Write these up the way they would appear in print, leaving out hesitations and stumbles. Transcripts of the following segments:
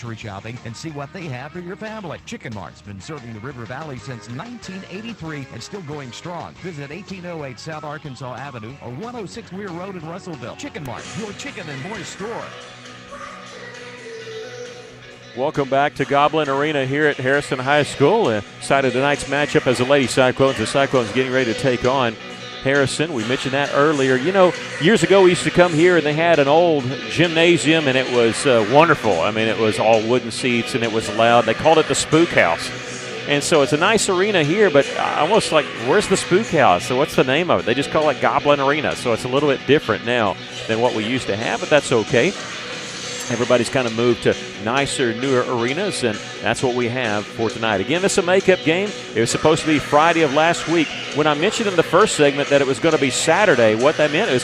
shopping and see what they have for your family. Chicken Mart's been serving the River Valley since 1983 and still going strong. Visit 1808 South Arkansas Avenue or 106 Weir Road in Russellville. Chicken Mart, your chicken and more store. Welcome back to Goblin Arena here at Harrison High School. Excited tonight's matchup as the Lady Cyclones. The Cyclones getting ready to take on Harrison. We mentioned that earlier. You know, years ago we used to come here and they had an old gymnasium and it was wonderful. I mean, it was all wooden seats and it was loud. They called it the Spook House. And so it's a nice arena here, but almost like, where's the Spook House? So what's the name of it? They just call it Goblin Arena. So it's a little bit different now than what we used to have, but that's okay. Everybody's kind of moved to nicer, newer arenas, and that's what we have for tonight. Again, this is a makeup game. It was supposed to be Friday of last week. When I mentioned in the first segment that it was going to be Saturday, what that meant is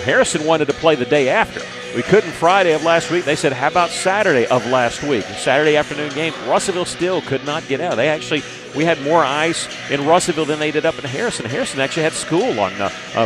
Harrison wanted to play the day after. We couldn't Friday of last week. They said, how about Saturday of last week? Saturday afternoon game. Russellville still could not get out. We had more ice in Russellville than they did up in Harrison. Harrison actually had school on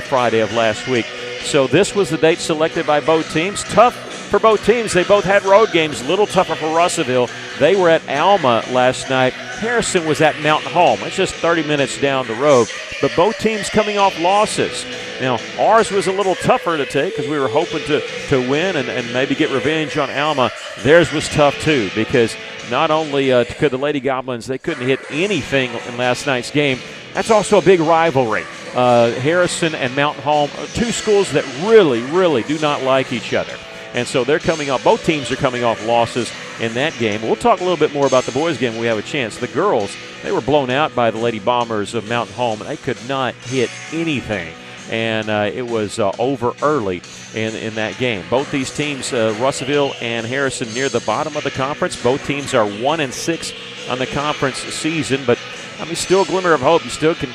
Friday of last week. So this was the date selected by both teams. Tough for both teams. They both had road games. A little tougher for Russellville. They were at Alma last night. Harrison was at Mountain Home. It's just 30 minutes down the road. But both teams coming off losses. Now, ours was a little tougher to take because we were hoping to win and maybe get revenge on Alma. Theirs was tough, too, because not only could the Lady Goblins, they couldn't hit anything in last night's game. That's also a big rivalry. Harrison and Mountain Home are two schools that really, really do not like each other. And so they're coming off, both teams are coming off losses in that game. We'll talk a little bit more about the boys' game when we have a chance. The girls, they were blown out by the Lady Bombers of Mountain Home. They could not hit anything. And it was over early in that game. Both these teams, Russellville and Harrison, near the bottom of the conference. Both teams are 1-6 on the conference season. But, I mean, still a glimmer of hope. You still can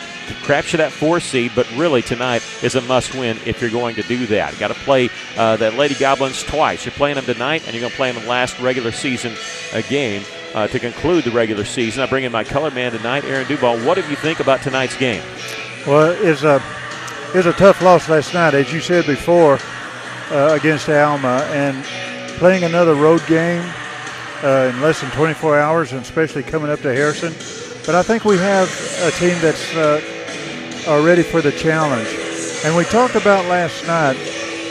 capture that 4 seed, but really tonight is a must-win if you're going to do that. Got to play the Lady Goblins twice. You're playing them tonight, and you're going to play them in the last regular season game to conclude the regular season. I bring in my color man tonight, Aaron Duval. What did you think about tonight's game? Well, it was a tough loss last night, as you said before, against Alma, and playing another road game in less than 24 hours, and especially coming up to Harrison. But I think we have a team that's are ready for the challenge. And we talked about last night,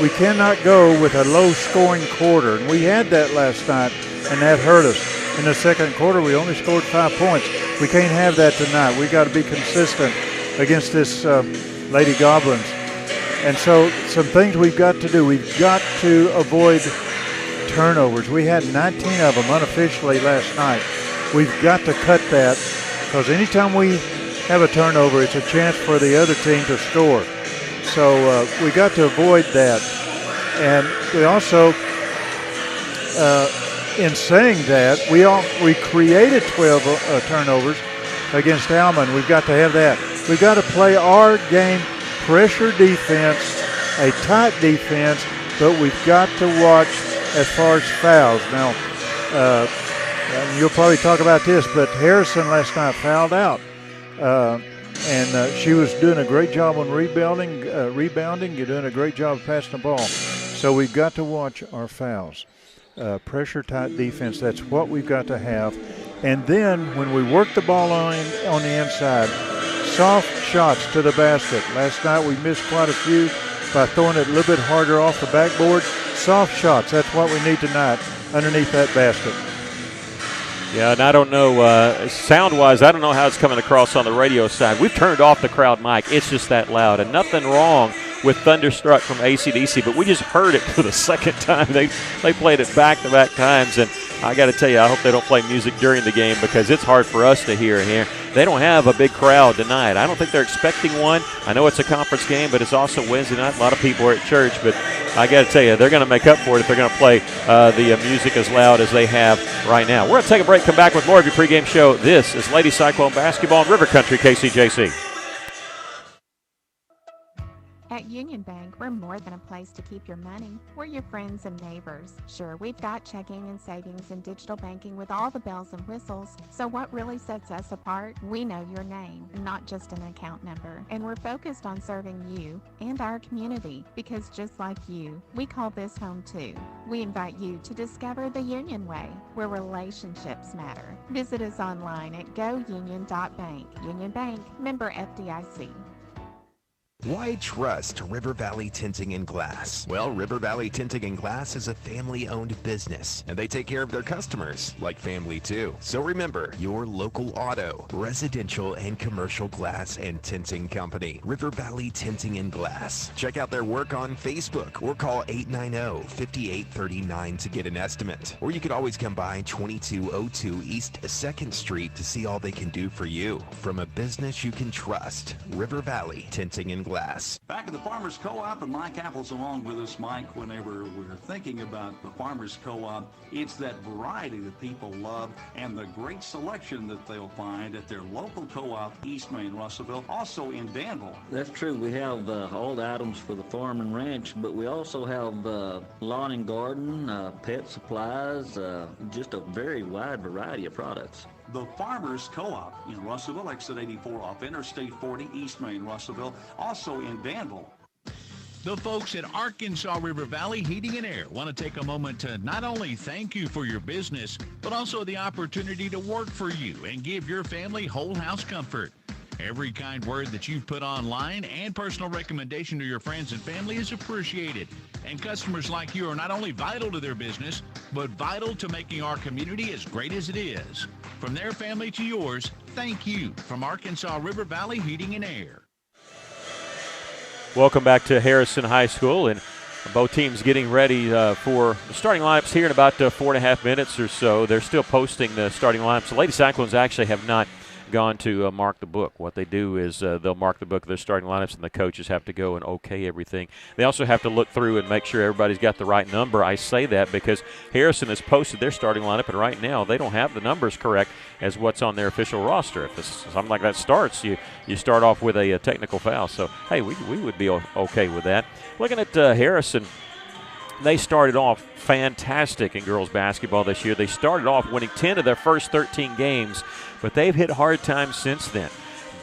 we cannot go with a low-scoring quarter. And we had that last night, and that hurt us. In the second quarter, we only scored 5 points. We can't have that tonight. We've got to be consistent against this Lady Goblins. And so some things we've got to do. We've got to avoid turnovers. We had 19 of them unofficially last night. We've got to cut that, because anytime we have a turnover, it's a chance for the other team to score. So we got to avoid that. And we also, in saying that, we created 12 turnovers against Alma, and we've got to have that. We've got to play our game, pressure defense, a tight defense, but we've got to watch as far as fouls. Now, you'll probably talk about this, but Harrison last night fouled out. And she was doing a great job on rebounding. You're doing a great job of passing the ball. So we've got to watch our fouls. Pressure tight defense, that's what we've got to have. And then when we work the ball on the inside, soft shots to the basket. Last night we missed quite a few by throwing it a little bit harder off the backboard. Soft shots, that's what we need tonight underneath that basket. Yeah, and I don't know, sound-wise, I don't know how it's coming across on the radio side. We've turned off the crowd mic. It's just that loud. And nothing wrong with Thunderstruck from AC/DC, but we just heard it for the second time. They played it back-to-back times, and I got to tell you, I hope they don't play music during the game because it's hard for us to hear here. They don't have a big crowd tonight. I don't think they're expecting one. I know it's a conference game, but it's also Wednesday night. A lot of people are at church, but I got to tell you, they're going to make up for it if they're going to play the music as loud as they have right now. We're going to take a break, come back with more of your pregame show. This is Lady Cyclone Basketball in River Country, KCJC. At At Union Bank, we're more than a place to keep your money. We're your friends and neighbors. Sure, we've got checking and savings and digital banking with all the bells and whistles. So what really sets us apart? We know your name, not just an account number. And we're focused on serving you and our community because just like you, we call this home too. We invite you to discover the Union Way, where relationships matter. Visit us online at gounion.bank. Union Bank, member FDIC. Why trust River Valley Tinting and Glass? Well, River Valley Tinting and Glass is a family-owned business, and they take care of their customers like family too. So remember, your local auto, residential, and commercial glass and tinting company, River Valley Tinting and Glass. Check out their work on Facebook or call 890-5839 to get an estimate. Or you could always come by 2202 East 2nd Street to see all they can do for you. From a business you can trust, River Valley Tinting and Glass. Back at the Farmers Co-op, and Mike Apple's along with us. Mike, whenever we're thinking about the Farmers Co-op, it's that variety that people love and the great selection that they'll find at their local co-op, East Main, Russellville, also in Danville. That's true. We have all the items for the farm and ranch, but we also have lawn and garden, pet supplies, just a very wide variety of products. The Farmers Co-op in Russellville, exit 84 off Interstate 40, East Main, Russellville, also in Danville. The folks at Arkansas River Valley Heating and Air want to take a moment to not only thank you for your business, but also the opportunity to work for you and give your family whole house comfort. Every kind word that you've put online and personal recommendation to your friends and family is appreciated. And customers like you are not only vital to their business, but vital to making our community as great as it is. From their family to yours, thank you from Arkansas River Valley Heating and Air. Welcome back to Harrison High School, and both teams getting ready for the starting lineups here in about 4.5 minutes or so. They're still posting the starting lineups. The Lady Cyclones actually have not gone to mark the book. What they do is they'll mark the book of their starting lineups, and the coaches have to go and okay everything. They also have to look through and make sure everybody's got the right number. I say that because Harrison has posted their starting lineup, and right now they don't have the numbers correct as what's on their official roster. If something like that starts, you start off with a technical foul. So, hey, we would be okay with that. Looking at Harrison, they started off fantastic in girls basketball this year. They started off winning 10 of their first 13 games, but they've hit hard times since then.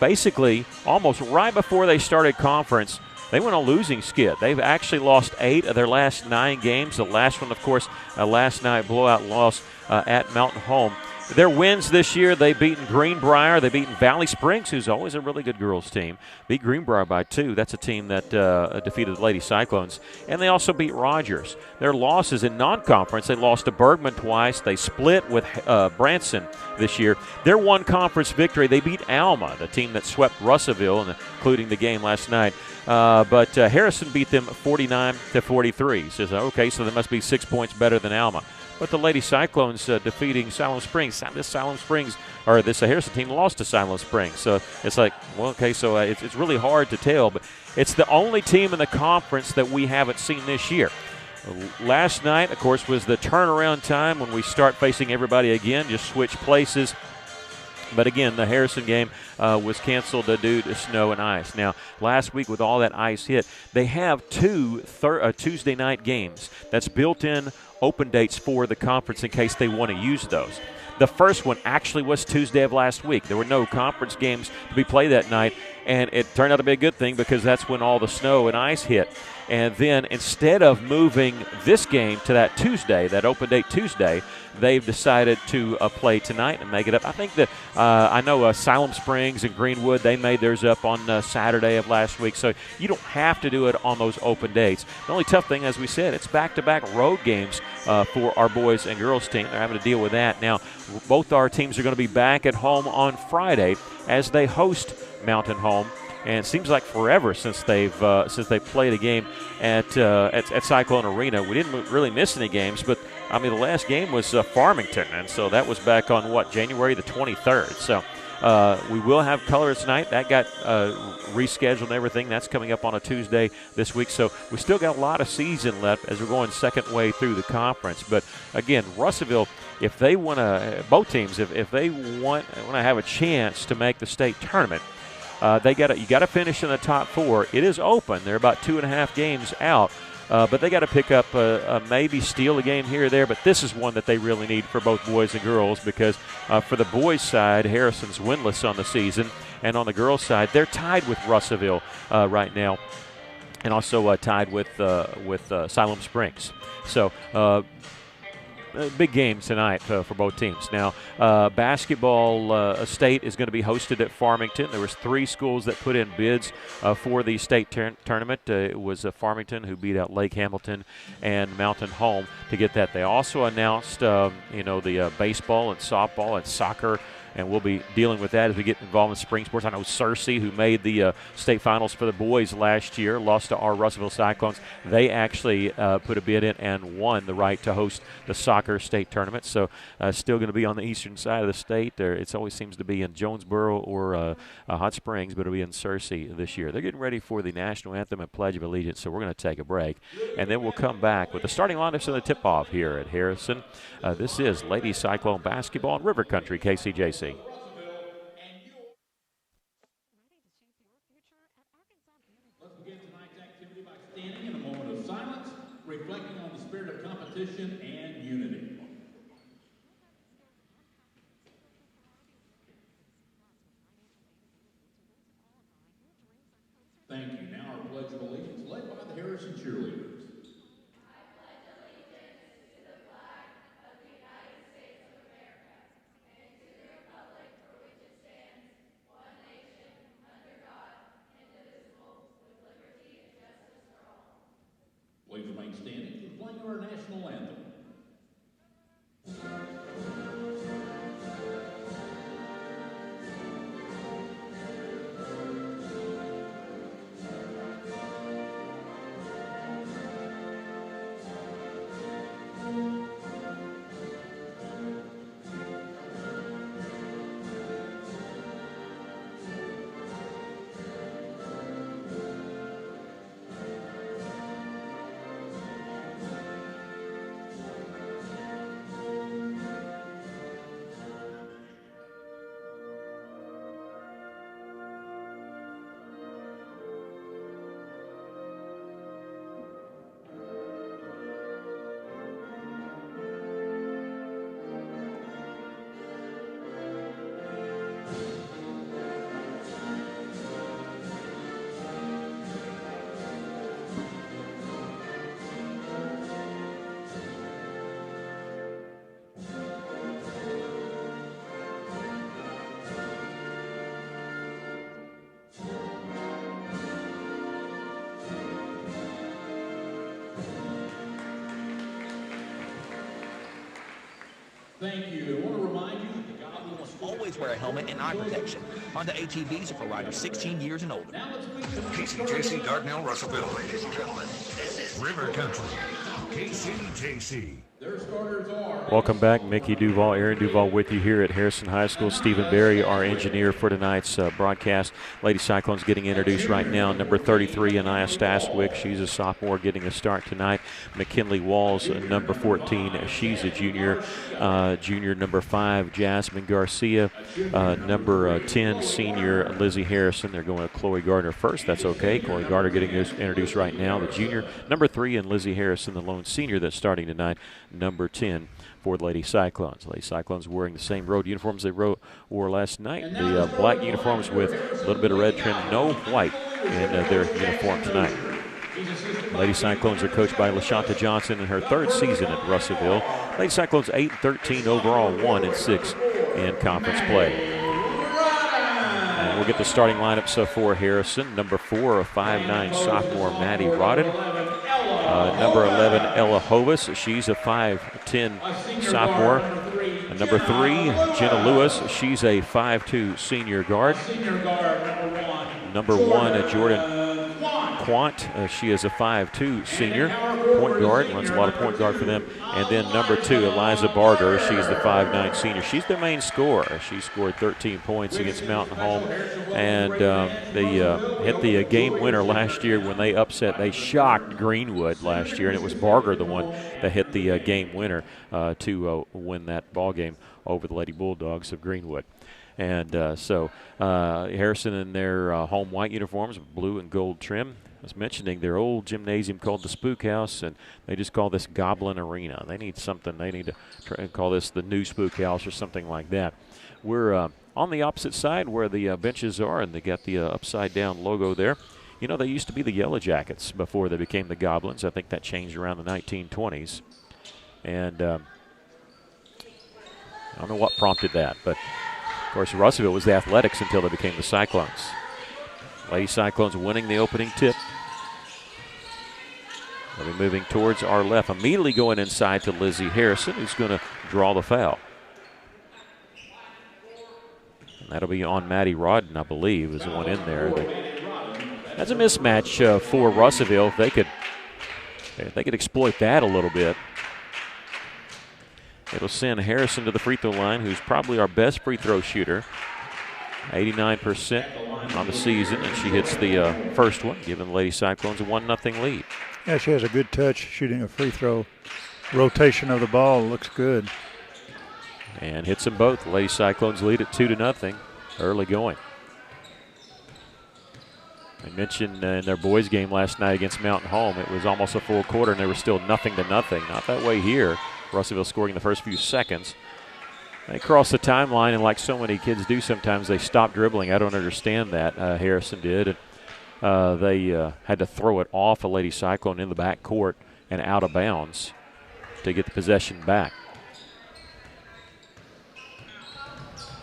Basically, almost right before they started conference, they went on a losing skid. They've actually lost 8 of their last 9 games. The last one, of course, last night blowout loss at Mountain Home. Their wins this year, they've beaten Greenbrier. They've beaten Valley Springs, who's always a really good girls team. Beat Greenbrier by 2. That's a team that defeated the Lady Cyclones. And they also beat Rogers. Their losses in non-conference, they lost to Bergman twice. They split with Branson this year. Their one conference victory, they beat Alma, the team that swept Russellville, including the game last night. But Harrison beat them 49-43. Says, okay, so they must be 6 points better than Alma. But the Lady Cyclones defeating Siloam Springs. This Harrison team lost to Siloam Springs. So it's like, well, okay, so it's really hard to tell. But it's the only team in the conference that we haven't seen this year. Last night, of course, was the turnaround time when we start facing everybody again, just switch places. But again, the Harrison game was canceled due to snow and ice. Now, last week with all that ice hit, they have 2 Tuesday night games that's built in open dates for the conference in case they want to use those. The first one actually was Tuesday of last week. There were no conference games to be played that night, and it turned out to be a good thing because that's when all the snow and ice hit. And then instead of moving this game to that Tuesday, that open date Tuesday, they've decided to play tonight and make it up. I think that I know Siloam Springs and Greenwood, they made theirs up on Saturday of last week, so you don't have to do it on those open dates. The only tough thing, as we said, it's back-to-back road games for our boys and girls team. They're having to deal with that. Now, both our teams are going to be back at home on Friday as they host Mountain Home. And it seems like forever since they've played a game at Cyclone Arena. We didn't really miss any games, but I mean the last game was Farmington, and so that was back on January the 23rd. So we will have colors tonight. That got rescheduled and everything. That's coming up on a Tuesday this week. So we still got a lot of season left as we're going second way through the conference. But again, Russellville, if they want to, both teams, if they want to have a chance to make the state tournament. you got to finish in the top 4. It is open. They're about 2.5 games out. But they got to pick up maybe steal a game here or there. But this is one that they really need for both boys and girls because for the boys' side, Harrison's winless on the season. And on the girls' side, they're tied with Russellville right now and also tied with Siloam Springs. So big game tonight for both teams. Now, basketball state is going to be hosted at Farmington. There was 3 schools that put in bids for the state tournament. It was Farmington who beat out Lake Hamilton and Mountain Home to get that. They also announced, the baseball and softball and soccer. And we'll be dealing with that as we get involved in spring sports. I know Searcy, who made the state finals for the boys last year, lost to our Russellville Cyclones. They actually put a bid in and won the right to host the soccer state tournament. So still going to be on the eastern side of the state. It always seems to be in Jonesboro or Hot Springs, but it'll be in Searcy this year. They're getting ready for the national anthem and Pledge of Allegiance, so we're going to take a break. And then we'll come back with the starting lineups and the tip-off here at Harrison. This is Lady Cyclone Basketball in River Country, KCJC. Let's begin tonight's activity by standing in a moment of silence, reflecting on the spirit of competition and unity. Thank you. Now our Pledge of Allegiance led by the Harrison cheerleaders. Please remain standing for the playing of our national anthem. Thank you. I want to remind you that the Goblin must always wear a helmet and eye protection. Honda ATVs are for riders 16 years and older. KCJC, Dardanelle, Russellville. Ladies and gentlemen, this is River Country. KCJC. Their starters are... Welcome back. Mickey Duval, Aaron Duval with you here at Harrison High School. Stephen Berry, our engineer for tonight's broadcast. Lady Cyclones getting introduced right now. Number 33, Anaya Staswick. She's a sophomore getting a start tonight. McKinley Walls, number 14. She's a junior. Junior number 5, Jasmine Garcia. Number 10, senior Lizzie Harrison. They're going with Chloe Gardner first. That's okay. Chloe Gardner getting introduced right now. The junior, number 3, and Lizzie Harrison, the lone senior that's starting tonight. Number 10 for the Lady Cyclones. Lady Cyclones wearing the same road uniforms they wore last night. The black uniforms with a little bit of red trim, no white in their uniform tonight. Lady Cyclones are coached by LaShonta Johnson in her 3rd season at Russellville. Lady Cyclones 8-13 overall, 1-6 in conference play. And we'll get the starting lineups for Harrison. Number 4, a 5'9" sophomore, Maddie Rodden. Number 11, Ella Hovis. She's a 5'10" sophomore. Number 3, Jenna Lewis. She's a 5'2" senior guard. Number 1, Jordan Quant. She is a 5'2" senior. point guard, runs a lot of point guard for them. And then number 2, Eliza Barger. She's the 5'9" senior. She's their main scorer. She scored 13 points against Mountain Home. And they hit the game winner last year when they shocked Greenwood last year. And it was Barger, the one that hit the game winner to win that ball game over the Lady Bulldogs of Greenwood. And so Harrison in their home white uniforms with blue and gold trim. I was mentioning their old gymnasium called the Spook House, and they just call this Goblin Arena. They need something. They need to try and call this the new Spook House or something like that. We're on the opposite side where the benches are, and they got the upside-down logo there. You know, they used to be the Yellow Jackets before they became the Goblins. I think that changed around the 1920s. And I don't know what prompted that, but, of course, Russellville was the Athletics until they became the Cyclones. Lady Cyclones winning the opening tip. They'll be moving towards our left, immediately going inside to Lizzie Harrison, who's going to draw the foul. And that'll be on Maddie Rodden, I believe, is the one in there. That's a mismatch for Russellville. If they could exploit that a little bit. It'll send Harrison to the free throw line, who's probably our best free throw shooter. 89% on the season, and she hits the first one, giving the Lady Cyclones a 1-0 lead. Yeah, she has a good touch shooting a free throw. Rotation of the ball looks good. And hits them both. The Lady Cyclones lead at 2-0, early going. I mentioned in their boys game last night against Mountain Home, it was almost a full quarter and they were still 0-0. Not that way here. Russellville scoring in the first few seconds. They crossed the timeline, and like so many kids do sometimes, they stop dribbling. I don't understand that. Harrison did. And they had to throw it off a Lady Cyclone in the back court and out of bounds to get the possession back.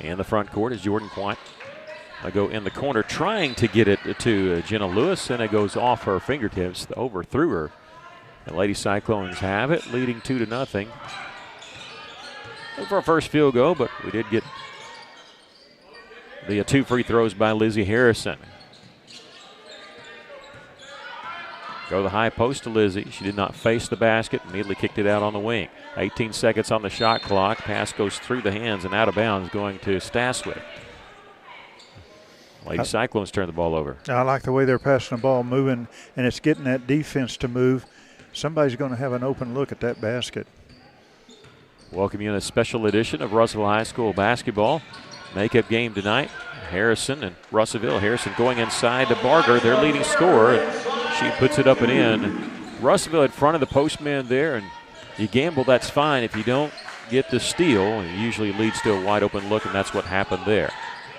In the front court is Jordan Quine. They go in the corner trying to get it to Jenna Lewis, and it goes off her fingertips, overthrew her. The Lady Cyclones have it, leading 2-0. For our first field goal, but we did get the 2 free throws by Lizzie Harrison. Go to the high post to Lizzie. She did not face the basket, immediately kicked it out on the wing. 18 seconds on the shot clock. Pass goes through the hands and out of bounds, going to Staswick. Lady Cyclones turn the ball over. I like the way they're passing the ball, moving, and it's getting that defense to move. Somebody's going to have an open look at that basket. Welcome you in a special edition of Russellville High School basketball. Makeup game tonight. Harrison and Russellville. Harrison going inside to Barger, their leading scorer. She puts it up and in. Russellville in front of the postman there, and you gamble, that's fine. If you don't get the steal, it usually leads to a wide open look, and that's what happened there.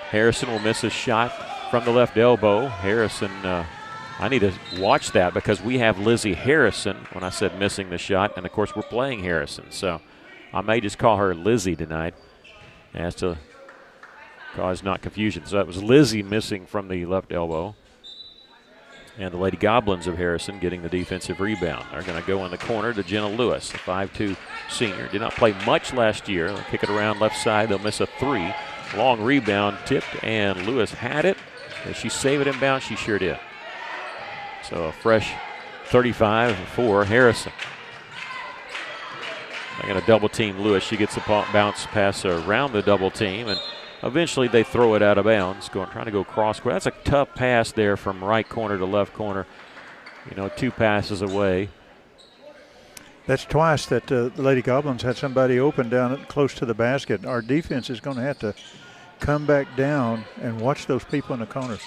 Harrison will miss a shot from the left elbow. Harrison, I need to watch that because we have Lizzie Harrison when I said missing the shot, and of course we're playing Harrison. So I may just call her Lizzie tonight as to cause not confusion. So that was Lizzie missing from the left elbow. And the Lady Goblins of Harrison getting the defensive rebound. They're going to go in the corner to Jenna Lewis, a 5'2" senior. Did not play much last year. They'll kick it around left side. They'll miss a 3. Long rebound tipped, and Lewis had it. Did she save it inbound? She sure did. So a fresh 35 for Harrison. They're going to double team Lewis. She gets the bounce pass around the double team, and eventually they throw it out of bounds, trying to go cross court. That's a tough pass there from right corner to left corner. 2 passes away. That's twice that the Lady Goblins had somebody open down close to the basket. Our defense is going to have to come back down and watch those people in the corners.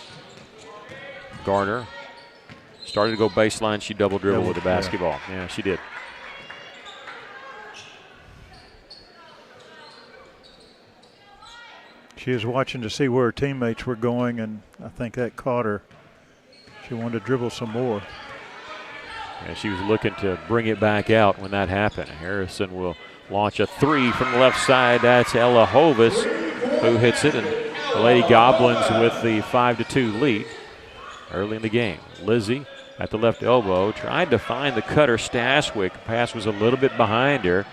Garner started to go baseline. She double dribbled with the basketball. Yeah, she did. She was watching to see where her teammates were going, and I think that caught her. She wanted to dribble some more. Yeah, she was looking to bring it back out when that happened. Harrison will launch a 3 from the left side. That's Ella Hovis who hits it, and the Lady Goblins with the 5-2 lead early in the game. Lizzie at the left elbow tried to find the cutter. Staswick. Pass was a little bit behind her.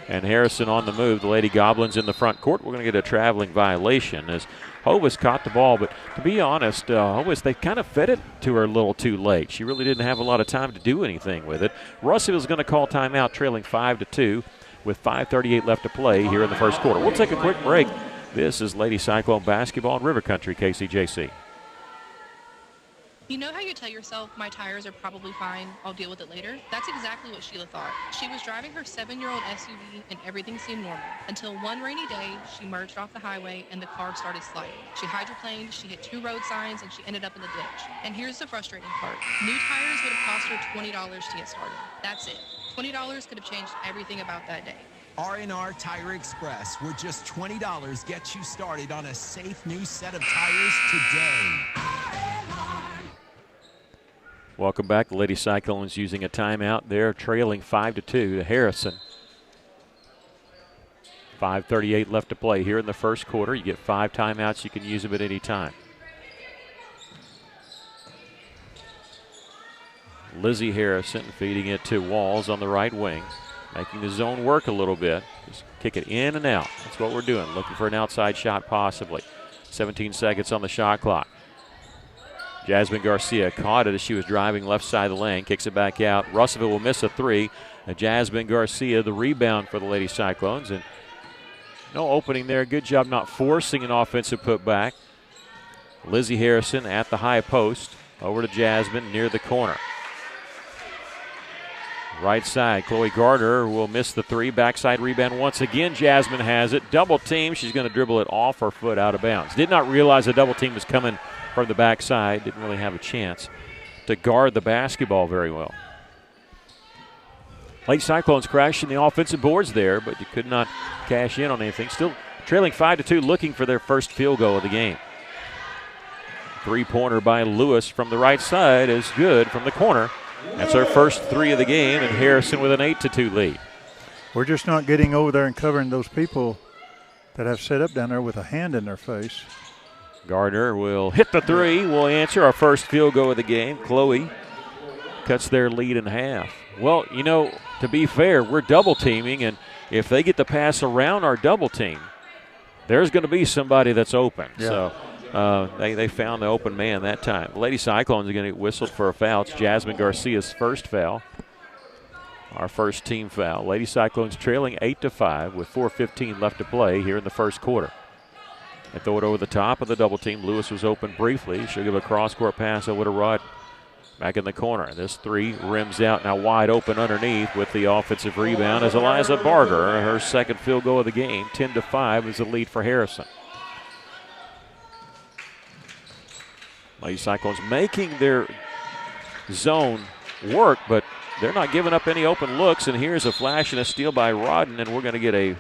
And Harrison on the move. The Lady Goblins in the front court. We're going to get a traveling violation as Hovis caught the ball. But to be honest, Hovis, they kind of fed it to her a little too late. She really didn't have a lot of time to do anything with it. Russellville's going to call timeout, trailing 5-2 with 5:38 left to play here in the first quarter. We'll take a quick break. This is Lady Cyclone basketball in River Country, KCJC. You know how you tell yourself, my tires are probably fine, I'll deal with it later? That's exactly what Sheila thought. She was driving her 7-year-old SUV and everything seemed normal. Until one rainy day, she merged off the highway and the car started sliding. She hydroplaned, she hit 2 road signs, and she ended up in the ditch. And here's the frustrating part. New tires would have cost her $20 to get started. That's it. $20 could have changed everything about that day. R&R Tire Express, where just $20 gets you started on a safe new set of tires today. Welcome back. The Lady Cyclones using a timeout there, trailing 5-2 to Harrison. 5:38 left to play here in the first quarter. You get 5 timeouts. You can use them at any time. Lizzie Harrison feeding it to Walls on the right wing, making the zone work a little bit. Just kick it in and out. That's what we're doing, looking for an outside shot possibly. 17 seconds on the shot clock. Jasmine Garcia caught it as she was driving left side of the lane, kicks it back out. Russellville will miss a 3. Jasmine Garcia, the rebound for the Lady Cyclones. And no opening there. Good job not forcing an offensive putback. Lizzie Harrison at the high post. Over to Jasmine near the corner. Right side, Chloe Gardner will miss the 3. Backside rebound once again. Jasmine has it. Double team. She's going to dribble it off her foot out of bounds. Did not realize the double team was coming from the backside. Didn't really have a chance to guard the basketball very well. Late Cyclones crashing the offensive boards there, but you could not cash in on anything. Still trailing 5-2, looking for their first field goal of the game. 3-pointer by Lewis from the right side is good from the corner. That's our first 3 of the game, and Harrison with an 8-2 lead. We're just not getting over there and covering those people that have set up down there with a hand in their face. Gardner will hit the 3. We'll answer our first field goal of the game. Chloe cuts their lead in half. Well, you know, to be fair, we're double teaming, and if they get the pass around our double team, there's going to be somebody that's open. Yeah. So they found the open man that time. The Lady Cyclones are going to get whistled for a foul. It's Jasmine Garcia's first foul. Our first team foul. Lady Cyclones trailing 8-5 with 4:15 left to play here in the first quarter. They throw it over the top of the double team. Lewis was open briefly. She'll give a cross-court pass over to Rudd. Back in the corner. This 3 rims out, now wide open underneath with the offensive rebound as Eliza Barger, her second field goal of the game. 10-5 is the lead for Harrison. Lady Cyclones making their zone work, but they're not giving up any open looks. And here's a flash and a steal by Rodden, and we're going to get a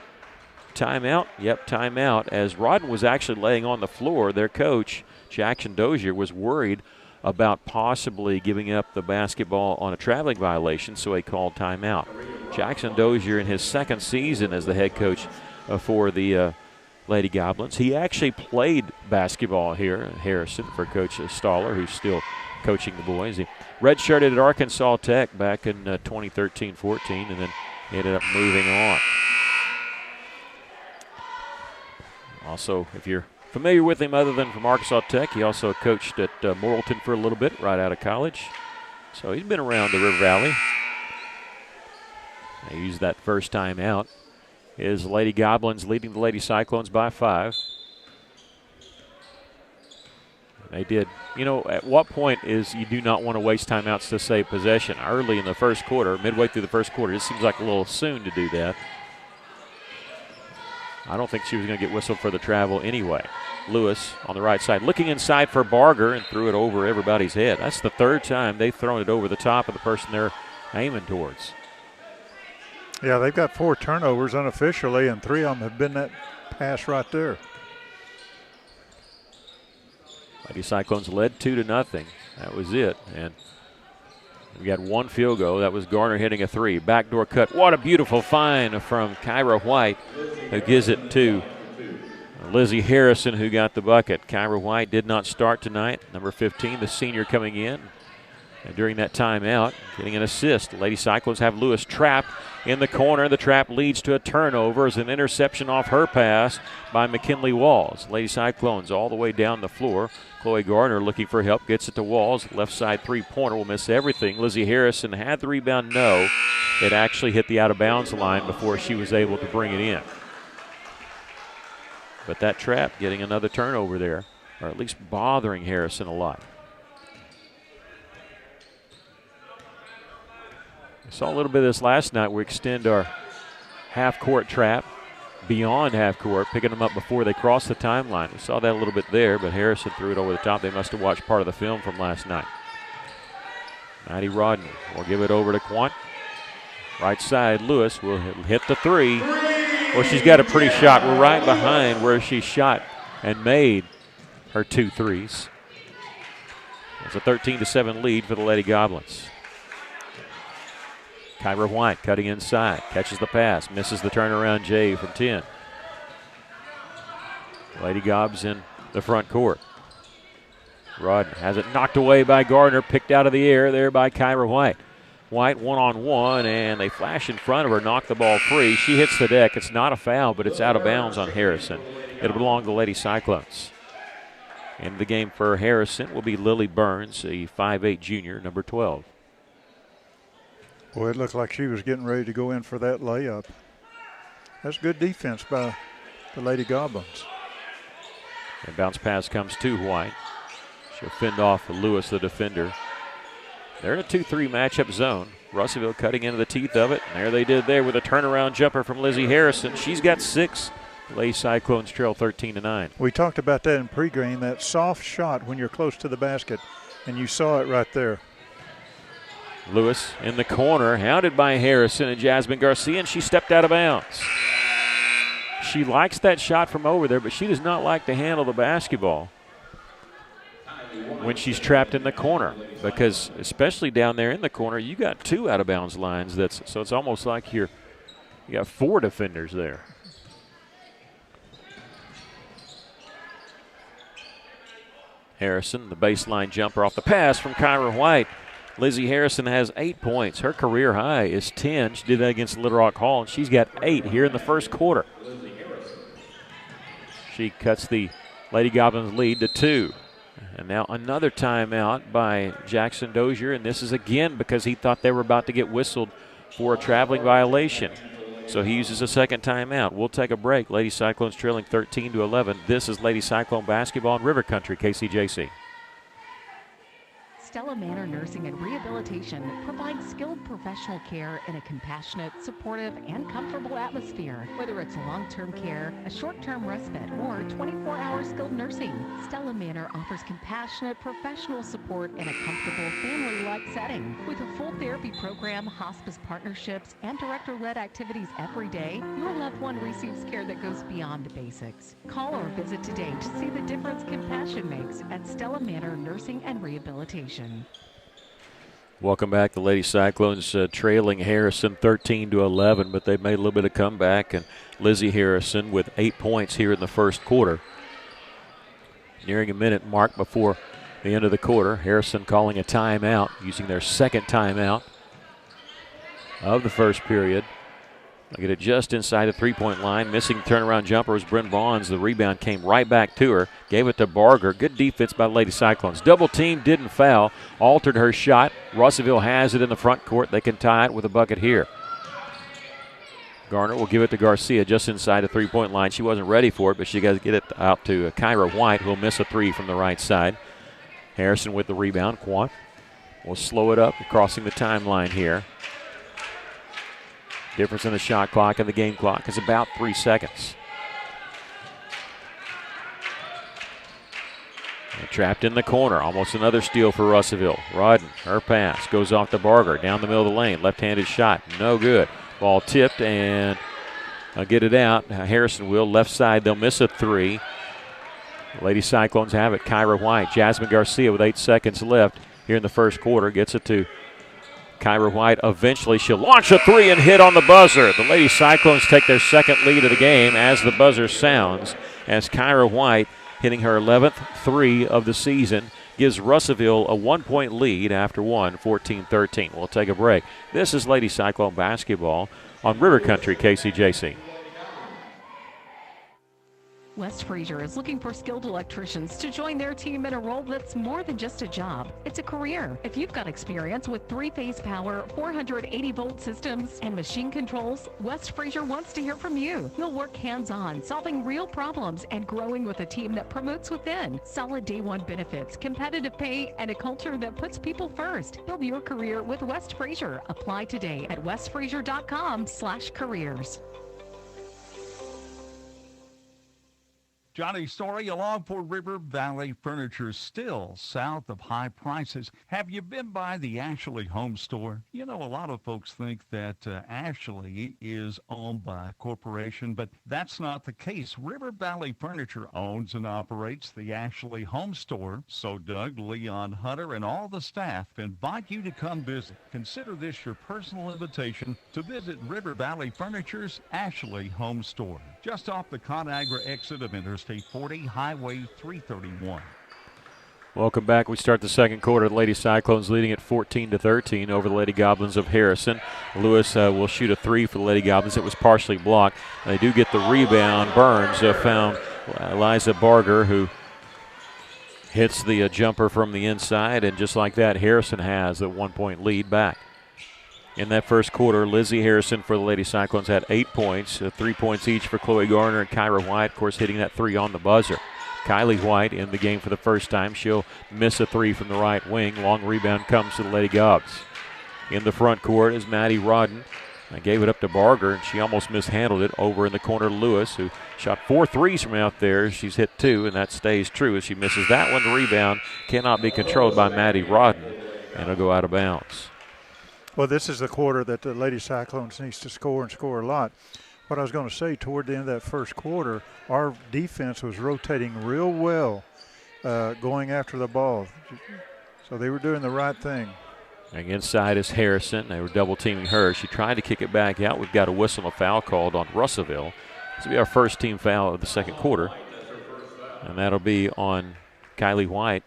timeout. Yep, timeout, as Rodden was actually laying on the floor. Their coach, Jackson Dozier, was worried about possibly giving up the basketball on a traveling violation, so he called timeout. Jackson Dozier in his second season as the head coach for the Lady Goblins. He actually played basketball here in Harrison for Coach Staller, who's still coaching the boys. He redshirted at Arkansas Tech back in 2013-14 and then ended up moving on. Also, if you're familiar with him other than from Arkansas Tech, he also coached at Morrilton for a little bit right out of college. So he's been around the River Valley. They used that first time out. Is Lady Goblins leading the Lady Cyclones by 5. They did. You know, at what point is you do not want to waste timeouts to save possession? Early in the first quarter, midway through the first quarter, it seems like a little soon to do that. I don't think she was going to get whistled for the travel anyway. Lewis on the right side, looking inside for Barger and threw it over everybody's head. That's the 3rd time they've thrown it over the top of the person they're aiming towards. Yeah, they've got 4 turnovers unofficially, and 3 of them have been that pass right there. Lady Cyclones led 2-0. That was it. And we got 1 field goal. That was Garner hitting a 3. Backdoor cut. What a beautiful find from Kyra White, who gives it to Lizzie Harrison, who got the bucket. Kyra White did not start tonight. Number 15, the senior coming in. And during that timeout, getting an assist. The Lady Cyclones have Lewis trapped in the corner. The trap leads to a turnover as an interception off her pass by McKinley Walls. Lady Cyclones all the way down the floor. Chloe Gardner looking for help, gets it to Walls. Left side three-pointer will miss everything. Lizzie Harrison had the rebound, no. It actually hit the out-of-bounds line before she was able to bring it in. But that trap getting another turnover there, or at least bothering Harrison a lot. I saw a little bit of this last night. We extend our half-court trap beyond half-court, picking them up before they cross the timeline. We saw that a little bit there, but Harrison threw it over the top. They must have watched part of the film from last night. Maddie Rodden will give it over to Quant. Right side, Lewis will hit the three. Well, she's got a pretty shot. We're right behind where she shot and made her 2 threes. It's a 13-7 lead for the Lady Goblins. Kyra White cutting inside, catches the pass, misses the turnaround J from 10. Lady Gobs in the front court. Rodden has it knocked away by Gardner, picked out of the air there by Kyra White. White one-on-one, and they flash in front of her, knock the ball free. She hits the deck. It's not a foul, but it's out of bounds on Harrison. It'll belong to the Lady Cyclones. In the game for Harrison will be Lily Burns, a 5'8 junior, number 12. Boy, it looked like she was getting ready to go in for that layup. That's good defense by the Lady Goblins. And bounce pass comes to White. She'll fend off Lewis, the defender. They're in a 2-3 matchup zone. Russellville cutting into the teeth of it. And there they did there with a turnaround jumper from Lizzie Harrison. She's got 6. Lady Cyclones trail 13-9. We talked about that in pregame, that soft shot when you're close to the basket, and you saw it right there. Lewis in the corner, hounded by Harrison and Jasmine Garcia, and she stepped out of bounds. She likes that shot from over there, but she does not like to handle the basketball when she's trapped in the corner, because especially down there in the corner, you got 2 out-of-bounds lines. So it's almost like you got 4 defenders there. Harrison, the baseline jumper off the pass from Kyra White. Lizzie Harrison has 8 points. Her career high is 10. She did that against Little Rock Hall, and she's got 8 here in the first quarter. She cuts the Lady Goblins lead to 2. And now another timeout by Jackson Dozier, and this is again because he thought they were about to get whistled for a traveling violation. So he uses a second timeout. We'll take a break. Lady Cyclones trailing 13-11. This is Lady Cyclone basketball in River Country, KCJC. Stella Manor Nursing and Rehabilitation provides skilled professional care in a compassionate, supportive, and comfortable atmosphere. Whether it's long-term care, a short-term respite, or 24-hour skilled nursing, Stella Manor offers compassionate, professional support in a comfortable, family-like setting. With a full therapy program, hospice partnerships, and director-led activities every day, your loved one receives care that goes beyond the basics. Call or visit today to see the difference compassion makes at Stella Manor Nursing and Rehabilitation. Welcome back. The Lady Cyclones trailing Harrison 13-11, but they've made a little bit of comeback, and Lizzie Harrison with 8 points here in the first quarter. Nearing a minute mark before the end of the quarter. Harrison calling a timeout, using their second timeout of the first period. They'll get it just inside the three-point line. Missing turnaround jumper was Bryn Bonds. The rebound came right back to her. Gave it to Barger. Good defense by the Lady Cyclones. Double team, didn't foul. Altered her shot. Russellville has it in the front court. They can tie it with a bucket here. Garner will give it to Garcia just inside the three-point line. She wasn't ready for it, but she got to get it out to Kyra White, who will miss a 3 from the right side. Harrison with the rebound. Quant will slow it up, crossing the timeline here. Difference in the shot clock and the game clock is about 3 seconds. And trapped in the corner. Almost another steal for Russellville. Rodden, her pass goes off to Barger. Down the middle of the lane. Left-handed shot. No good. Ball tipped and get it out. Harrison will. Left side. They'll miss a 3. Lady Cyclones have it. Kyra White. Jasmine Garcia with 8 seconds left here in the first quarter. Gets it to Kyra White. Eventually she'll launch a 3 and hit on the buzzer. The Lady Cyclones take their second lead of the game as the buzzer sounds, as Kyra White hitting her 11th 3 of the season gives Russellville a 1-point lead after one, 14-13. We'll take a break. This is Lady Cyclone basketball on River Country KCJC. West Fraser is looking for skilled electricians to join their team in a role that's more than just a job. It's a career. If you've got experience with 3-phase power, 480-volt systems, and machine controls, West Fraser wants to hear from you. You'll work hands-on, solving real problems and growing with a team that promotes within. Solid day one benefits, competitive pay, and a culture that puts people first. Build your career with West Fraser. Apply today at westfraser.com/careers. Johnny Story along for River Valley Furniture, still south of high prices. Have you been by the Ashley Home Store? You know, a lot of folks think that Ashley is owned by a corporation, but that's not the case. River Valley Furniture owns and operates the Ashley Home Store. So Doug, Leon, Hunter, and all the staff invite you to come visit. Consider this your personal invitation to visit River Valley Furniture's Ashley Home Store, just off the ConAgra exit of Interstate 40, Highway 331. Welcome back. We start the second quarter. The Lady Cyclones leading at 14-13 over the Lady Goblins of Harrison. Lewis will shoot a three for the Lady Goblins. It was partially blocked. They do get the rebound. Burns found Eliza Barger, who hits the jumper from the inside, and just like that, Harrison has the 1-point lead back. In that first quarter, Lizzie Harrison for the Lady Cyclones had 8 points, 3 points each for Chloe Garner and Kyra White, of course, hitting that three on the buzzer. Kylie White in the game for the first time. She'll miss a three from the right wing. Long rebound comes to the Lady Gobs. In the front court is Maddie Rodden. I gave it up to Barger, and she almost mishandled it over in the corner to Lewis, who shot 4 threes from out there. She's hit 2, and that stays true as she misses that one. The rebound cannot be controlled by Maddie Rodden, and it'll go out of bounds. Well, this is the quarter that the Lady Cyclones needs to score and score a lot. What I was going to say, toward the end of that first quarter, our defense was rotating real well, going after the ball. So they were doing the right thing. And inside is Harrison. They were double-teaming her. She tried to kick it back out. We've got a whistle and a foul called on Russellville. This will be our first team foul of the second quarter. And that'll be on Kylie White.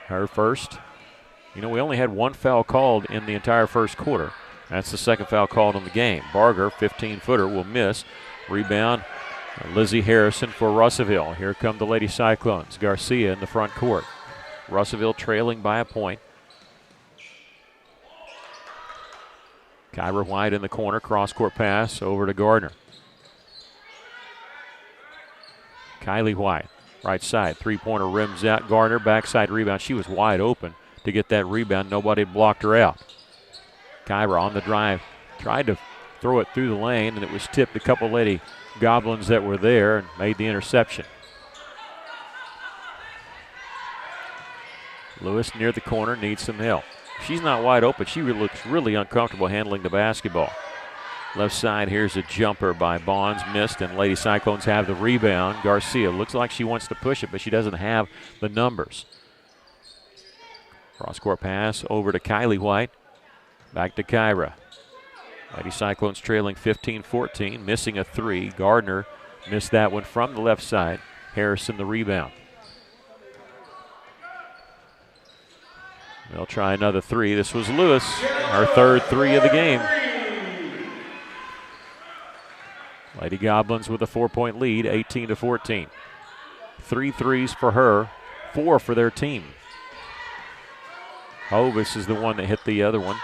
Her first. You know, we only had one foul called in the entire first quarter. That's the second foul called on the game. Barger, 15-footer, will miss. Rebound, Lizzie Harrison for Russellville. Here come the Lady Cyclones. Garcia in the front court. Russellville trailing by a point. Kyra White in the corner. Cross-court pass over to Gardner. Kylie White, right side. Three-pointer rims out. Gardner, backside rebound. She was wide open to get that rebound. Nobody blocked her out. Kyra on the drive. Tried to throw it through the lane, and it was tipped. A couple Lady Goblins that were there and made the interception. Lewis near the corner needs some help. She's not wide open. She looks really uncomfortable handling the basketball. Left side, here's a jumper by Bonds, missed, and Lady Cyclones have the rebound. Garcia looks like she wants to push it, but she doesn't have the numbers. Cross-court pass over to Kylie White. Back to Kyra. Lady Cyclones trailing 15-14, missing a three. Gardner missed that one from the left side. Harrison the rebound. They'll try another three. This was Lewis, our third three of the game. Lady Goblins with a 4-point lead, 18-14. 3 threes for her, 4 for their team. Hovis is the one that hit the other one.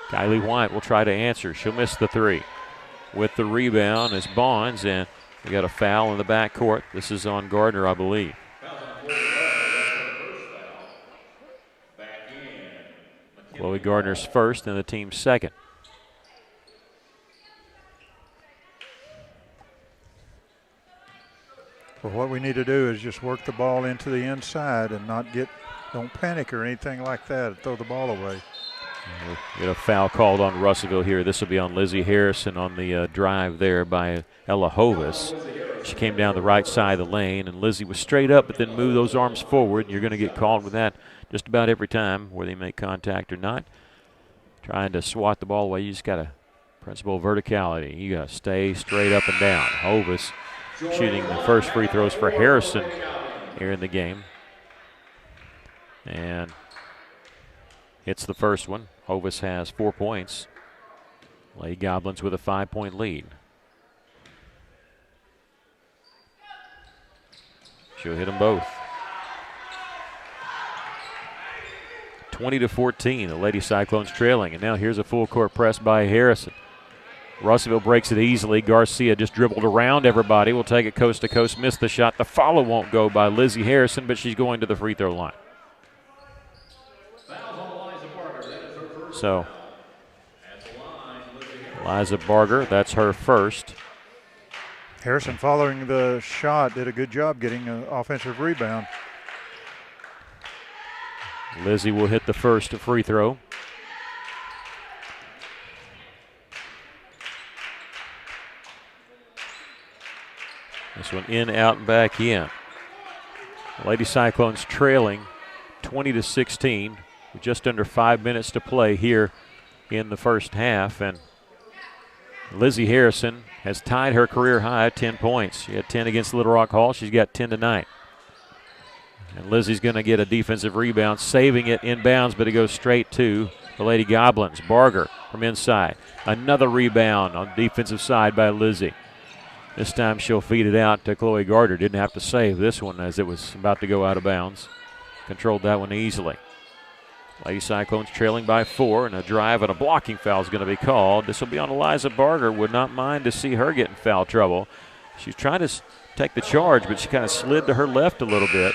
Kylie White will try to answer. She'll miss the three. With the rebound is Bonds, and we got a foul in the backcourt. This is on Gardner, I believe. Chloe Gardner's first and the team's second. Well, what we need to do is just work the ball into the inside and don't panic or anything like that. Throw the ball away. We'll get a foul called on Russellville here. This will be on Lizzie Harrison on the drive there by Ella Hovis. She came down the right side of the lane, and Lizzie was straight up but then moved those arms forward. You're going to get called with that just about every time, whether they make contact or not. Trying to swat the ball away, you just got to Principal verticality. You got to stay straight up and down. Hovis shooting the first free throws for Harrison here in the game. And hits the first one. Hovis has 4 points. Lady Goblins with a 5-point lead. She'll hit them both. 20-14, the Lady Cyclones trailing. And now here's a full court press by Harrison. Russellville breaks it easily. Garcia just dribbled around everybody. Will take it coast to coast. Missed the shot. The follow won't go by Lizzie Harrison, but she's going to the free throw line. So, Liza Barger, that's her first. Harrison, following the shot, did a good job getting an offensive rebound. Lizzie will hit the first free throw. This one in, out, and back in. Lady Cyclones trailing 20-16 with just under 5 minutes to play here in the first half. And Lizzie Harrison has tied her career high at 10 points. She had 10 against Little Rock Hall. She's got 10 tonight. And Lizzie's going to get a defensive rebound, saving it inbounds, but it goes straight to the Lady Goblins. Barger from inside. Another rebound on the defensive side by Lizzie. This time she'll feed it out to Chloe Gardner. Didn't have to save this one as it was about to go out of bounds. Controlled that one easily. Lady Cyclones trailing by 4, and a drive and a blocking foul is going to be called. This will be on Eliza Barger. Would not mind to see her get in foul trouble. She's trying to take the charge, but she kind of slid to her left a little bit.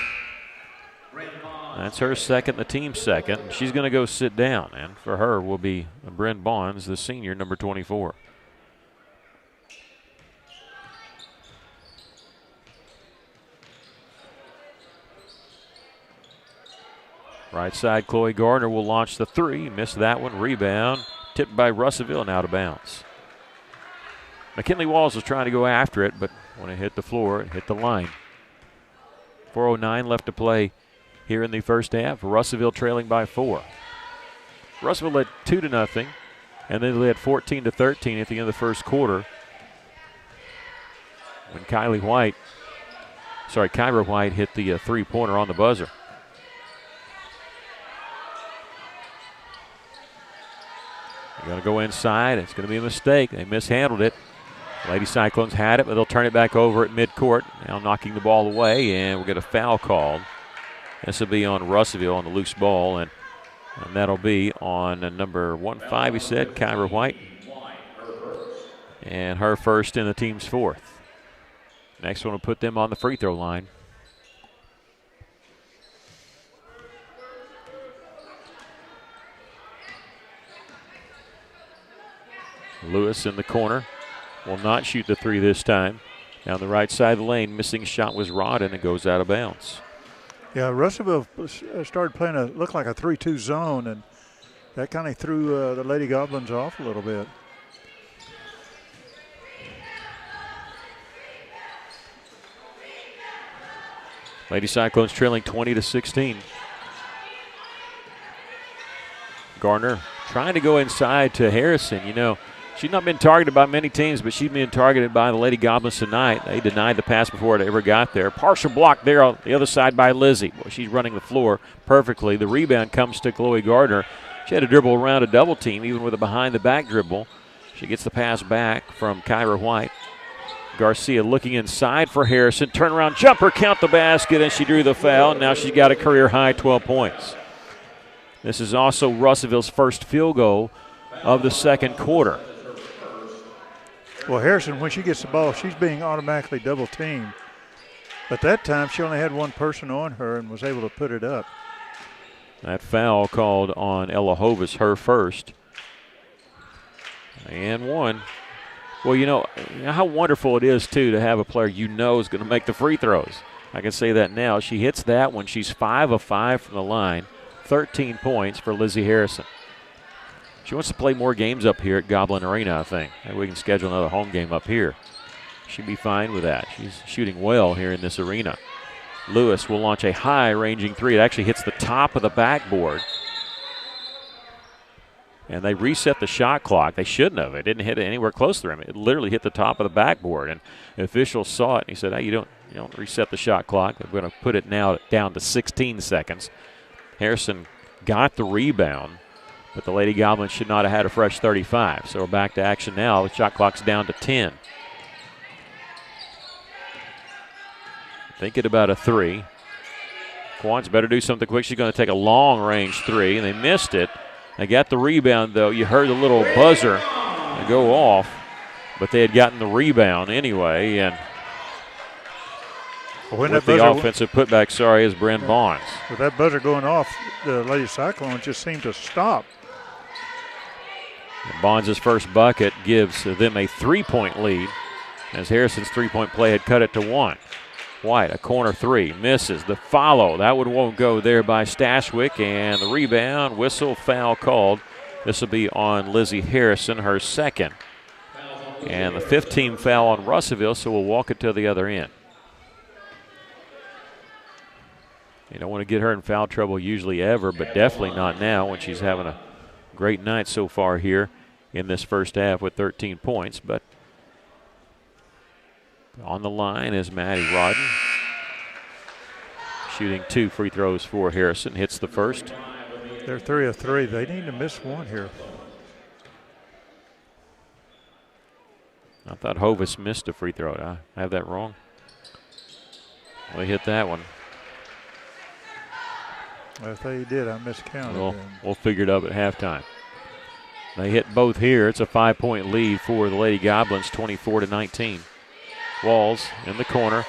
That's her second, the team's second. She's going to go sit down, and for her will be Bryn Bonds, the senior, number 24. Right side, Chloe Gardner will launch the three. Missed that one. Rebound. Tipped by Russellville and out of bounds. McKinley Walls was trying to go after it, but when it hit the floor, it hit the line. 4:09 left to play here in the first half. Russellville trailing by 4. Russellville led 2-0, and then led 14-13 at the end of the first quarter. When Kyra White hit the three-pointer on the buzzer. They're going to go inside. It's going to be a mistake. They mishandled it. Lady Cyclones had it, but they'll turn it back over at midcourt. Now knocking the ball away, and we'll get a foul called. This will be on Russellville on the loose ball, and that'll be on number 15, he said, Kyra White. And her first and the team's fourth. Next one will put them on the free throw line. Lewis in the corner will not shoot the three this time. Down the right side of the lane, missing shot was Rod, and it goes out of bounds. Yeah, Russellville started playing looked like a 3-2 zone, and that kind of threw the Lady Goblins off a little bit. Lady Cyclones trailing 20-16. Gardner trying to go inside to Harrison. You know, she's not been targeted by many teams, but she's been targeted by the Lady Goblins tonight. They denied the pass before it ever got there. Partial block there on the other side by Lizzie. Boy, she's running the floor perfectly. The rebound comes to Chloe Gardner. She had to dribble around a double team, even with a behind-the-back dribble. She gets the pass back from Kyra White. Garcia looking inside for Harrison. Turnaround jumper, count the basket, and she drew the foul. Now she's got a career-high 12 points. This is also Russellville's first field goal of the second quarter. Well, Harrison, when she gets the ball, she's being automatically double-teamed. But that time, she only had one person on her and was able to put it up. That foul called on Ella Hovis, her first. And one. Well, you know how wonderful it is, too, to have a player you know is going to make the free throws. I can say that now. She hits that one. She's 5 of 5 from the line. 13 points for Lizzie Harrison. She wants to play more games up here at Goblin Arena, I think. Maybe we can schedule another home game up here. She'd be fine with that. She's shooting well here in this arena. Lewis will launch a high-ranging three. It actually hits the top of the backboard. and they reset the shot clock. They shouldn't have. It didn't hit it anywhere close to him. It literally hit the top of the backboard, and the official saw it, and he said, hey, you don't reset the shot clock. We're going to put it now down to 16 seconds. Harrison got the rebound, but the Lady Goblins should not have had a fresh 35. So we're back to action now. The shot clock's down to 10. Thinking about a three. Quan's better do something quick. She's going to take a long-range three, and they missed it. They got the rebound, though. You heard the little buzzer go off, but they had gotten the rebound anyway. And with the offensive putback, is Bryn Bonds. With that buzzer going off, the Lady Cyclones just seemed to stop. And Bonds' first bucket gives them a 3-point lead, as Harrison's three-point play had cut it to 1. White, a corner three, misses. The follow, that one won't go there by Stashwick, and the rebound, whistle, foul called. This will be on Lizzie Harrison, her second. And the 15th foul on Russellville, so we'll walk it to the other end. You don't want to get her in foul trouble usually ever, but definitely not now when she's having a great night so far here in this first half with 13 points. But on the line is Maddie Rodden, shooting 2 free throws for Harrison. Hits the first. They're 3 of 3. They need to miss one here. I thought Hovis missed a free throw. I have that wrong. Well, they hit that one. I thought you did. I miscounted. We'll figure it up at halftime. They hit both here. It's a 5-point lead for the Lady Goblins, 24-19. Walls in the corner,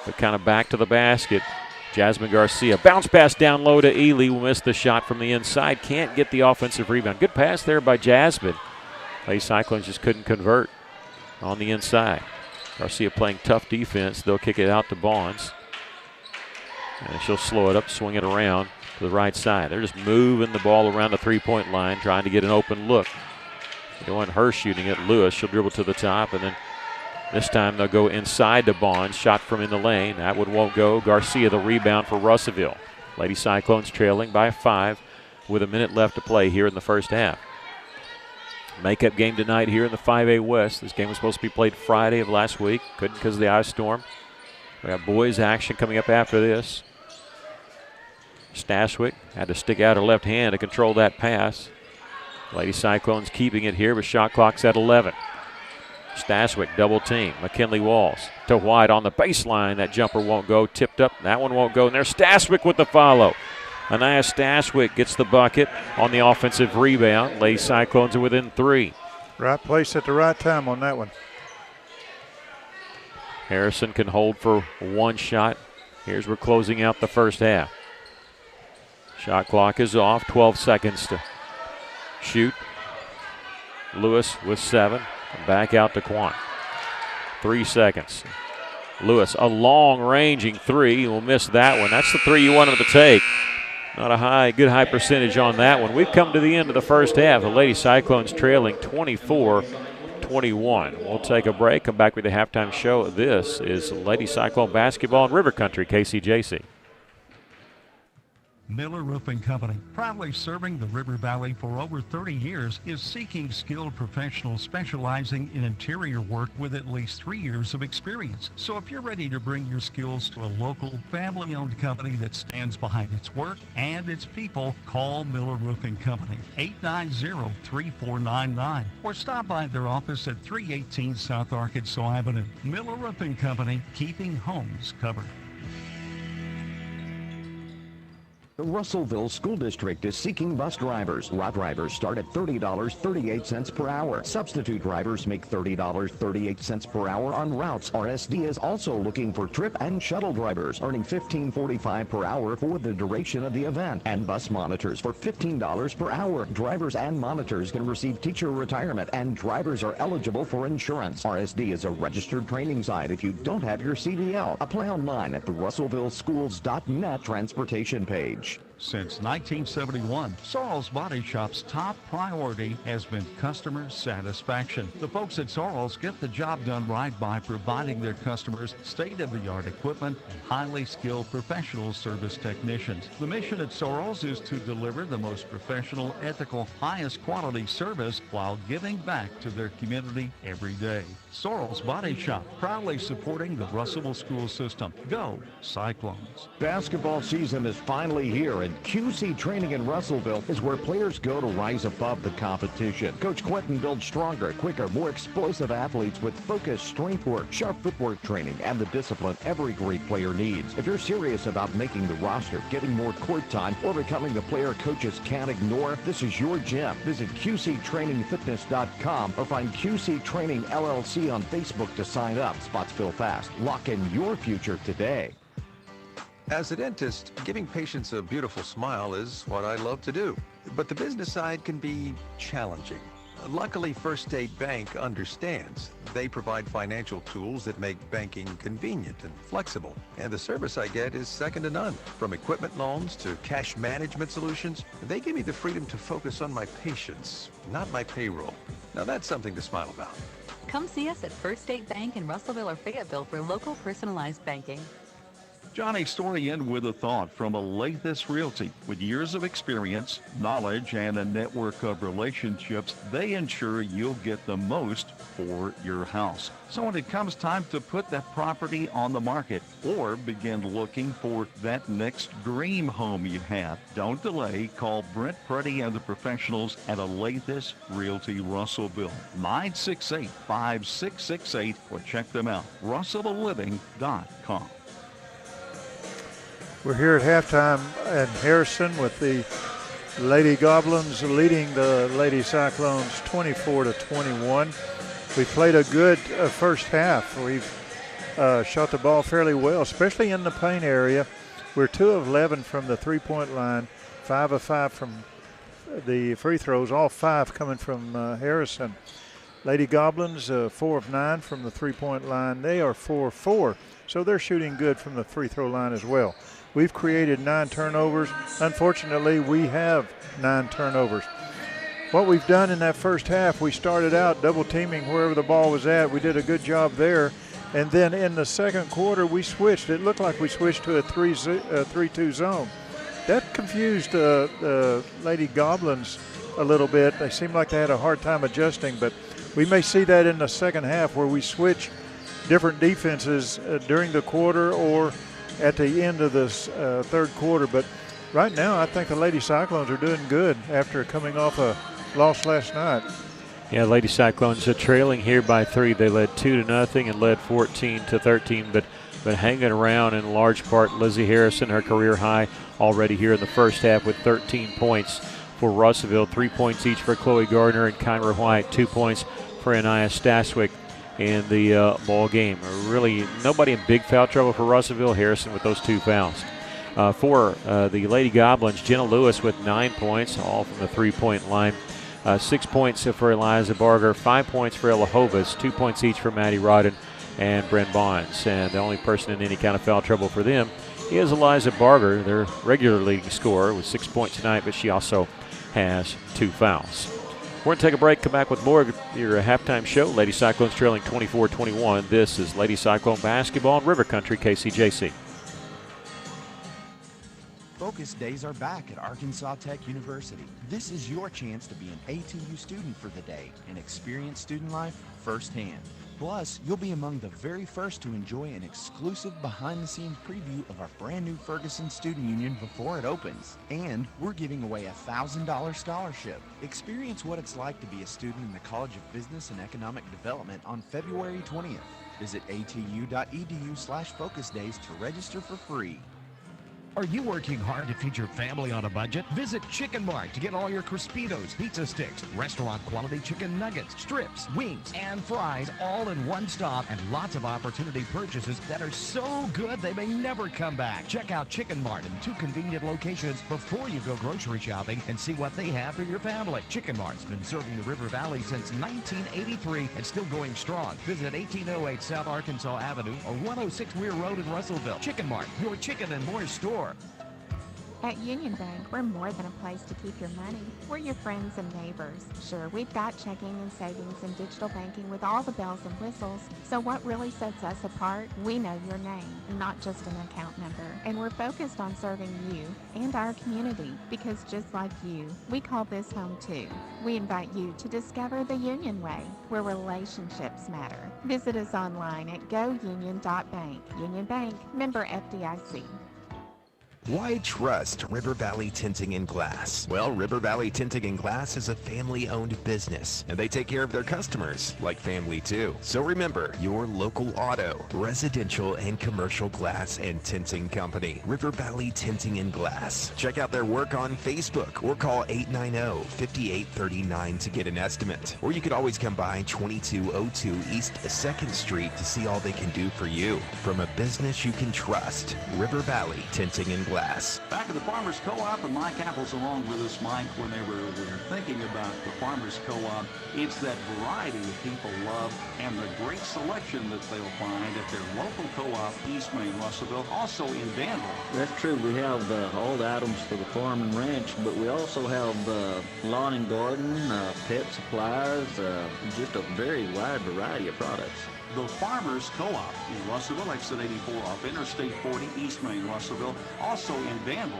but kind of back to the basket. Jasmine Garcia. Bounce pass down low to Ely. Will miss the shot from the inside. Can't get the offensive rebound. Good pass there by Jasmine. Lady Cyclones just couldn't convert on the inside. Garcia playing tough defense. They'll kick it out to Bonds. And she'll slow it up, swing it around to the right side. They're just moving the ball around the three-point line, trying to get an open look. They don't want her shooting it. Lewis, she'll dribble to the top, and then this time they'll go inside to Bonds. Shot from in the lane. That one won't go. Garcia the rebound for Russellville. Lady Cyclones trailing by 5 with a minute left to play here in the first half. Makeup game tonight here in the 5A West. This game was supposed to be played Friday of last week. Couldn't because of the ice storm. We have boys action coming up after this. Stashwick had to stick out her left hand to control that pass. Lady Cyclones keeping it here, but shot clock's at 11. Stashwick double team. McKinley Walls to White on the baseline. That jumper won't go. Tipped up. That one won't go. And there's Stashwick with the follow. Anaya Stashwick gets the bucket on the offensive rebound. Lady Cyclones are within 3. Right place at the right time on that one. Harrison can hold for one shot. Here's we're closing out the first half. Shot clock is off. 12 seconds to shoot. Lewis with 7. Back out to Quan. 3 seconds. Lewis, a long-ranging 3. Will miss that one. That's the 3 you want him to take. Not a good high percentage on that one. We've come to the end of the first half. The Lady Cyclones trailing 24-21. We'll take a break. Come back with the halftime show. This is Lady Cyclone basketball in River Country, KCJC. Miller Roofing Company, proudly serving the River Valley for over 30 years, is seeking skilled professionals specializing in interior work with at least 3 years of experience. So if you're ready to bring your skills to a local, family-owned company that stands behind its work and its people, call Miller Roofing Company, 890-3499, or stop by their office at 318 South Arkansas Avenue. Miller Roofing Company, keeping homes covered. The Russellville School District is seeking bus drivers. Lot drivers start at $30.38 per hour. Substitute drivers make $30.38 per hour on routes. RSD is also looking for trip and shuttle drivers, earning $15.45 per hour for the duration of the event, and bus monitors for $15 per hour. Drivers and monitors can receive teacher retirement, and drivers are eligible for insurance. RSD is a registered training site if you don't have your CDL. Apply online at the RussellvilleSchools.net transportation page. Since 1971, Sorrell's Body Shop's top priority has been customer satisfaction. The folks at Sorrell's get the job done right by providing their customers state-of-the-art equipment and highly skilled professional service technicians. The mission at Sorrell's is to deliver the most professional, ethical, highest quality service while giving back to their community every day. Sorrell's Body Shop, proudly supporting the Russellville school system. Go Cyclones. Basketball season is finally here, and QC Training in Russellville is where players go to rise above the competition. Coach Quentin builds stronger, quicker, more explosive athletes with focused strength work, sharp footwork training, and the discipline every great player needs. If you're serious about making the roster, getting more court time, or becoming the player coaches can't ignore, this is your gym. Visit QCTrainingFitness.com or find QC Training LLC on Facebook to sign up. Spots fill fast. Lock in your future today. As a dentist, giving patients a beautiful smile is what I love to do. But the business side can be challenging. Luckily, First State Bank understands. They provide financial tools that make banking convenient and flexible. And the service I get is second to none. From equipment loans to cash management solutions, they give me the freedom to focus on my patients, not my payroll. Now that's something to smile about. Come see us at First State Bank in Russellville or Fayetteville for local personalized banking. Johnny's story ends with a thought from Alathus Realty. With years of experience, knowledge, and a network of relationships, they ensure you'll get the most for your house. So when it comes time to put that property on the market or begin looking for that next dream home you have, don't delay. Call Brent Preddy and the professionals at Alathus Realty Russellville, 968-5668, or check them out, russellvilleliving.com. We're here at halftime in Harrison with the Lady Goblins leading the Lady Cyclones 24-21. We played a good first half. We've shot the ball fairly well, especially in the paint area. We're 2 of 11 from the three-point line, 5 of 5 from the free throws, all 5 coming from Harrison. Lady Goblins, 4 of 9 from the three-point line. They are 4-4, so they're shooting good from the free throw line as well. We've created 9 turnovers. Unfortunately, we have 9 turnovers. What we've done in that first half, we started out double teaming wherever the ball was at. We did a good job there. And then in the second quarter, we switched. It looked like we switched to a 3-2 zone. That confused Lady Goblins a little bit. They seemed like they had a hard time adjusting, but we may see that in the second half where we switch different defenses during the quarter or at the end of this third quarter. But right now, I think the Lady Cyclones are doing good after coming off a loss last night. Yeah, Lady Cyclones are trailing here by 3. They led 2-0 and led 14-13, but hanging around in large part. Lizzie Harrison, her career high already here in the first half with 13 points for Russellville, 3 points each for Chloe Gardner and Kyra White, 2 points for Anaya Staswick in the ball game. Really nobody in big foul trouble for Russellville. Harrison with those 2 fouls. For the Lady Goblins, Jenna Lewis with 9 points, all from the three-point line. 6 points for Eliza Barger, 5 points for Ella Hovis, 2 points each for Maddie Rodden and Brent Bonds. And the only person in any kind of foul trouble for them is Eliza Barger, their regular leading scorer, with 6 points tonight, but she also has 2 fouls. We're going to take a break, come back with more of your halftime show. Lady Cyclones trailing 24-21. This is Lady Cyclone basketball in River Country, KCJC. Focus Days are back at Arkansas Tech University. This is your chance to be an ATU student for the day and experience student life firsthand. Plus, you'll be among the very first to enjoy an exclusive behind-the-scenes preview of our brand new Ferguson Student Union before it opens. And we're giving away a $1,000 scholarship. Experience what it's like to be a student in the College of Business and Economic Development on February 20th. Visit atu.edu/focusdays to register for free. Are you working hard to feed your family on a budget? Visit Chicken Mart to get all your Crispitos, pizza sticks, restaurant quality chicken nuggets, strips, wings, and fries all in one stop, and lots of opportunity purchases that are so good they may never come back. Check out Chicken Mart in 2 convenient locations before you go grocery shopping and see what they have for your family. Chicken Mart's been serving the River Valley since 1983 and still going strong. Visit 1808 South Arkansas Avenue or 106 Weir Road in Russellville. Chicken Mart, your chicken and more store. At Union Bank, we're more than a place to keep your money. We're your friends and neighbors. Sure, we've got checking and savings and digital banking with all the bells and whistles. So what really sets us apart? We know your name, not just an account number. And we're focused on serving you and our community because just like you, we call this home too. We invite you to discover the Union Way, where relationships matter. Visit us online at gounion.bank. Union Bank, member FDIC. Why trust River Valley Tinting and Glass? Well, River Valley Tinting and Glass is a family-owned business, and they take care of their customers like family too. So remember, your local auto, residential, and commercial glass and tinting company, River Valley Tinting and Glass. Check out their work on Facebook or call 890-5839 to get an estimate. Or you could always come by 2202 East 2nd Street to see all they can do for you. From a business you can trust, River Valley Tinting and Glass. Back at the Farmers Co-op, and Mike Apple's along with us, Mike, whenever we're thinking about the Farmers Co-op, it's that variety that people love and the great selection that they'll find at their local co-op, East Main, Russellville, also in Danville. That's true. We have all the items for the farm and ranch, but we also have lawn and garden, pet supplies, just a very wide variety of products. The Farmers Co-op in Russellville, exit 84 off Interstate 40, East Main, Russellville, also in Danville.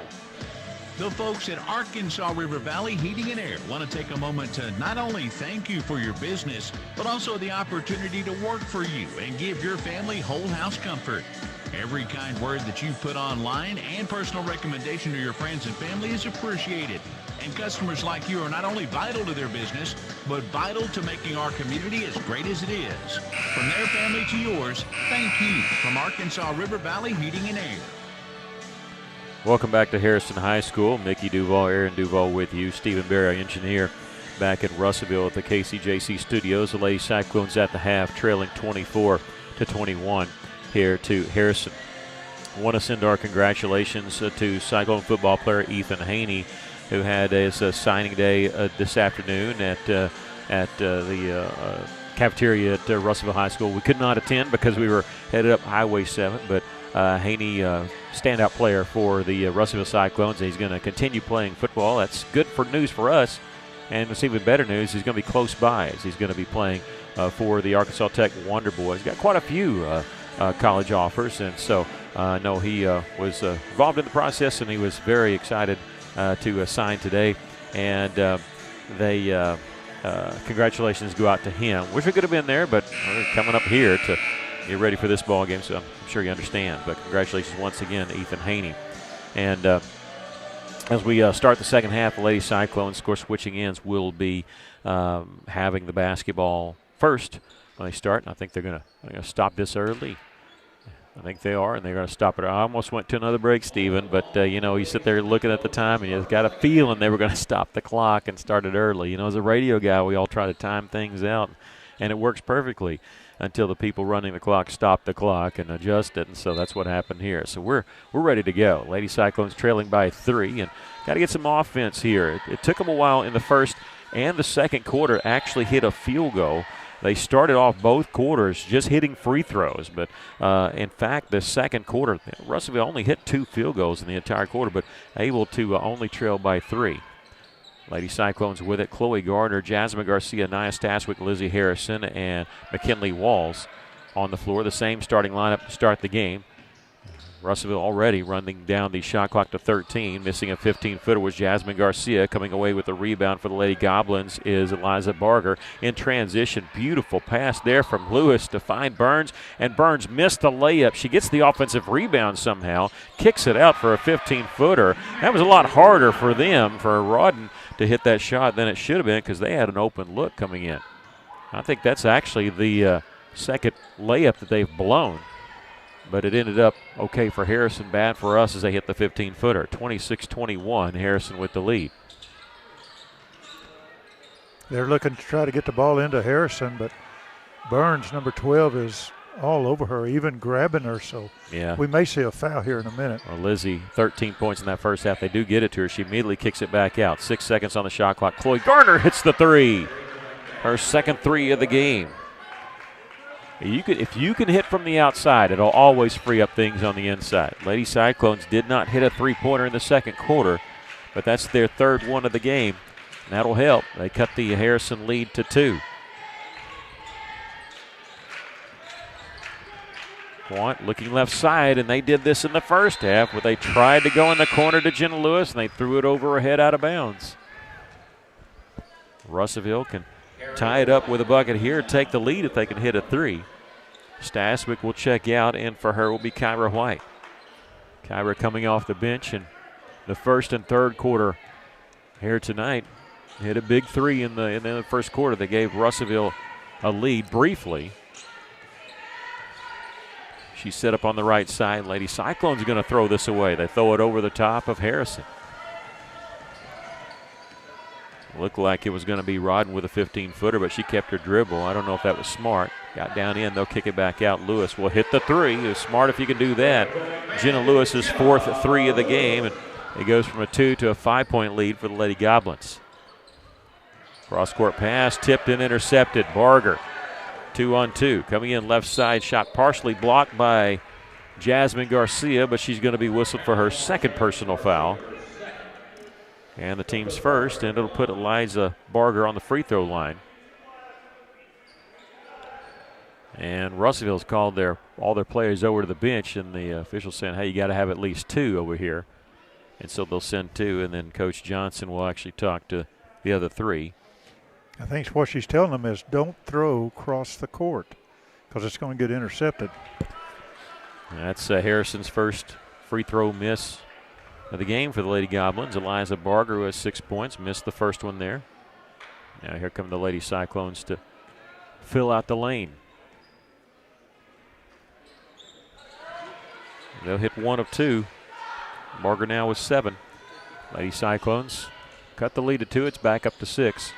The folks at Arkansas River Valley Heating and Air want to take a moment to not only thank you for your business, but also the opportunity to work for you and give your family whole house comfort. Every kind word that you put online and personal recommendation to your friends and family is appreciated. And customers like you are not only vital to their business, but vital to making our community as great as it is. From their family to yours, thank you from Arkansas River Valley Heating and Air. Welcome back to Harrison High School. Mickey Duval, Aaron Duval with you. Stephen Berry, our engineer, back in Russellville at the KCJC studios. The Lady Cyclones at the half, trailing 24-21 here to Harrison. I want to send our congratulations to Cyclone football player Ethan Haney, who had his signing day this afternoon at the cafeteria at Russellville High School. We could not attend because we were headed up Highway 7, but Haney, standout player for the Russellville Cyclones. He's going to continue playing football. That's good for news for us, and it's even better news. He's going to be close by as he's going to be playing for the Arkansas Tech Wonder Boys. Got quite a few college offers, and so I know he was involved in the process, and he was very excited to sign today, and congratulations go out to him. Wish we could have been there, but we're coming up here to get ready for this ball game, so I'm sure you understand. But congratulations once again to Ethan Haney. And as we start the second half, the Lady Cyclones, of course, switching ends, will be having the basketball first when they start. And I think they're going to stop this early. I think they are, and they're going to stop it. I almost went to another break, Stephen, but, you sit there looking at the time, and you got a feeling they were going to stop the clock and start it early. As a radio guy, we all try to time things out, and it works perfectly until the people running the clock stop the clock and adjust it, and so that's what happened here. So we're ready to go. Lady Cyclones trailing by 3, and got to get some offense here. It took them a while in the first and the second quarter to actually hit a field goal. They started off both quarters just hitting free throws, but in fact, the second quarter, Russellville only hit 2 field goals in the entire quarter, but able to only trail by 3. Lady Cyclones with it. Chloe Gardner, Jasmine Garcia, Nia Staswick, Lizzie Harrison, and McKinley Walls on the floor. The same starting lineup to start the game. Russellville already running down the shot clock to 13. Missing a 15-footer was Jasmine Garcia. Coming away with the rebound for the Lady Goblins is Eliza Barger. In transition, beautiful pass there from Lewis to find Burns, and Burns missed the layup. She gets the offensive rebound somehow, kicks it out for a 15-footer. That was a lot harder for them, for Rawdon, to hit that shot than it should have been because they had an open look coming in. I think that's actually the second layup that they've blown. But it ended up okay for Harrison, bad for us as they hit the 15-footer. 26-21, Harrison with the lead. They're looking to try to get the ball into Harrison, but Burns, number 12, is all over her, even grabbing her. So yeah, we may see a foul here in a minute. Well, Lizzie, 13 points in that first half. They do get it to her. She immediately kicks it back out. 6 seconds on the shot clock. Chloe Gardner hits the 3. Her second 3 of the game. If you can hit from the outside, it'll always free up things on the inside. Lady Cyclones did not hit a three-pointer in the second quarter, but that's their third one of the game. And that'll help. They cut the Harrison lead to 2. Quant looking left side, and they did this in the first half where they tried to go in the corner to Jenna Lewis, and they threw it over her head out of bounds. Russellville can tie it up with a bucket here, take the lead if they can hit a 3. Staswick will check out, and for her will be Kyra White. Kyra coming off the bench in the first and third quarter here tonight. Hit a big 3 in the first quarter. They gave Russellville a lead briefly. She's set up on the right side. Lady Cyclones are going to throw this away. They throw it over the top of Harrison. Looked like it was going to be Rodden with a 15-footer, but she kept her dribble. I don't know if that was smart. Got down in. They'll kick it back out. Lewis will hit the 3. It's smart if you can do that. Jenna Lewis's 4th 3 of the game, and it goes from a 2 to a 5-point lead for the Lady Goblins. Cross-court pass, tipped and intercepted. Barger, 2-on-2. Coming in left side, shot partially blocked by Jasmine Garcia, but she's going to be whistled for her second personal foul. And the team's first, and it'll put Eliza Barger on the free throw line. And Russellville's called all their players over to the bench, and the officials saying, hey, you got to have at least 2 over here. And so they'll send 2, and then Coach Johnson will actually talk to the other 3. I think what she's telling them is don't throw across the court because it's going to get intercepted. That's Harrison's first free throw miss of the game for the Lady Goblins. Eliza Barger, who has 6 points, missed the first one there. Now here come the Lady Cyclones to fill out the lane. They'll hit 1 of 2. Barger now with 7. Lady Cyclones cut the lead to 2. It's back up to 6.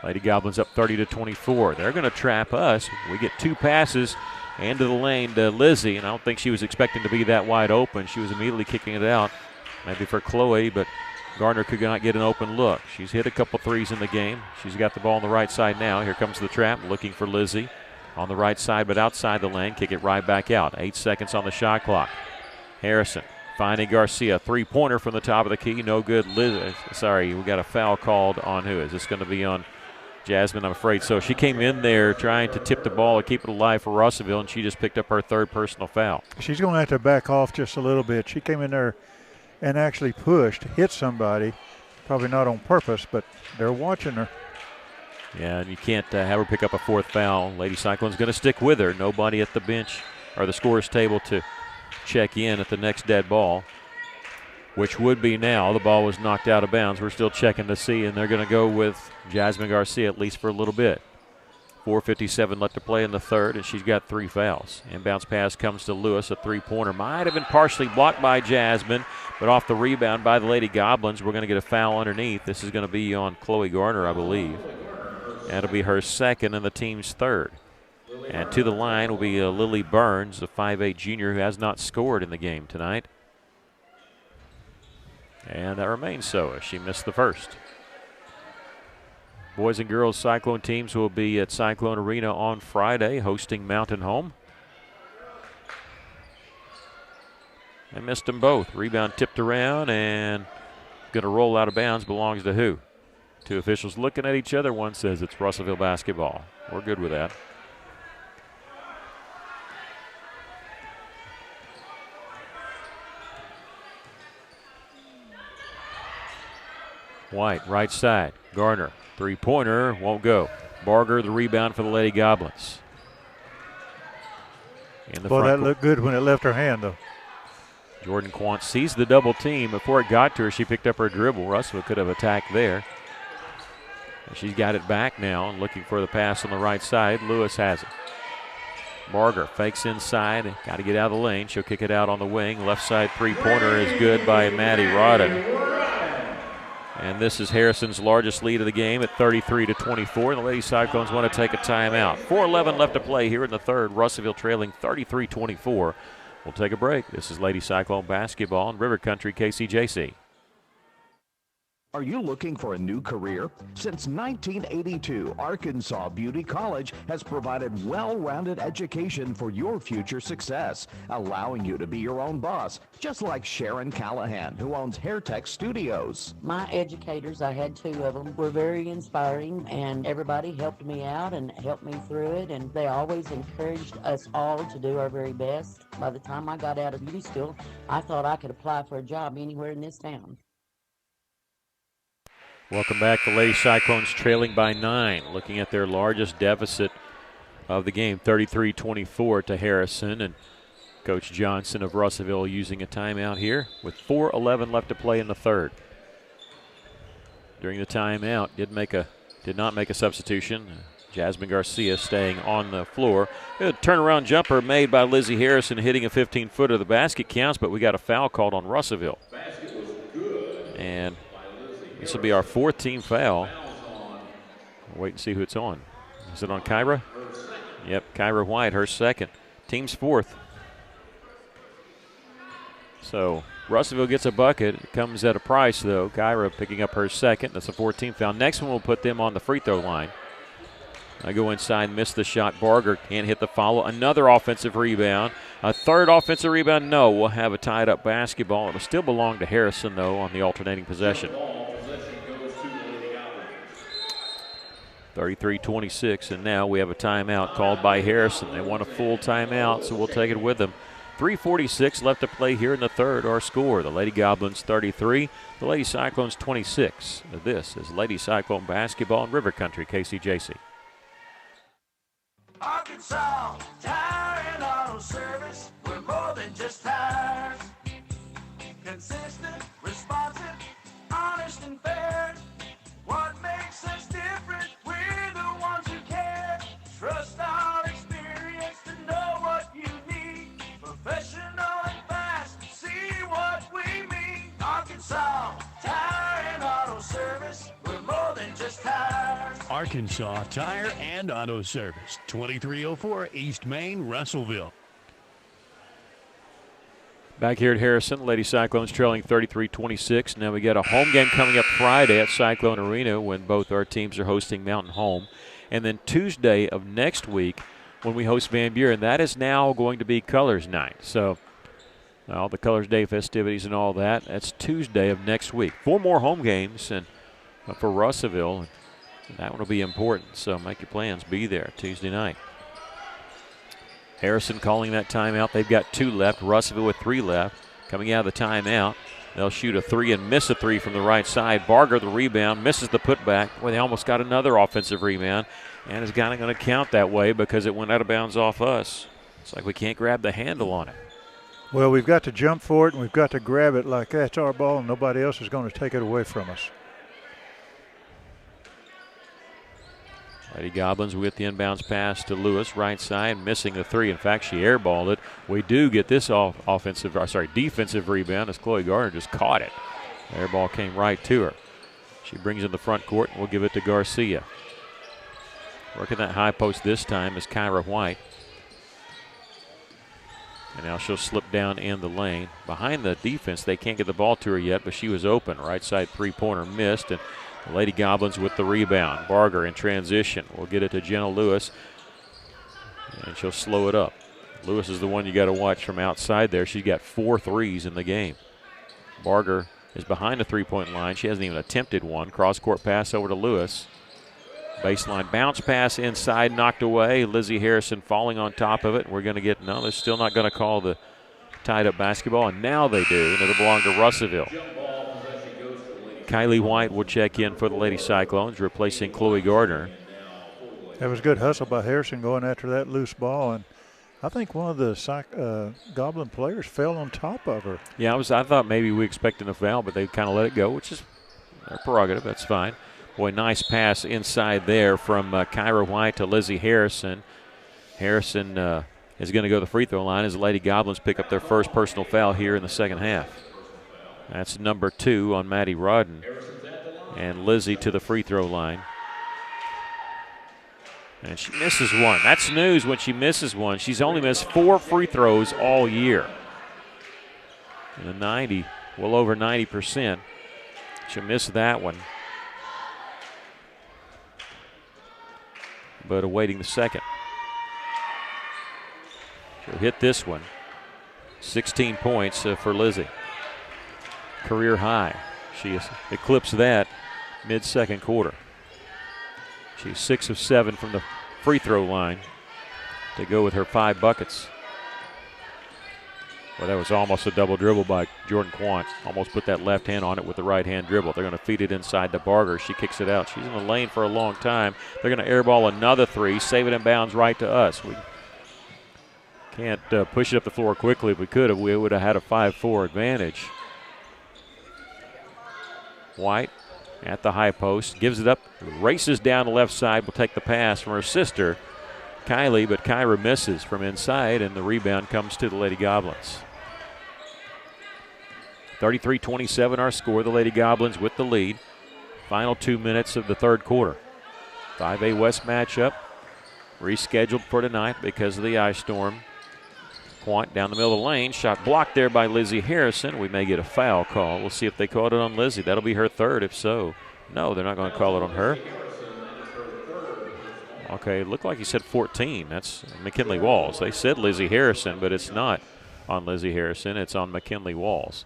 Lady Goblins up 30-24. They're going to trap us. We get 2 passes into the lane to Lizzie, and I don't think she was expecting to be that wide open. She was immediately kicking it out, maybe for Chloe, but Gardner could not get an open look. She's hit a couple threes in the game. She's got the ball on the right side now. Here comes the trap, looking for Lizzie on the right side, but outside the lane. Kick it right back out. 8 seconds on the shot clock. Harrison finding Garcia. 3-pointer from the top of the key. No good. Sorry, we got a foul called on who? Is this going to be on Jasmine? I'm afraid so. She came in there trying to tip the ball and keep it alive for Russellville, and she just picked up her 3rd personal foul. She's going to have to back off just a little bit. She came in there and actually pushed, hit somebody, probably not on purpose, but they're watching her. Yeah, and you can't have her pick up a 4th foul. Lady Cyclone's going to stick with her. Nobody at the bench or the scorer's table to check in at the next dead ball, which would be now. The ball was knocked out of bounds. We're still checking to see, and they're going to go with Jasmine Garcia at least for a little bit. 4:57 left to play in the third, and she's got 3 fouls. Inbounds pass comes to Lewis. A 3-pointer might have been partially blocked by Jasmine, but off the rebound by the Lady Goblins. We're going to get a foul underneath. This is going to be on Chloe Gardner, I believe. That'll be her 2nd and the team's 3rd. And to the line will be Lily Burns, a 5'8 junior who has not scored in the game tonight. And that remains so as she missed the first. Boys and girls Cyclone teams will be at Cyclone Arena on Friday, hosting Mountain Home. They missed them both. Rebound tipped around and going to roll out of bounds. Belongs to who? 2 officials looking at each other. One says it's Russellville basketball. We're good with that. White, right side. Gardner, 3-pointer, won't go. Barger, the rebound for the Lady Goblins. Well, that looked good when it left her hand, though. Jordan Quant sees the double team. Before it got to her, she picked up her dribble. Russell could have attacked there. And she's got it back now and looking for the pass on the right side. Lewis has it. Barger fakes inside. Got to get out of the lane. She'll kick it out on the wing. Left side 3-pointer is good by Maddie Rodden. And this is Harrison's largest lead of the game at 33-24. The Lady Cyclones want to take a timeout. 4:11 left to play here in the third. Russellville trailing 33-24. We'll take a break. This is Lady Cyclone basketball in River Country KCJC. Are you looking for a new career? Since 1982, Arkansas Beauty College has provided well-rounded education for your future success, allowing you to be your own boss, just like Sharon Callahan, who owns Hair Tech Studios. My educators, I had 2 of them, were very inspiring, and everybody helped me out and helped me through it, and they always encouraged us all to do our very best. By the time I got out of beauty school, I thought I could apply for a job anywhere in this town. Welcome back. The Lady Cyclones trailing by 9, looking at their largest deficit of the game, 33-24 to Harrison. And Coach Johnson of Russellville using a timeout here with 4:11 left to play in the third. During the timeout, did not make a substitution. Jasmine Garcia staying on the floor. A turnaround jumper made by Lizzie Harrison, hitting a 15-footer. The basket counts, but we got a foul called on Russellville. Basket was good. And this will be our 4th team foul. We'll wait and see who it's on. Is it on Kyra? Yep, Kyra White, her second. Team's 4th. So Russellville gets a bucket. It comes at a price, though. Kyra picking up her second. That's a 4th foul. Next one will put them on the free throw line. I go inside, miss the shot. Barger can't hit the follow. Another offensive rebound. A third offensive rebound. No, we'll have a tied-up basketball. It'll still belong to Harrison, though, on the alternating possession. 33-26, and now we have a timeout called by Harrison. They want a full timeout, so we'll take it with them. 3:46 left to play here in the third. Our score, the Lady Goblins 33, the Lady Cyclones 26. This is Lady Cyclone basketball in River Country, KCJC. Arkansas Tire and Auto Service, we're more than just tires. Consistent, responsive, honest and fair. What makes us different? We're the ones who care. Trust our experience to know what you need. Professional and fast, see what we mean. Arkansas Tire and Auto Service, we're more than just tires. Arkansas Tire and Auto Service, 2304 East Main, Russellville. Back here at Harrison, Lady Cyclones trailing 33-26. Now we got a home game coming up Friday at Cyclone Arena when both our teams are hosting Mountain Home. And then Tuesday of next week when we host Van Buren. That is now going to be Colors Night. So all the Colors Day festivities and all that, that's Tuesday of next week. 4 more home games and for Russellville. That one will be important, so make your plans. Be there Tuesday night. Harrison calling that timeout. They've got 2 left. Russellville with 3 left. Coming out of the timeout, they'll shoot a 3 and miss a 3 from the right side. Barger, the rebound, misses the putback. Boy, they almost got another offensive rebound, and it's kind of going to count that way because it went out of bounds off us. It's like we can't grab the handle on it. Well, we've got to jump for it, and we've got to grab it like that's our ball, and nobody else is going to take it away from us. Lady Goblins with the inbounds pass to Lewis, right side, missing the 3. In fact, she airballed it. We do get this defensive rebound as Chloe Gardner just caught it. The airball came right to her. She brings in the front court, and we'll give it to Garcia. Working that high post this time is Kyra White. And now she'll slip down in the lane. Behind the defense, they can't get the ball to her yet, but she was open. Right side 3-pointer missed, and the Lady Goblins with the rebound. Barger in transition. We'll get it to Jenna Lewis, and she'll slow it up. Lewis is the one you got to watch from outside there. She's got 4 threes in the game. Barger is behind the 3-point line. She hasn't even attempted one. Cross-court pass over to Lewis. Baseline bounce pass inside, knocked away. Lizzie Harrison falling on top of it. We're going to get, no, they're still not going to call the tied-up basketball, and now they do, and it'll belong to Russellville. Kylie White will check in for the Lady Cyclones, replacing Chloe Gardner. That was good hustle by Harrison going after that loose ball, and I think one of the Goblin players fell on top of her. Yeah, I thought maybe we expected a foul, but they kind of let it go, which is their prerogative. That's fine. Boy, nice pass inside there from Kyra White to Lizzie Harrison. Harrison is going to go to the free throw line as the Lady Goblins pick up their first personal foul here in the second half. That's number 2 on Maddie Rodden. And Lizzie to the free throw line. And she misses one. That's news when she misses one. She's only missed 4 free throws all year. And well over 90%. She'll miss that one. But awaiting the second. She'll hit this one. 16 points for Lizzie. Career high. She has eclipsed that mid-second quarter. She's 6 of 7 from the free throw line to go with her 5 buckets. Well, that was almost a double dribble by Jordan Quant. Almost put that left hand on it with the right hand dribble. They're going to feed it inside to Barger. She kicks it out. She's in the lane for a long time. They're going to airball another 3, save it in bounds right to us. We can't push it up the floor quickly. If we could have, we would have had a 5-4 advantage. White at the high post, gives it up, races down the left side, will take the pass from her sister, Kylie, but Kyra misses from inside, and the rebound comes to the Lady Goblins. 33-27 our score. The Lady Goblins with the lead. Final 2 minutes of the third quarter. 5A West matchup rescheduled for tonight because of the ice storm. Quant down the middle of the lane. Shot blocked there by Lizzie Harrison. We may get a foul call. We'll see if they called it on Lizzie. That'll be her third if so. No, they're not going to call it on her. Okay, it looked like he said 14. That's McKinley Walls. They said Lizzie Harrison, but it's not on Lizzie Harrison. It's on McKinley Walls.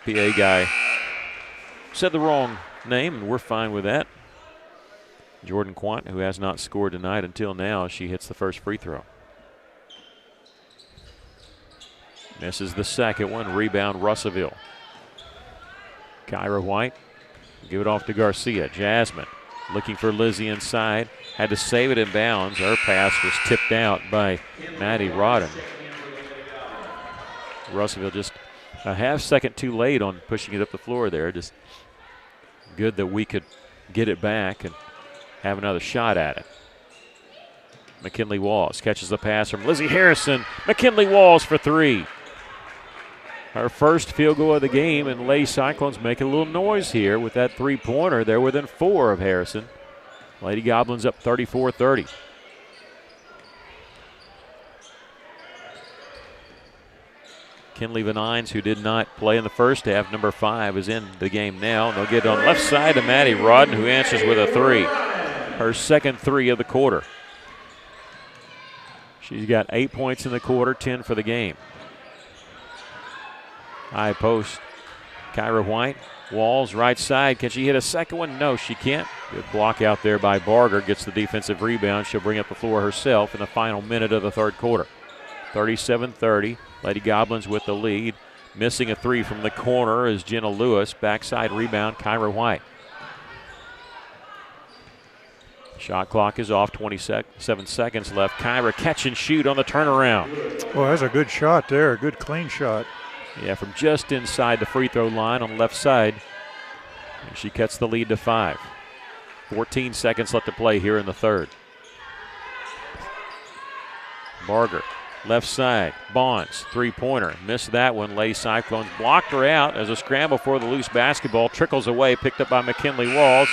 PA guy said the wrong name, and we're fine with that. Jordan Quant, who has not scored tonight until now, she hits the first free throw. Misses the second one. Rebound, Russellville. Kyra White, give it off to Garcia. Jasmine looking for Lizzie inside. Had to save it in bounds. Her pass was tipped out by Maddie Rodden. Russellville just a half second too late on pushing it up the floor there. Just good that we could get it back and have another shot at it. McKinley Walls catches the pass from Lizzie Harrison. McKinley Walls for 3. Her first field goal of the game, and Lady Cyclones making a little noise here with that three-pointer. They're within 4 of Harrison. Lady Goblins up 34-30. Kinley Vanines, who did not play in the first half, number 5, is in the game now. They'll get it on left side to Maddie Rodden, who answers with a 3. Her second 3 of the quarter. She's got 8 points in the quarter, 10 for the game. High post. Kyra White. Walls, right side. Can she hit a second one? No, she can't. Good block out there by Barger. Gets the defensive rebound. She'll bring up the floor herself in the final minute of the third quarter. 37-30. Lady Goblins with the lead. Missing a 3 from the corner is Jenna Lewis. Backside rebound, Kyra White. Shot clock is off, 27 seconds left. Kyra catch and shoot on the turnaround. Well, that's a good shot there, a good clean shot. Yeah, from just inside the free throw line on the left side. And she cuts the lead to 5. 14 seconds left to play here in the third. Barger, left side. Bonds, three-pointer. Missed that one. Lady Cyclones blocked her out as a scramble for the loose basketball. Trickles away, picked up by McKinley Walls.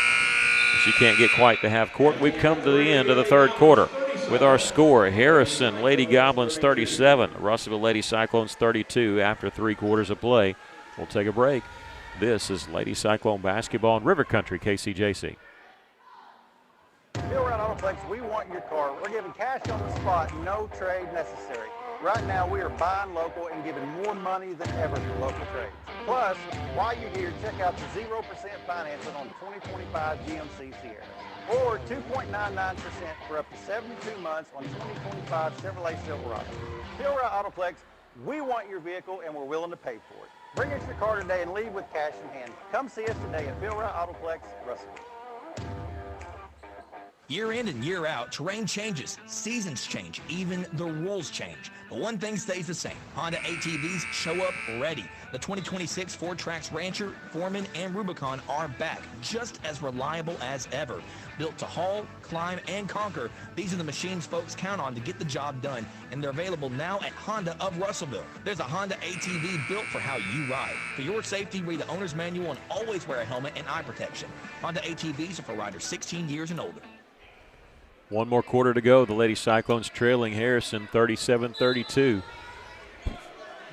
She can't get quite to half court. We've come to the end of the third quarter with our score. Harrison, Lady Goblins 37. Russellville Lady Cyclones 32 after 3 quarters of play. We'll take a break. This is Lady Cyclone basketball in River Country, KCJC. Bill Round Autoplex, we want your car. We're giving cash on the spot, no trade necessary. Right now, we are buying local and giving more money than ever for local trades. Plus, while you're here, check out the 0% financing on the 2025 GMC Sierra, or 2.99% for up to 72 months on 2025 Chevrolet Silverado. Bill Round Autoplex, we want your vehicle and we're willing to pay for it. Bring us your car today and leave with cash in hand. Come see us today at Bill Round Autoplex, Russellville. Year in and year out, terrain changes, seasons change, even the rules change. But one thing stays the same. Honda ATVs show up ready. The 2026 Ford Trax Rancher, Foreman, and Rubicon are back, just as reliable as ever. Built to haul, climb, and conquer, these are the machines folks count on to get the job done, and they're available now at Honda of Russellville. There's a Honda ATV built for how you ride. For your safety, read the owner's manual and always wear a helmet and eye protection. Honda ATVs are for riders 16 years and older. One more quarter to go. The Lady Cyclones trailing Harrison 37-32.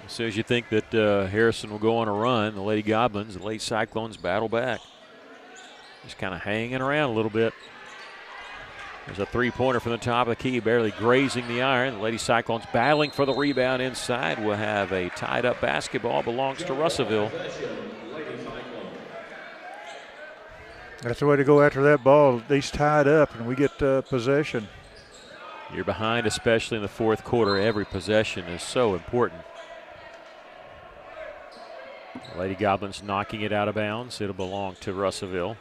As soon as you think that Harrison will go on a run, the Lady Goblins, the Lady Cyclones battle back. Just kind of hanging around a little bit. There's a three-pointer from the top of the key, barely grazing the iron. The Lady Cyclones battling for the rebound inside. We'll have a tied-up basketball. Belongs to Russellville. That's the way to go after that ball. These tied up, and we get possession. You're behind, especially in the fourth quarter. Every possession is so important. Lady Goblins knocking it out of bounds. It'll belong to Russellville.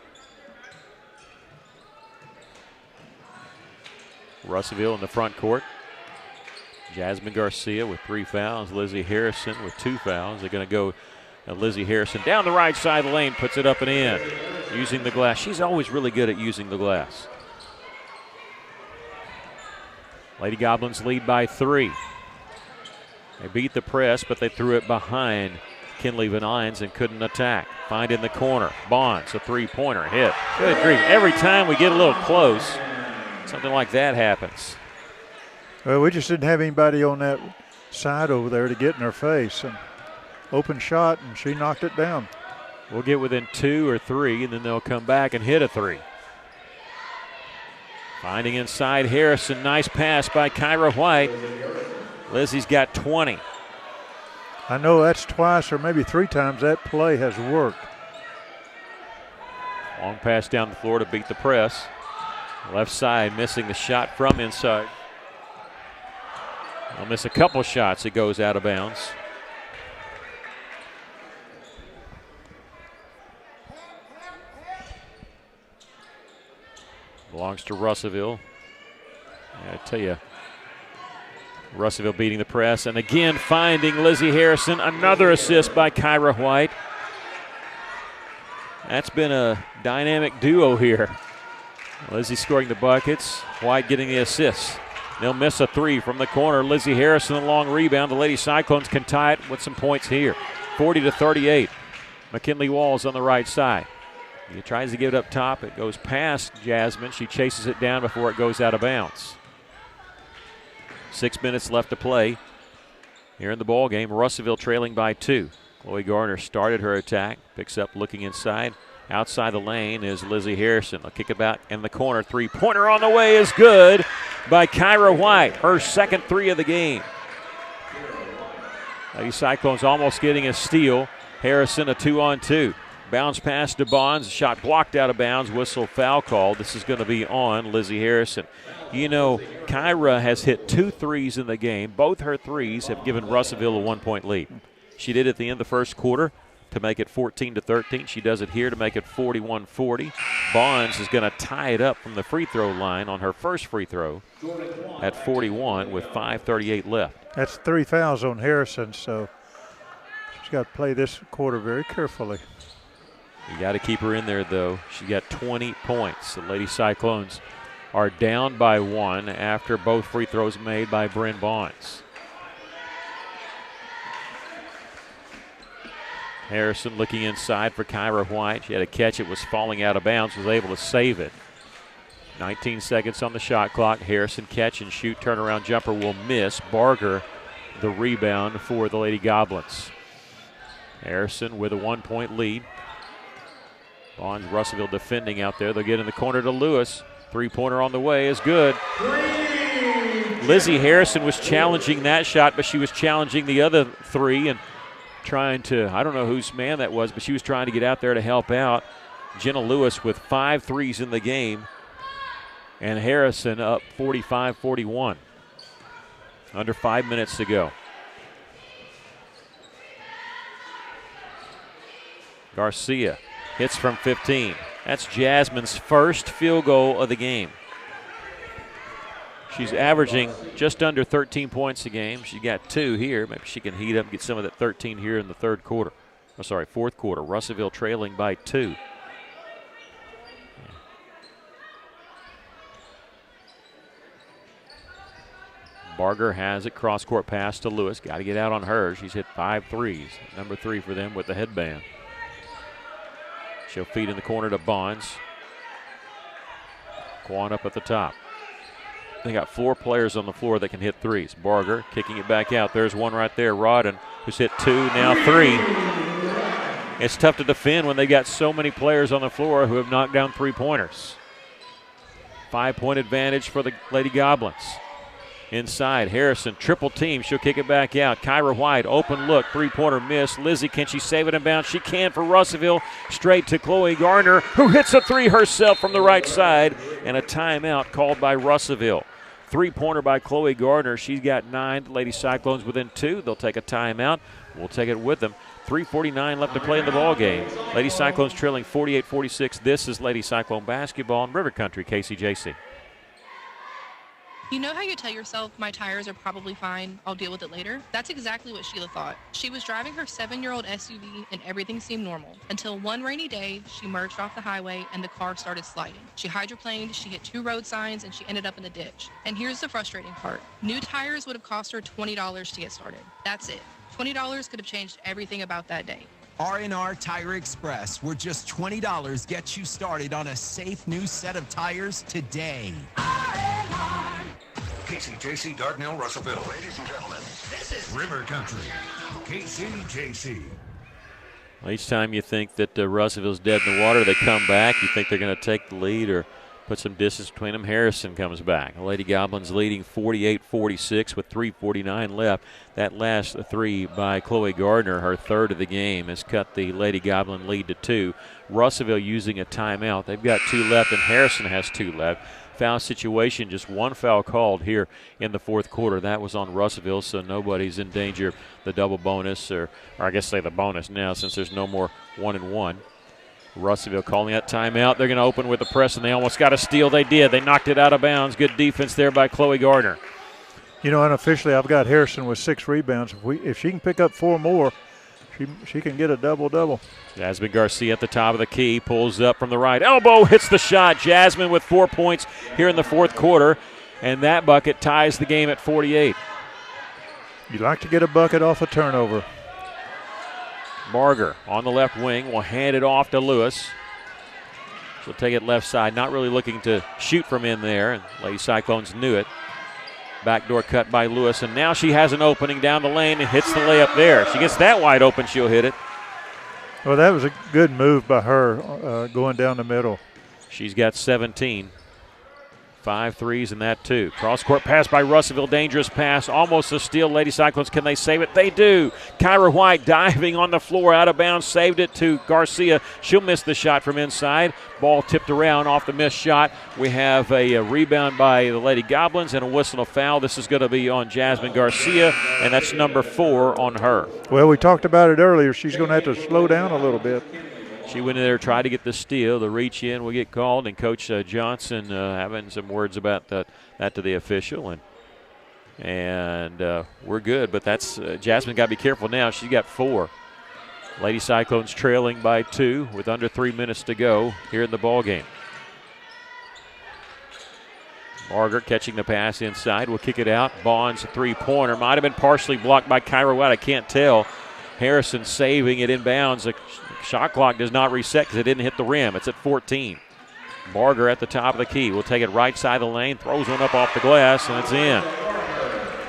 Russellville in the front court. Jasmine Garcia with 3 fouls. Lizzie Harrison with 2 fouls. They're going to go Lizzie Harrison down the right side of the lane, puts it up and in. Using the glass. She's always really good at using the glass. Lady Goblins lead by 3. They beat the press, but they threw it behind Kinley Van Lyons and couldn't attack. Find in the corner. Bonds, a three-pointer hit. Good grief. Every time we get a little close, something like that happens. Well, we just didn't have anybody on that side over there to get in her face. And open shot, and she knocked it down. We'll get within 2 or 3, and then they'll come back and hit a 3. Finding inside Harrison. Nice pass by Kyra White. Lizzie's got 20. I know that's twice or maybe 3 times that play has worked. Long pass down the floor to beat the press. Left side missing the shot from inside. They'll miss a couple shots. It goes out of bounds. Belongs to Russellville. I tell you, Russellville beating the press, and again finding Lizzie Harrison. Another assist by Kyra White. That's been a dynamic duo here. Lizzie scoring the buckets, White getting the assists. They'll miss a 3 from the corner. Lizzie Harrison, a long rebound. The Lady Cyclones can tie it with some points here. 40-38. McKinley Walls on the right side. He tries to give it up top. It goes past Jasmine. She chases it down before it goes out of bounds. 6 minutes left to play here in the ball game. Russellville trailing by 2. Chloe Garner started her attack. Picks up looking inside. Outside the lane is Lizzie Harrison. They'll kick it back in the corner. Three-pointer on the way is good by Kyra White. Her second 3 of the game. Lady Cyclones almost getting a steal. Harrison a 2-on-2. Bounce pass to Bonds. Shot blocked out of bounds. Whistle foul called. This is going to be on Lizzie Harrison. You know, Kyra has hit 2 threes in the game. Both her threes have given Russellville a 1-point lead. She did at the end of the first quarter to make it 14-13. She does it here to make it 41-40. Bonds is going to tie it up from the free throw line on her first free throw at 41 with 5:38 left. That's 3 fouls on Harrison, so she's got to play this quarter very carefully. You got to keep her in there, though. She got 20 points. The Lady Cyclones are down by 1 after both free throws made by Bryn Bonds. Harrison looking inside for Kyra White. She had a catch. It was falling out of bounds. Was able to save it. 19 seconds on the shot clock. Harrison catch and shoot. Turnaround jumper will miss. Barger the rebound for the Lady Goblins. Harrison with a 1-point lead. Bonds, Russellville defending out there. They'll get in the corner to Lewis. Three-pointer on the way is good. Lizzie Harrison was challenging that shot, but she was challenging the other 3 and trying to, I don't know whose man that was, but she was trying to get out there to help out. Jenna Lewis with 5 threes in the game. And Harrison up 45-41. Under 5 minutes to go. Garcia hits from 15. That's Jasmine's first field goal of the game. She's averaging just under 13 points a game. She got 2 here. Maybe she can heat up and get some of that 13 here in the fourth quarter. Russellville trailing by 2. Barger has it. Cross-court pass to Lewis. Got to get out on her. She's hit 5 threes. Number 3 for them with the headband. She'll feed in the corner to Bonds. Quan up at the top. They got 4 players on the floor that can hit threes. Barger kicking it back out. There's one right there. Rodden who's hit 2, now 3. It's tough to defend when they got so many players on the floor who have knocked down 3-pointers. 5-point advantage for the Lady Goblins. Inside, Harrison, triple team. She'll kick it back out. Kyra White, open look, 3-pointer miss. Lizzie, can she save it in bounds? She can for Russellville. Straight to Chloe Garner, who hits a 3 herself from the right side. And a timeout called by Russellville. 3-pointer by Chloe Gardner. She's got 9. The Lady Cyclones within 2. They'll take a timeout. We'll take it with them. 3:49 left to play in the ball game. Lady Cyclones trailing 48-46. This is Lady Cyclone basketball in River Country, KCJC. You know how you tell yourself, my tires are probably fine, I'll deal with it later? That's exactly what Sheila thought. She was driving her 7-year-old SUV and everything seemed normal until one rainy day she merged off the highway and the car started sliding. She hydroplaned, she hit 2 road signs, and she ended up in a ditch. And here's the frustrating part. New tires would have cost her $20 to get started. That's it. $20 could have changed everything about that day. R&R Tire Express, where just $20 gets you started on a safe new set of tires today. KCJC, Dardanelle, Russellville. Ladies and gentlemen, this is River Country, KCJC. Well, each time you think that Russellville's dead in the water, they come back. You think they're going to take the lead or put some distance between them. Harrison comes back. The Lady Goblins leading 48-46 with 3:49 left. That last 3 by Chloe Gardner, her 3rd of the game, has cut the Lady Goblin lead to 2. Russellville using a timeout. They've got 2 left, and Harrison has 2 left. Foul situation, just 1 foul called here in the 4th quarter. That was on Russellville, so nobody's in danger of the double bonus, or I guess say the bonus now since there's no more 1-and-1. Russellville calling that timeout. They're going to open with the press, and they almost got a steal. They did. They knocked it out of bounds. Good defense there by Chloe Gardner. You know, unofficially, I've got Harrison with 6 rebounds. If she can pick up 4 more, she can get a double-double. Jasmine Garcia at the top of the key, pulls up from the right elbow, hits the shot. Jasmine with 4 points here in the 4th quarter, and that bucket ties the game at 48. You like to get a bucket off a turnover. Barger on the left wing will hand it off to Lewis. She'll take it left side, not really looking to shoot from in there, and Lady Cyclones knew it. Backdoor cut by Lewis, and now she has an opening down the lane and hits the layup there. If she gets that wide open, she'll hit it. Well, that was a good move by her going down the middle. She's got 17. 5 threes in that too. Cross-court pass by Russellville. Dangerous pass. Almost a steal. Lady Cyclones, can they save it? They do. Kyra White diving on the floor out of bounds. Saved it to Garcia. She'll miss the shot from inside. Ball tipped around off the missed shot. We have a rebound by the Lady Goblins and a whistle of foul. This is going to be on Jasmine Garcia, and that's number 4 on her. Well, we talked about it earlier. She's going to have to slow down a little bit. She went in there, tried to get the steal. The reach in will get called, and Coach Johnson having some words about that to the official. And we're good, but that's Jasmine got to be careful now. She's got 4. Lady Cyclones trailing by 2 with under 3 minutes to go here in the ball game. Margaret catching the pass inside. Will kick it out. Bond's a 3-pointer. Might have been partially blocked by Kyra White. I can't tell. Harrison saving it inbounds. The shot clock does not reset because it didn't hit the rim. It's at 14. Barger at the top of the key. Will take it right side of the lane. Throws one up off the glass, and it's in.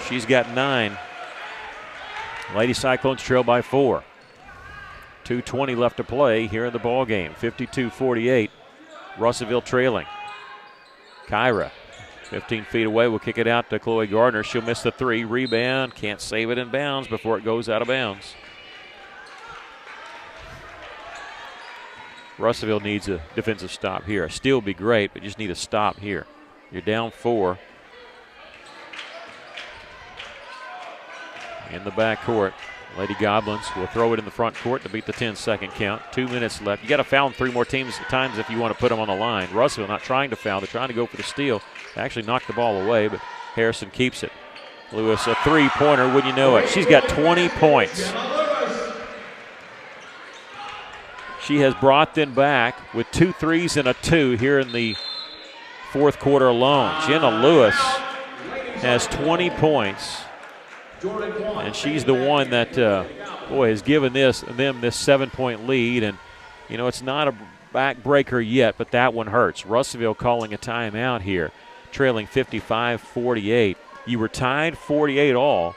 She's got 9. Lady Cyclones trail by 4. 2:20 left to play here in the ball game. 52-48. Russellville trailing. Kyra, 15 feet away, will kick it out to Chloe Gardner. She'll miss the 3. Rebound. Can't save it in bounds before it goes out of bounds. Russellville needs a defensive stop here. A steal would be great, but you just need a stop here. You're down 4. In the backcourt, Lady Goblins will throw it in the front court to beat the 10-second count. 2 minutes left. You got to foul them 3 more times if you want to put them on the line. Russellville not trying to foul. They're trying to go for the steal. They actually knocked the ball away, but Harrison keeps it. Lewis, a 3-pointer, wouldn't you know it. She's got 20 points. She has brought them back with 2 threes and a 2 here in the 4th quarter alone. Jenna Lewis has 20 points, and she's the one that, has given them this 7-point lead. And, you know, it's not a backbreaker yet, but that one hurts. Russellville calling a timeout here, trailing 55-48. You were tied 48 all.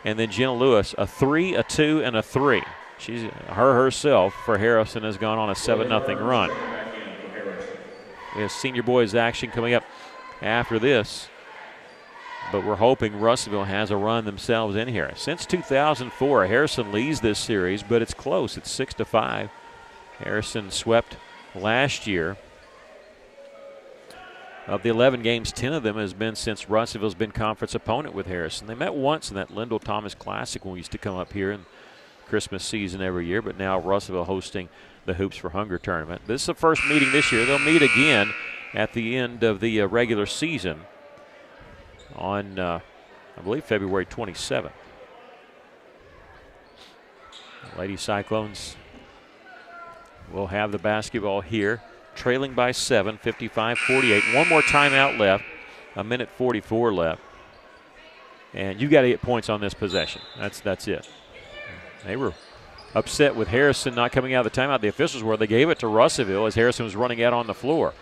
And then Jenna Lewis, a 3, a 2, and a 3. She's herself for Harrison has gone on a 7-0 run. We have senior boys action coming up after this, but we're hoping Russellville has a run themselves in here. Since 2004, Harrison leads this series, but it's close. It's 6-5. Harrison swept last year. Of the 11 games, 10 of them has been since Russellville's been conference opponent with Harrison. They met once in that Lindell Thomas Classic when we used to come up here in Christmas season every year, but now Russellville hosting the Hoops for Hunger tournament. This is the first meeting this year. They'll meet again at the end of the regular season on, I believe, February 27th. Lady Cyclones will have the basketball here, trailing by 7, 55-48. One more timeout left, a minute 44 left. And you got to get points on this possession. That's it. They were upset with Harrison not coming out of the timeout. The officials were. They gave it to Russellville as Harrison was running out on the floor.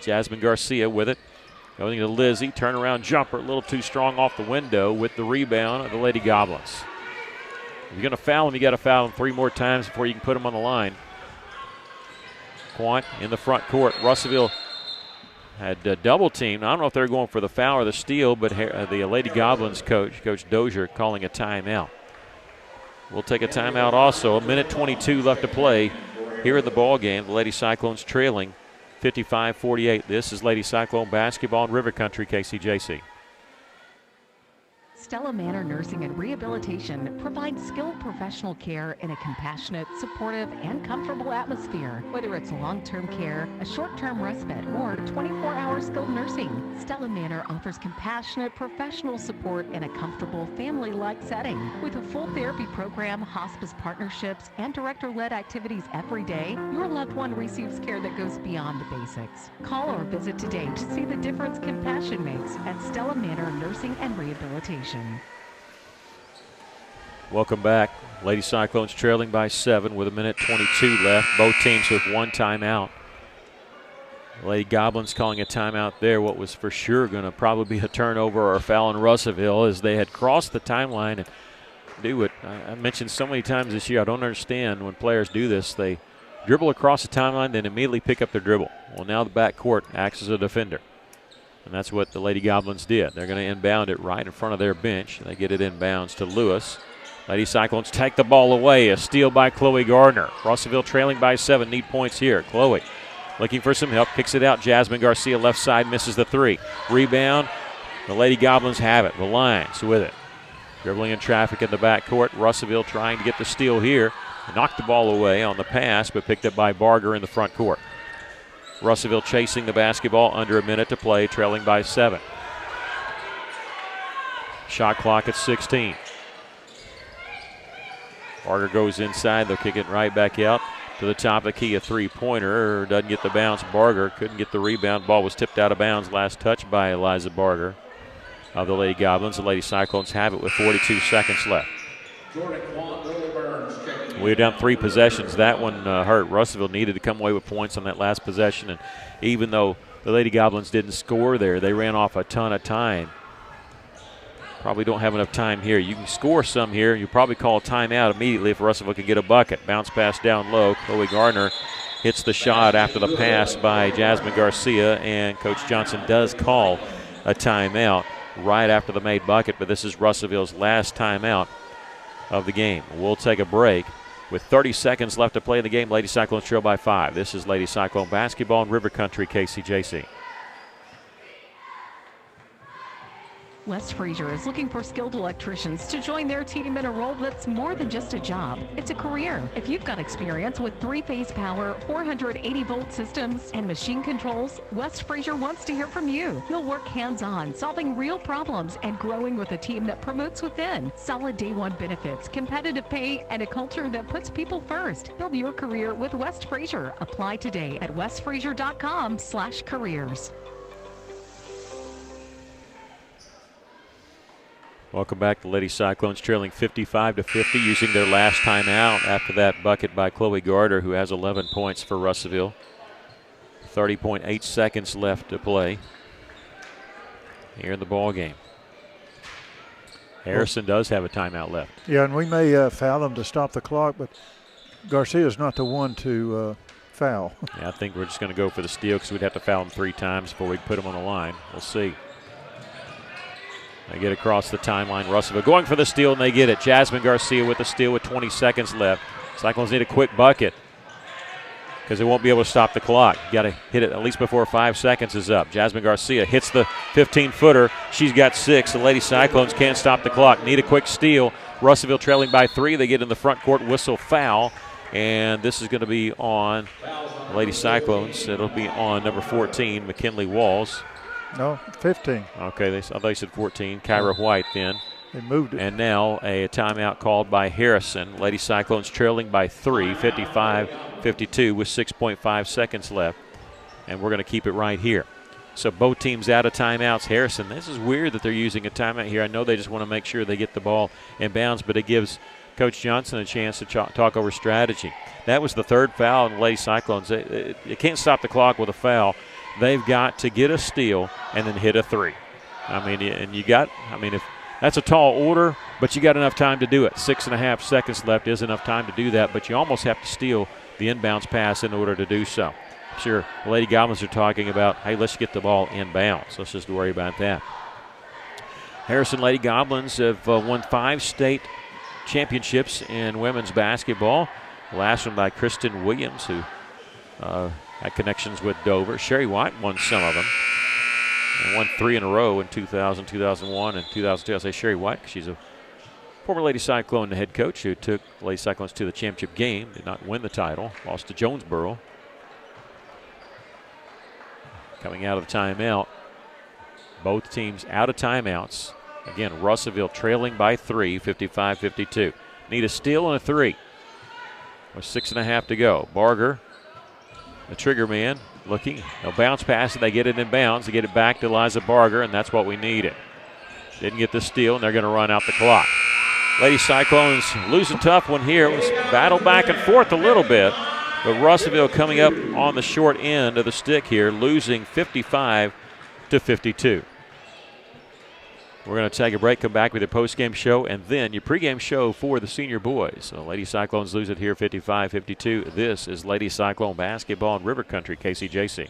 Jasmine Garcia with it. Going to Lizzie. Turnaround jumper. A little too strong off the window with the rebound of the Lady Goblins. If you're going to foul them, you got to foul them 3 more times before you can put them on the line. Quant in the front court. Russellville had double teamed. I don't know if they're going for the foul or the steal, but the Lady Goblins coach, Coach Dozier, calling a timeout. We'll take a timeout also. A minute 22 left to play here in the ball game. The Lady Cyclones trailing 55-48. This is Lady Cyclone basketball in River Country, KCJC. Stella Manor Nursing and Rehabilitation provides skilled professional care in a compassionate, supportive, and comfortable atmosphere. Whether it's long-term care, a short-term respite, or 24-hour skilled nursing, Stella Manor offers compassionate, professional support in a comfortable, family-like setting. With a full therapy program, hospice partnerships, and director-led activities every day, your loved one receives care that goes beyond the basics. Call or visit today to see the difference compassion makes at Stella Manor Nursing and Rehabilitation. Welcome back. Lady Cyclones trailing by 7 with a minute 22 left. Both teams with one timeout. Lady Goblins calling a timeout there. What was for sure going to probably be a turnover or a foul in Russellville as they had crossed the timeline and do what I mentioned so many times this year. I don't understand when players do this. They dribble across the timeline, then immediately pick up their dribble. Well, now the backcourt acts as a defender. And that's what the Lady Goblins did. They're going to inbound it right in front of their bench. They get it inbounds to Lewis. Lady Cyclones take the ball away. A steal by Chloe Gardner. Russellville trailing by 7. Need points here. Chloe looking for some help. Kicks it out. Jasmine Garcia left side misses the 3. Rebound. The Lady Goblins have it. The Lions with it. Dribbling in traffic in the backcourt. Russellville trying to get the steal here. Knocked the ball away on the pass, but picked up by Barger in the front court. Russellville chasing the basketball, under a minute to play, trailing by 7. Shot clock at 16. Barger goes inside. They'll kick it right back out to the top of the key. A three-pointer. Doesn't get the bounce. Barger couldn't get the rebound. Ball was tipped out of bounds. Last touch by Eliza Barger of the Lady Goblins. The Lady Cyclones have it with 42 seconds left. We're down 3 possessions. That one hurt. Russellville needed to come away with points on that last possession, and even though the Lady Goblins didn't score there, they ran off a ton of time. Probably don't have enough time here. You can score some here. You probably call a timeout immediately if Russellville can get a bucket. Bounce pass down low. Chloe Gardner hits the shot after the pass by Jasmine Garcia, and Coach Johnson does call a timeout right after the made bucket, but this is Russellville's last timeout of the game. We'll take a break. With 30 seconds left to play in the game, Lady Cyclones trail by 5. This is Lady Cyclone basketball in River Country, KCJC. West Fraser is looking for skilled electricians to join their team in a role that's more than just a job. It's a career. If you've got experience with 3-phase power, 480-volt systems, and machine controls, West Fraser wants to hear from you. You'll work hands-on, solving real problems and growing with a team that promotes within. Solid day-one benefits, competitive pay, and a culture that puts people first. Build your career with West Fraser. Apply today at westfraser.com/careers. Welcome back. The Lady Cyclones trailing 55-50, using their last timeout after that bucket by Chloe Gardner, who has 11 points for Russellville. 30.8 seconds left to play here in the ball game. Harrison does have a timeout left. Yeah, and we may foul them to stop the clock, but Garcia's not the one to foul. Yeah, I think we're just going to go for the steal because we'd have to foul him 3 times before we put him on the line. We'll see. They get across the timeline. Russellville going for the steal, and they get it. Jasmine Garcia with the steal with 20 seconds left. Cyclones need a quick bucket because they won't be able to stop the clock. You got to hit it at least before 5 seconds is up. Jasmine Garcia hits the 15-footer. She's got 6. The Lady Cyclones can't stop the clock. Need a quick steal. Russellville trailing by 3. They get in the front court, whistle foul, and this is going to be on the Lady Cyclones. It'll be on number 14, McKinley Walls. No, 15. Okay, I thought they said 14. Kyra White then. They moved it. And now a timeout called by Harrison. Lady Cyclones trailing by 3, 55-52 with 6.5 seconds left. And we're going to keep it right here. So both teams out of timeouts. Harrison, this is weird that they're using a timeout here. I know they just want to make sure they get the ball in bounds, but it gives Coach Johnson a chance to talk over strategy. That was the 3rd foul on the Lady Cyclones. You can't stop the clock with a foul. They've got to get a steal and then hit a 3. I mean, and if that's a tall order, but you got enough time to do it. 6.5 seconds left is enough time to do that, but you almost have to steal the inbounds pass in order to do so. I'm sure the Lady Goblins are talking about, hey, let's get the ball inbounds. Let's just worry about that. Harrison Lady Goblins have won 5 state championships in women's basketball. The last one by Kristen Williams, who had connections with Dover. Sherry White won some of them. And won 3 in a row in 2000, 2001, and 2002. I say Sherry White because she's a former Lady Cyclone head coach who took Lady Cyclones to the championship game, did not win the title, lost to Jonesboro. Coming out of the timeout, both teams out of timeouts. Again, Russellville trailing by 3, 55-52. Need a steal and a 3 with 6.5 to go. Barger, the trigger man, looking. They'll bounce past it. They get it in bounds. They get it back to Liza Barger, and that's what we needed. Didn't get the steal, and they're going to run out the clock. Lady Cyclones lose a tough one here. It was battled back and forth a little bit, but Russellville coming up on the short end of the stick here, losing 55-52. We're going to take a break, come back with your postgame show, and then your pregame show for the senior boys. So Lady Cyclones lose it here 55-52. This is Lady Cyclone basketball in River Country, KCJC.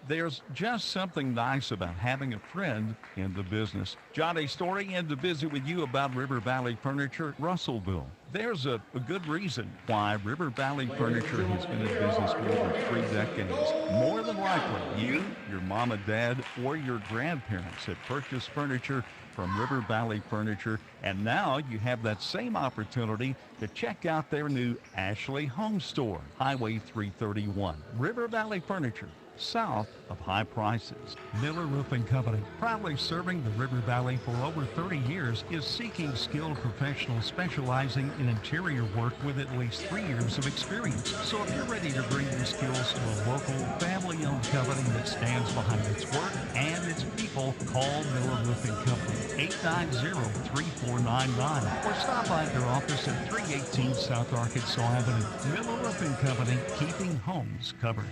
There's just something nice about having a friend in the business. Johnny Story in to visit with you about River Valley Furniture, Russellville. There's a good reason why River Valley Furniture has been in business for over 3 decades. More than likely, you, your mom and dad, or your grandparents have purchased furniture from River Valley Furniture, and now you have that same opportunity to check out their new Ashley Home Store, Highway 331. River Valley Furniture, south of high prices. Miller Roofing Company, proudly serving the River Valley for over 30 years, is seeking skilled professionals specializing in interior work with at least 3 years of experience. So if you're ready to bring your skills to a local, family-owned company that stands behind its work and its people, call Miller Roofing Company, 890-3499, or stop by their office at 318 South Arkansas Avenue. Miller Roofing Company, keeping homes covered.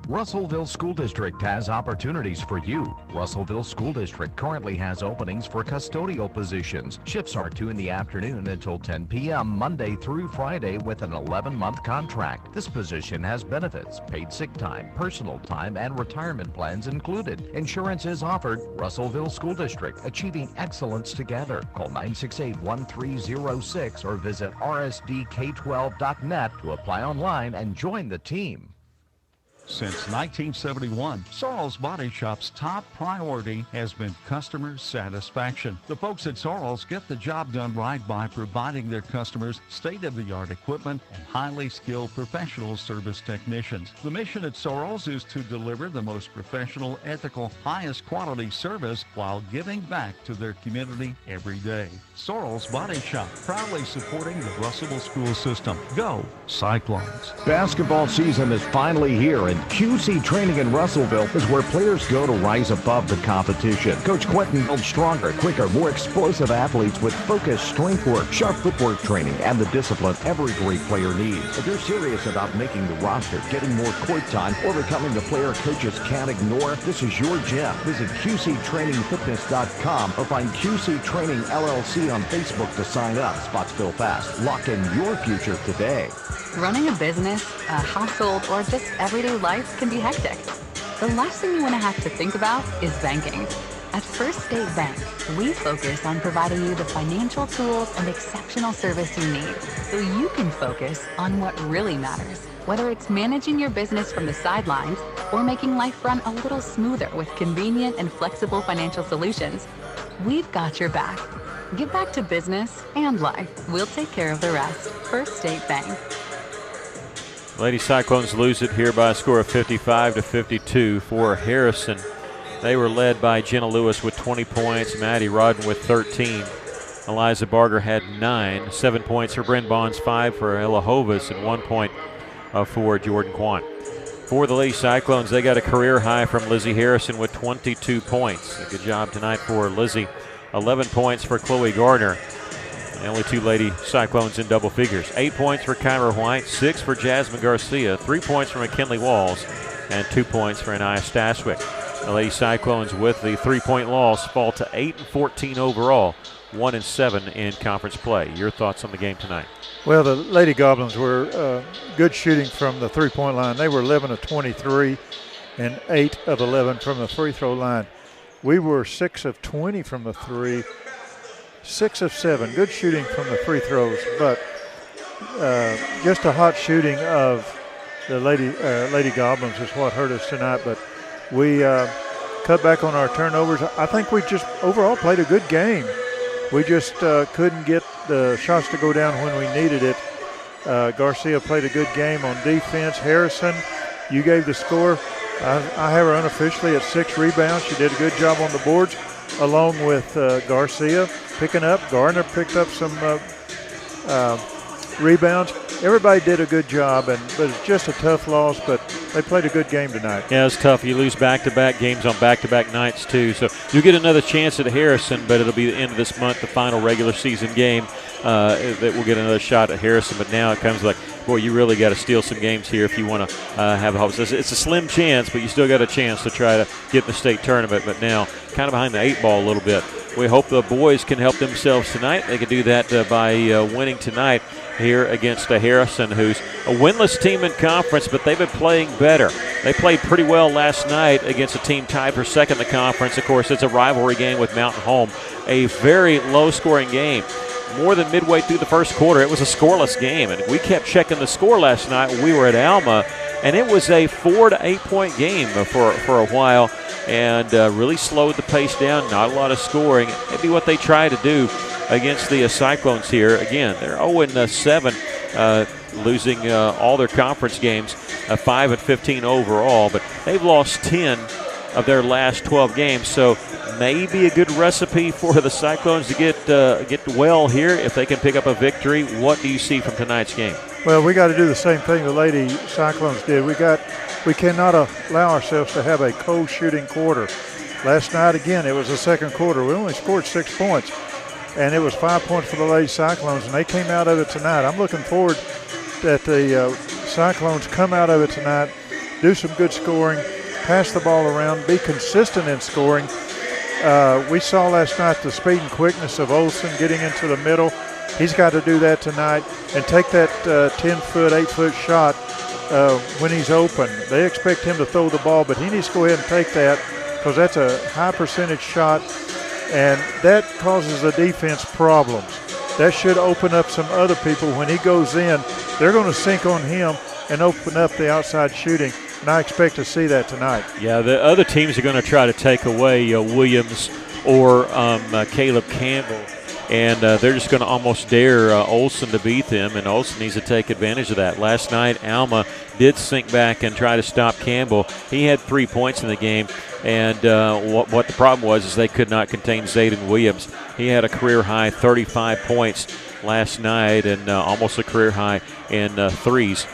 Russellville School District has opportunities for you. Russellville School District currently has openings for custodial positions. Shifts are 2 in the afternoon until 10 p.m. Monday through Friday with an 11-month contract. This position has benefits, paid sick time, personal time, and retirement plans included. Insurance is offered. Russellville School District, achieving excellence together. Call 968-1306 or visit rsdk12.net to apply online and join the team. Since 1971, Sorrell's Body Shop's top priority has been customer satisfaction. The folks at Sorrell's get the job done right by providing their customers state-of-the-art equipment and highly skilled professional service technicians. The mission at Sorrell's is to deliver the most professional, ethical, highest quality service while giving back to their community every day. Sorrell's Body Shop, proudly supporting the Russellville school system. Go Cyclones! Basketball season is finally here, and and QC Training in Russellville is where players go to rise above the competition. Coach Quentin builds stronger, quicker, more explosive athletes with focused strength work, sharp footwork training, and the discipline every great player needs. If you're serious about making the roster, getting more court time, or becoming the player coaches can't ignore, this is your gym. Visit QCTrainingFitness.com or find QC Training LLC on Facebook to sign up. Spots fill fast. Lock in your future today. Running a business, a household, or just everyday life can be hectic. The last thing you want to have to think about is banking. At First State Bank, we focus on providing you the financial tools and exceptional service you need so you can focus on what really matters. Whether it's managing your business from the sidelines or making life run a little smoother with convenient and flexible financial solutions, we've got your back. Give back to business and life. We'll take care of the rest. First State Bank. Lady Cyclones lose it here by a score of 55-52 for Harrison. They were led by Jenna Lewis with 20 points, Maddie Rodden with 13. Eliza Barger had 9, 7 points for Bryn Bonds, 5 for Ella Hovis, and 1 point for Jordan Quant. For the Lady Cyclones, they got a career high from Lizzie Harrison with 22 points. A good job tonight for Lizzie. 11 points for Chloe Gardner. The only 2 Lady Cyclones in double figures. 8 points for Kyra White, 6 for Jasmine Garcia, 3 points for McKinley Walls, and 2 points for Anaya Staswick. The Lady Cyclones with the 3-point loss fall to 8-14 overall, 1-7 in conference play. Your thoughts on the game tonight? Well, the Lady Goblins were good shooting from the 3-point line. They were 11 of 23 and 8 of 11 from the free throw line. We were 6 of 20 from the 3, 6 of 7. Good shooting from the free throws, but just a hot shooting of the Lady Goblins is what hurt us tonight. But we cut back on our turnovers. I think we just overall played a good game. We just couldn't get the shots to go down when we needed it. Garcia played a good game on defense. Harrison, you gave the score. I have her unofficially at 6 rebounds. She did a good job on the boards, along with Garcia picking up. Gardner picked up some rebounds. Everybody did a good job, but it's just a tough loss, but they played a good game tonight. Yeah, it's tough. You lose back-to-back games on back-to-back nights, too. So you get another chance at Harrison, but it'll be the end of this month, the final regular season game, that we'll get another shot at Harrison. But now it comes like, boy, you really got to steal some games here if you want to have a hope. It's a slim chance, but you still got a chance to try to get in the state tournament. But now kind of behind the 8 ball a little bit. We hope the boys can help themselves tonight. They can do that by winning tonight here against Harrison, who's a winless team in conference, but they've been playing better. They played pretty well last night against a team tied for second in the conference. Of course, it's a rivalry game with Mountain Home. A very low-scoring game. More than midway through the first quarter, it was a scoreless game, and we kept checking the score last night when we were at Alma, and it was a 4 to 8 point game for a while, and really slowed the pace down. Not a lot of scoring. Maybe what they try to do against the Cyclones here. Again, they're 0-7, losing all their conference games, 5-15 overall, but they've lost 10 of their last 12 games. So maybe a good recipe for the Cyclones to get well here if they can pick up a victory. What do you see from tonight's game? Well, we got to do the same thing the Lady Cyclones did. We cannot allow ourselves to have a cold shooting quarter. Last night, again, it was the second quarter. We only scored 6 points, and it was 5 points for the Lady Cyclones, and they came out of it tonight. I'm looking forward that the Cyclones come out of it tonight, do some good scoring, pass the ball around, be consistent in scoring. We saw last night the speed and quickness of Olsen getting into the middle. He's got to do that tonight and take that 10-foot, 8-foot shot when he's open. They expect him to throw the ball, but he needs to go ahead and take that because that's a high percentage shot, and that causes the defense problems. That should open up some other people. When he goes in, they're going to sink on him and open up the outside shooting, and I expect to see that tonight. Yeah, the other teams are going to try to take away Williams or Caleb Campbell, and they're just going to almost dare Olsen to beat them, and Olsen needs to take advantage of that. Last night, Alma did sink back and try to stop Campbell. He had 3 points in the game, and what the problem was is they could not contain Zayden Williams. He had a career-high 35 points last night and almost a career-high in threes.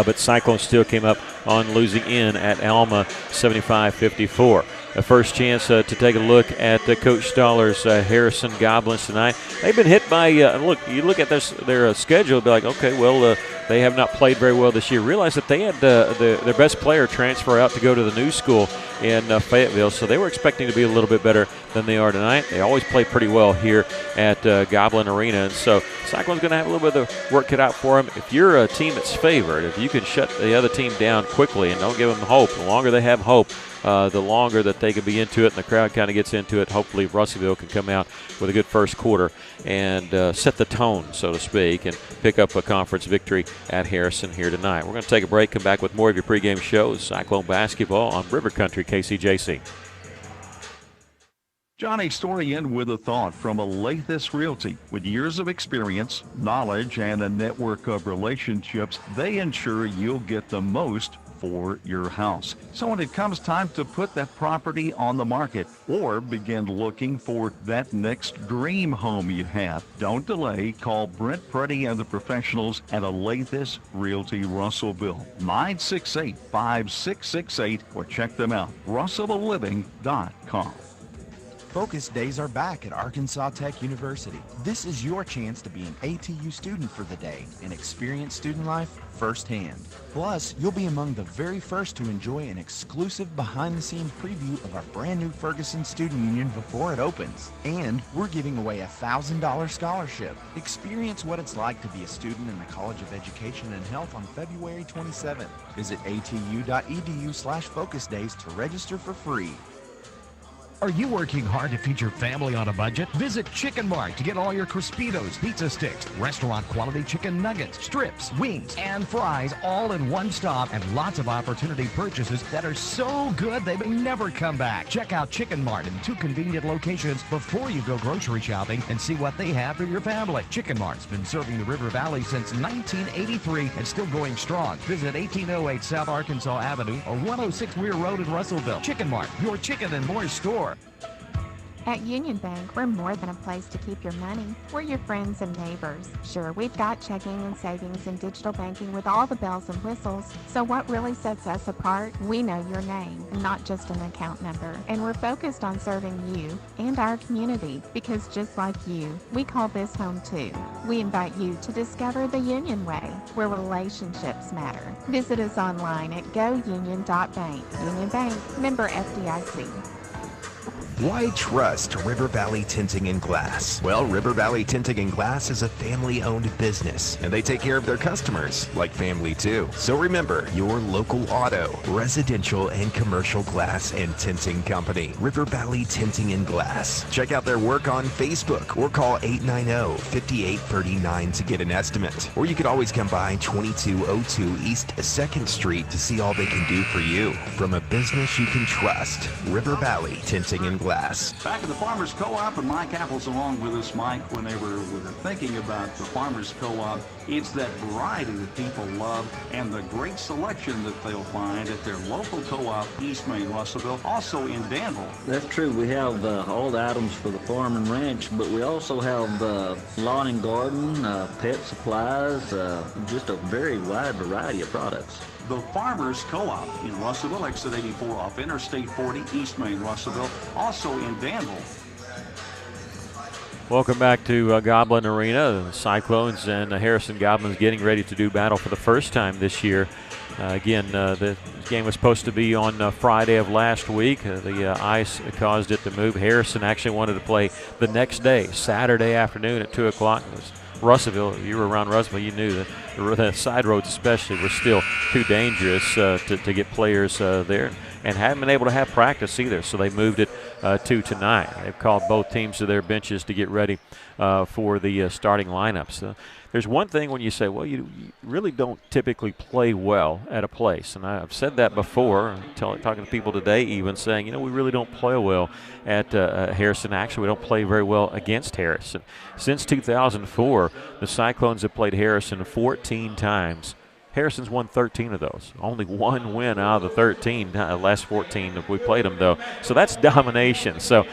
but Cyclones still came up on losing in at Alma 75-54. A first chance to take a look at Coach Stoller's Harrison Goblins tonight. They've been hit by, you look at their schedule, be like, okay, well, they have not played very well this year. Realize that they had their best player transfer out to go to the new school in Fayetteville, so they were expecting to be a little bit better than they are tonight. They always play pretty well here at Goblin Arena, and so Cyclone's going to have a little bit of work cut out for them. If you're a team that's favored, if you can shut the other team down quickly and don't give them hope, the longer they have hope, the longer that they can be into it and the crowd kind of gets into it. Hopefully Russellville can come out with a good first quarter and set the tone, so to speak, and pick up a conference victory at Harrison here tonight. We're going to take a break, come back with more of your pregame shows, Cyclone Basketball on River Country KCJC. Johnny Storian with a thought from Alathus Realty. With years of experience, knowledge, and a network of relationships, they ensure you'll get the most for your house. So when it comes time to put that property on the market or begin looking for that next dream home you have, don't delay. Call Brent Preddy and the professionals at Alathus Realty Russellville, 968-5668, or check them out, russellvilleliving.com. Focus days are back at Arkansas Tech University. This is your chance to be an ATU student for the day and experience student life firsthand. Plus, you'll be among the very first to enjoy an exclusive behind-the-scenes preview of our brand new Ferguson Student Union before it opens. And we're giving away a $1,000 scholarship. Experience what it's like to be a student in the College of Education and Health on February 27th. Visit atu.edu/focus days to register for free. Are you working hard to feed your family on a budget? Visit Chicken Mart to get all your Crispitos, pizza sticks, restaurant quality chicken nuggets, strips, wings, and fries all in one stop, and lots of opportunity purchases that are so good they may never come back. Check out Chicken Mart in 2 convenient locations before you go grocery shopping and see what they have for your family. Chicken Mart's been serving the River Valley since 1983 and still going strong. Visit 1808 South Arkansas Avenue or 106 Weir Road in Russellville. Chicken Mart, your chicken and more store. At Union Bank, we're more than a place to keep your money. We're your friends and neighbors. Sure, we've got checking and savings and digital banking with all the bells and whistles. So what really sets us apart? We know your name, not just an account number. And we're focused on serving you and our community because just like you, we call this home too. We invite you to discover the Union Way, where relationships matter. Visit us online at gounion.bank. Union Bank, member FDIC. Why trust River Valley Tinting and Glass? Well, River Valley Tinting and Glass is a family-owned business, and they take care of their customers like family too. So remember, your local auto, residential, and commercial glass and tinting company, River Valley Tinting and Glass. Check out their work on Facebook or call 890-5839 to get an estimate. Or you could always come by 2202 East 2nd Street to see all they can do for you. From a business you can trust, River Valley Tinting and Glass. Back at the Farmers Co-op, and Mike Apple's along with us. Mike, whenever we're thinking about the Farmers Co-op, it's that variety that people love and the great selection that they'll find at their local co-op, East Main Russellville, also in Danville. That's true. We have all the items for the farm and ranch, but we also have lawn and garden, pet supplies, just a very wide variety of products. The Farmers Co-op in Russellville, exit 84 off Interstate 40, East Main Russellville, also in Danville. Welcome back to Goblin Arena. The Cyclones and Harrison Goblins getting ready to do battle for the first time this year. The game was supposed to be on Friday of last week. The ice caused it to move. Harrison actually wanted to play the next day, Saturday afternoon at 2 o'clock. Russellville, if you were around Russellville, you knew that the side roads especially were still too dangerous to get players there, and haven't been able to have practice either, so they moved it to tonight. They've called both teams to their benches to get ready for the starting lineups. There's one thing when you say, well, you really don't typically play well at a place, and I've said that before, talking to people today even, saying, we really don't play well at Harrison. Actually, we don't play very well against Harrison. Since 2004, the Cyclones have played Harrison 14 times. Harrison's won 13 of those. Only one win out of the 13, last 14 if we played them, though. So that's domination. So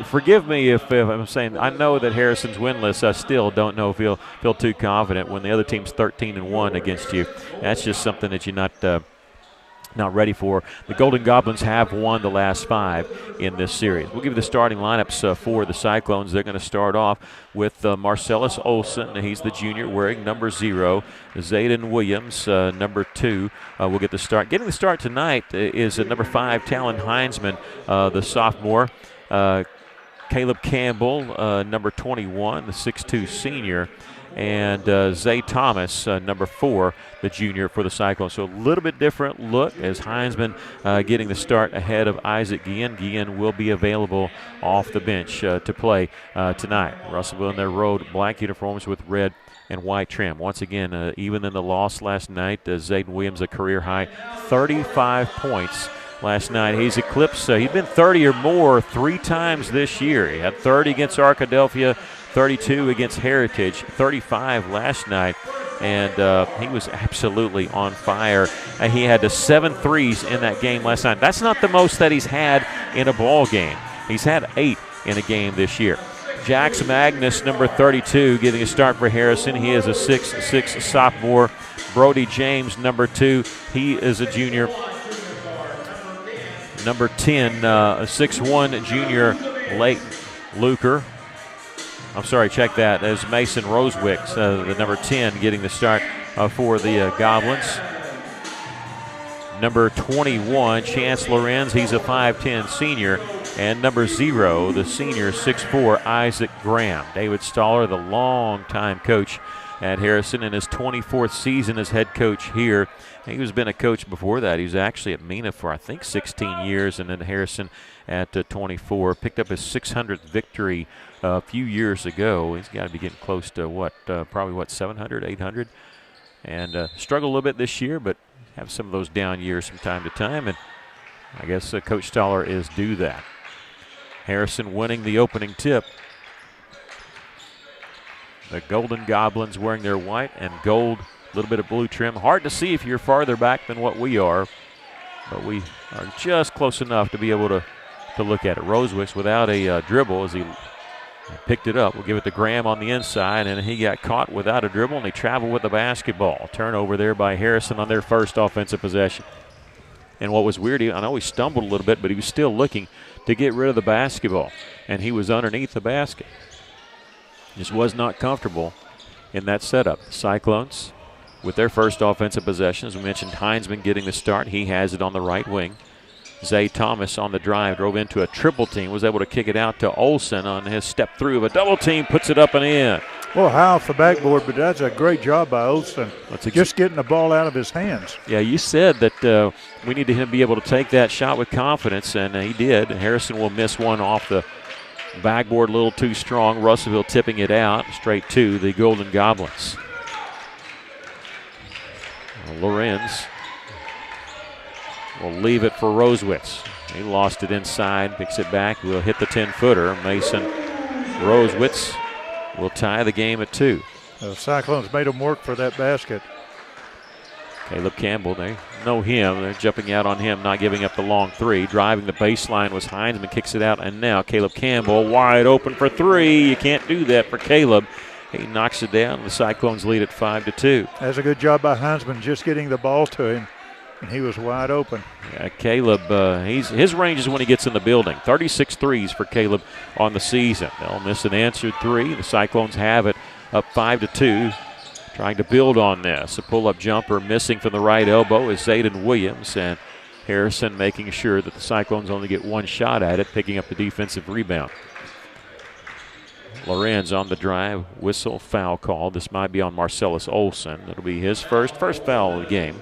forgive me if I'm saying I know that Harrison's winless. I still don't know if he'll feel too confident when the other team's 13-1 against you. That's just something that you're not ready for. The Golden Goblins have won the last 5 in this series. We'll give you the starting lineups for the Cyclones. They're going to start off with Marcellus Olson. He's the junior wearing number 0. Zayden Williams, number 2, will get the start. Getting the start tonight is number 5, Talon Heinzman, the sophomore. Caleb Campbell, number 21, the 6'2 senior. And Zay Thomas, number 4, the junior for the Cyclones. So a little bit different look as Heinzman getting the start ahead of Isaac Guillen. Guillen will be available off the bench to play tonight. Russellville in their road black uniforms with red and white trim. Once again, even in the loss last night, Zayden Williams a career high 35 points. Last night, he's eclipsed. He's been 30 or more 3 times this year. He had 30 against Arkadelphia, 32 against Heritage, 35 last night, and he was absolutely on fire. He had 7 threes in that game last night. That's not the most that he's had in a ball game. He's had 8 in a game this year. Jax Magnus, number 32, getting a start for Harrison. He is a 6'6 sophomore. Brody James, number 2, he is a junior. Number 10, a 6'1 junior, Leighton Luker. I'm sorry, check that. As Mason Rosewicks, the number 10, getting the start for the Goblins. Number 21, Chance Lorenz, he's a 5'10 senior. And number 0, the senior, 6'4, Isaac Graham. David Staller, the longtime coach at Harrison, in his 24th season as head coach here. He was been a coach before that. He was actually at Mena for, I think, 16 years, and then Harrison at 24. Picked up his 600th victory a few years ago. He's got to be getting close to, probably 700, 800. And struggled a little bit this year, but have some of those down years from time to time, and I guess Coach Staller is due that. Harrison winning the opening tip. The Golden Goblins wearing their white and gold, a little bit of blue trim. Hard to see if you're farther back than what we are, but we are just close enough to be able to look at it. Rosewicks without a dribble as he picked it up. We'll give it to Graham on the inside, and he got caught without a dribble, and he traveled with the basketball. Turnover there by Harrison on their first offensive possession. And what was weird, I know he stumbled a little bit, but he was still looking to get rid of the basketball, and he was underneath the basket. Just was not comfortable in that setup. Cyclones with their first offensive possession. As we mentioned, Heinzman getting the start. He has it on the right wing. Zay Thomas on the drive, drove into a triple team, was able to kick it out to Olson on his step through of a double team, puts it up and in. Well, high off the backboard, but that's a great job by Olson. Just getting the ball out of his hands. Yeah, you said that we need him to be able to take that shot with confidence, and he did. Harrison will miss one off the backboard a little too strong. Russellville tipping it out straight to the Golden Goblins. Lorenz will leave it for Rosewicks. He lost it inside, picks it back. Will hit the 10-footer. Mason Rosewicks will tie the game at 2. The Cyclones made them work for that basket. Caleb Campbell, they know him. They're jumping out on him, not giving up the long 3. Driving the baseline was Heinzman, kicks it out, and now Caleb Campbell wide open for 3. You can't do that for Caleb. He knocks it down. The Cyclones lead at 5-2. That's a good job by Heinzman, just getting the ball to him, and he was wide open. Yeah, Caleb, his range is when he gets in the building. 36 threes for Caleb on the season. They'll miss an answered 3. The Cyclones have it up 5-2. Trying to build on this. A pull-up jumper missing from the right elbow is Zayden Williams, and Harrison making sure that the Cyclones only get one shot at it, picking up the defensive rebound. Lorenz on the drive, whistle, foul call. This might be on Marcellus Olson. It'll be his first foul of the game.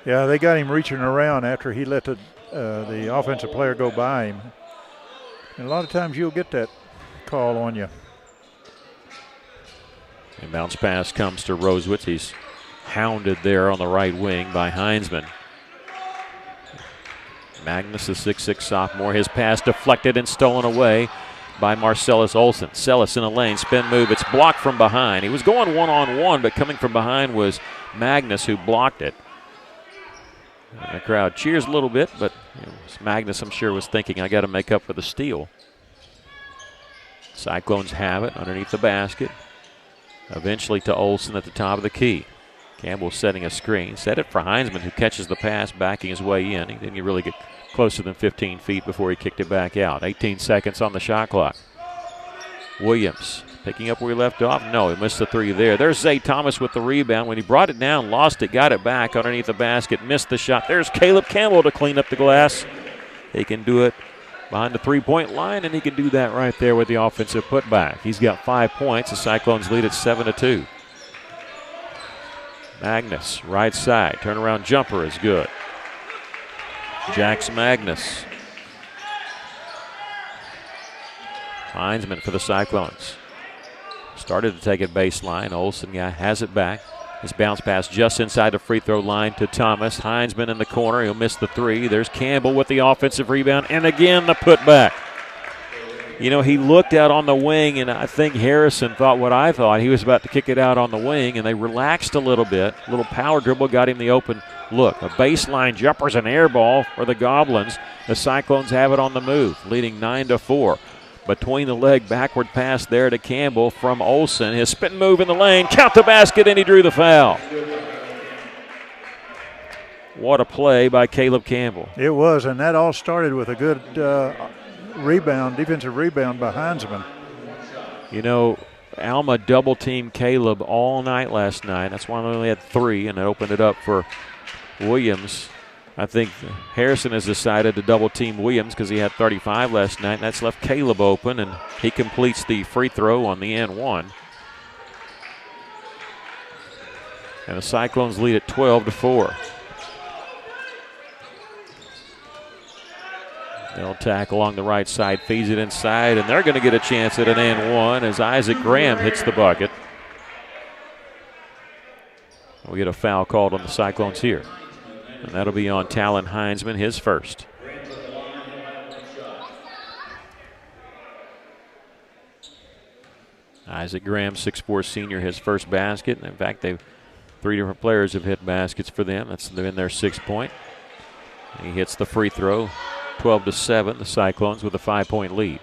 Yeah, they got him reaching around after he let the offensive player go by him. And a lot of times you'll get that call on you. And bounce pass comes to Rosewicks. He's hounded there on the right wing by Heinzman. Magnus, the 6'6 sophomore. His pass deflected and stolen away. by Marcellus Olson. Sellis in a lane, spin move. It's blocked from behind. He was going one-on-one, but coming from behind was Magnus who blocked it. And the crowd cheers a little bit, but Magnus, I'm sure, was thinking, I got to make up for the steal. Cyclones have it underneath the basket. Eventually to Olson at the top of the key. Campbell setting a screen. Set it for Heinzman, who catches the pass, backing his way in. He didn't really get closer than 15 feet before he kicked it back out. 18 seconds on the shot clock. Williams picking up where he left off. No, he missed the three there. There's Zay Thomas with the rebound. When he brought it down, lost it, got it back underneath the basket, missed the shot. There's Caleb Campbell to clean up the glass. He can do it behind the three-point line, and he can do that right there with the offensive putback. He's got 5 points. The Cyclones lead at 7-2. Magnus, right side. Turnaround jumper is good. Jax Magnus. Heinzman for the Cyclones. Started to take it baseline. Olson has it back. His bounce pass just inside the free throw line to Thomas. Heinzman in the corner. He'll miss the three. There's Campbell with the offensive rebound. And again, the putback. You know, he looked out on the wing, and I think Harrison thought what I thought. He was about to kick it out on the wing, and they relaxed a little bit. A little power dribble got him the open look. A baseline jumper's an air ball for the Goblins. The Cyclones have it on the move, leading 9-4. Between the leg, backward pass there to Campbell from Olson. His spin move in the lane, count the basket, and he drew the foul. What a play by Caleb Campbell. It was, and that all started with a good rebound, defensive rebound by Heinzman. You know, Alma double-teamed Caleb all night last night. That's why they only had 3, and it opened it up for Williams. I think Harrison has decided to double-team Williams because he had 35 last night, and that's left Caleb open, and he completes the free throw on the and one. And the Cyclones lead at 12-4. They'll attack along the right side, feeds it inside, and they're going to get a chance at an and one as Isaac Graham hits the bucket. We get a foul called on the Cyclones here. And that'll be on Talon Heinzman, his first. Isaac Graham, 6'4" senior, his first basket. In fact, 3 different players have hit baskets for them. That's been their 6th point. He hits the free throw, 12-7. The Cyclones with a 5-point lead.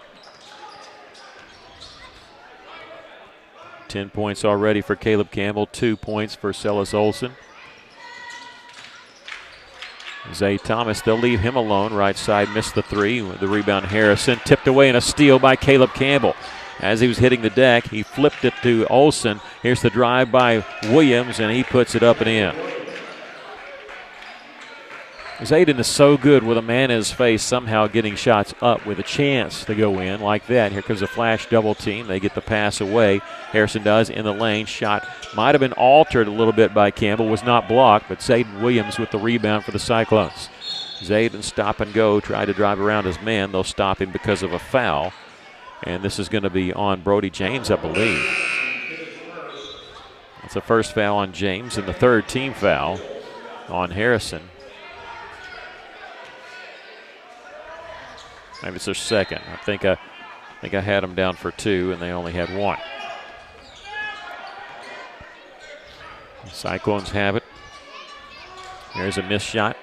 10 points already for Caleb Campbell, 2 points for Sellis Olson. Zay Thomas, they'll leave him alone. Right side, missed the 3. With the rebound, Harrison tipped away, and a steal by Caleb Campbell. As he was hitting the deck, he flipped it to Olson. Here's the drive by Williams, and he puts it up and in. Zayden is so good with a man in his face, somehow getting shots up with a chance to go in like that. Here comes a flash double team. They get the pass away. Harrison does in the lane. Shot might have been altered a little bit by Campbell. Was not blocked, but Zayden Williams with the rebound for the Cyclones. Zayden stop and go. Tried to drive around his man. They'll stop him because of a foul. And this is going to be on Brody James, I believe. It's the first foul on James and the 3rd team foul on Harrison. Maybe it's their 2nd. I think I had them down for 2, and they only had 1. The Cyclones have it. Here's a missed shot.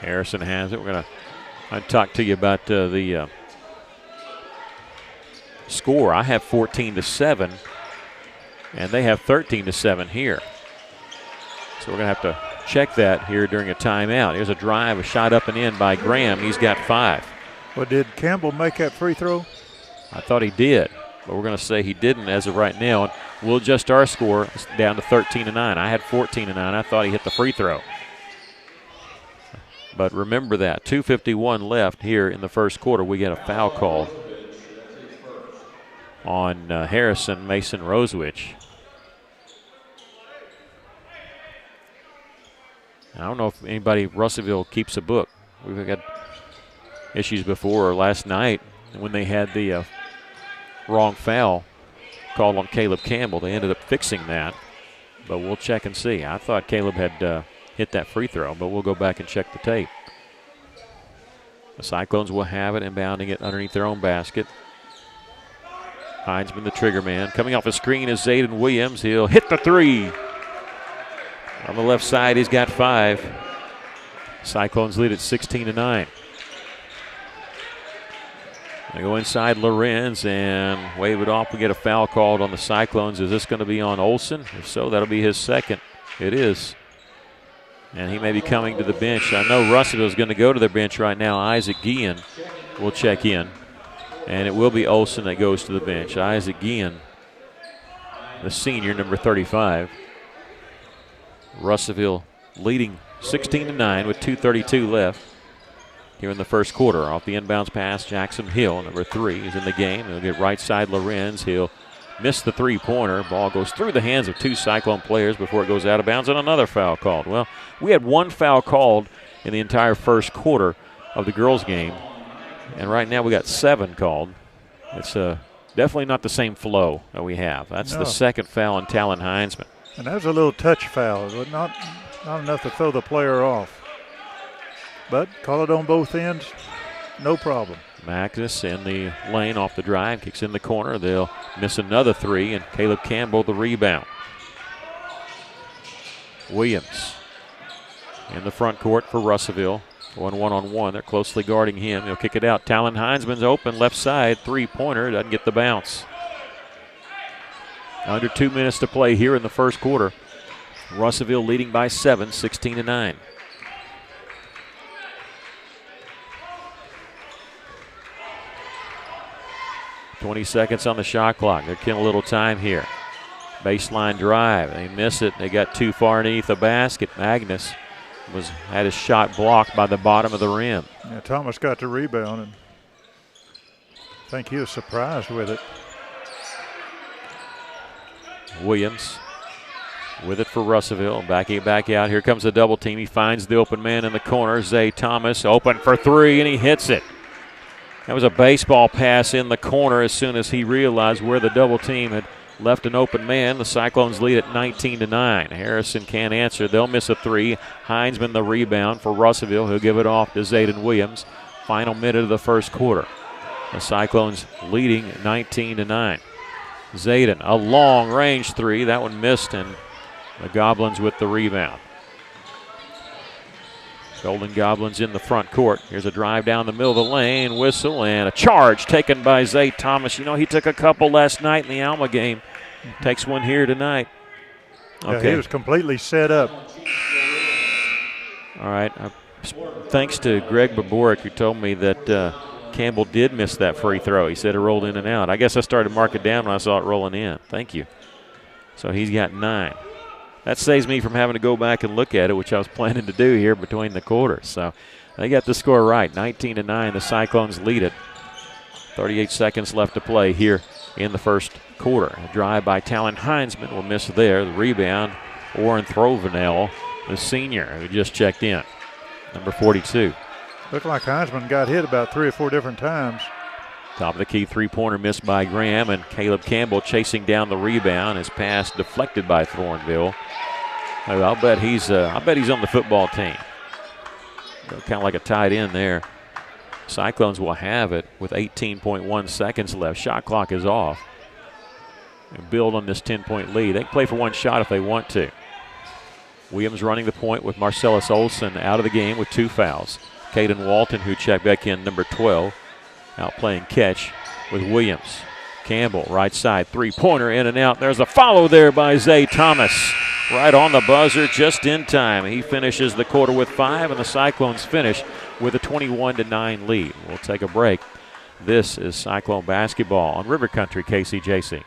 Harrison has it. We're going to talk to you about the score. I have 14-7, and they have 13-7 here. So we're going to have to check that here during a timeout. Here's a drive, a shot up and in by Graham. He's got 5. Well, did Campbell make that free throw? I thought he did, but we're going to say he didn't as of right now. And we'll adjust our score down to 13-9. I had 14-9. I thought he hit the free throw. But remember that, 2:51 left here in the first quarter. We get a foul call on Harrison Mason Rosewich. I don't know if anybody, Russellville keeps a book. We've had issues before, or last night when they had the wrong foul called on Caleb Campbell. They ended up fixing that, but we'll check and see. I thought Caleb had hit that free throw, but we'll go back and check the tape. The Cyclones will have it, inbounding it underneath their own basket. Heinzman, the trigger man. Coming off a screen is Zayden Williams. He'll hit the three. On the left side, he's got 5. Cyclones lead at 16-9. They go inside Lorenz and wave it off. We get a foul called on the Cyclones. Is this going to be on Olson? If so, that'll be his second. It is. And he may be coming to the bench. I know Russellville is going to go to their bench right now. Isaac Guillen will check in. And it will be Olson that goes to the bench. Isaac Guillen, the senior, number 35. Russellville leading 16-9 with 2:32 left here in the first quarter. Off the inbounds pass, Jackson Hill, number 3, is in the game. He'll get right side Lorenz. He'll miss the three-pointer. Ball goes through the hands of 2 Cyclone players before it goes out of bounds, and another foul called. Well, we had 1 foul called in the entire first quarter of the girls' game, and right now we got 7 called. It's definitely not the same flow that we have. That's the second foul on Talon Heinzman. And that was a little touch foul, but not enough to throw the player off. But call it on both ends, no problem. Magnus in the lane off the drive, kicks in the corner. They'll miss another 3, and Caleb Campbell the rebound. Williams in the front court for Russellville. 1 1-on-1. They're closely guarding him. He'll kick it out. Talon Heinzman's open, left side, three-pointer. Doesn't get the bounce. Under 2 minutes to play here in the first quarter. Russellville leading by 7, 16-9. .20 seconds on the shot clock. They're killing a little time here. Baseline drive. They miss it. They got too far underneath the basket. Magnus had his shot blocked by the bottom of the rim. Yeah, Thomas got the rebound, and I think he was surprised with it. Williams with it for Russellville. Backing it back out. Here comes the double team. He finds the open man in the corner. Zay Thomas open for 3, and he hits it. That was a baseball pass in the corner as soon as he realized where the double team had left an open man. The Cyclones lead at 19-9. Harrison can't answer. They'll miss a 3. Heinzman the rebound for Russellville. He'll give it off to Zayden Williams. Final minute of the first quarter. The Cyclones leading 19-9. Zayden, a long-range 3. That one missed, and the Goblins with the rebound. Golden Goblins in the front court. Here's a drive down the middle of the lane, whistle, and a charge taken by Zay Thomas. You know, he took a couple last night in the Alma game. Takes one here tonight. Okay. Yeah, he was completely set up. All right. Thanks to Greg Baborick, who told me that Campbell did miss that free throw. He said it rolled in and out. I guess I started to mark it down when I saw it rolling in. Thank you. So he's got 9. That saves me from having to go back and look at it, which I was planning to do here between the quarters. So they got the score right. 19-9, the Cyclones lead it. 38 seconds left to play here in the first quarter. A drive by Talon Heinzman will miss there. The rebound, Warren Throvenell, the senior, who just checked in, number 42. Looked like Heinzman got hit about 3 or 4 different times. Top of the key three-pointer missed by Graham, and Caleb Campbell chasing down the rebound. His pass deflected by Thornville. I'll bet he's on the football team. Kind of like a tight end there. Cyclones will have it with 18.1 seconds left. Shot clock is off. And build on this 10-point lead. They can play for one shot if they want to. Williams running the point with Marcellus Olson out of the game with 2 fouls. Caden Walton, who checked back in, number 12. Out playing catch with Williams. Campbell, right side, three-pointer in and out. There's a follow there by Zay Thomas. Right on the buzzer, just in time. He finishes the quarter with 5, and the Cyclones finish with a 21-9 lead. We'll take a break. This is Cyclone basketball on River Country KCJC.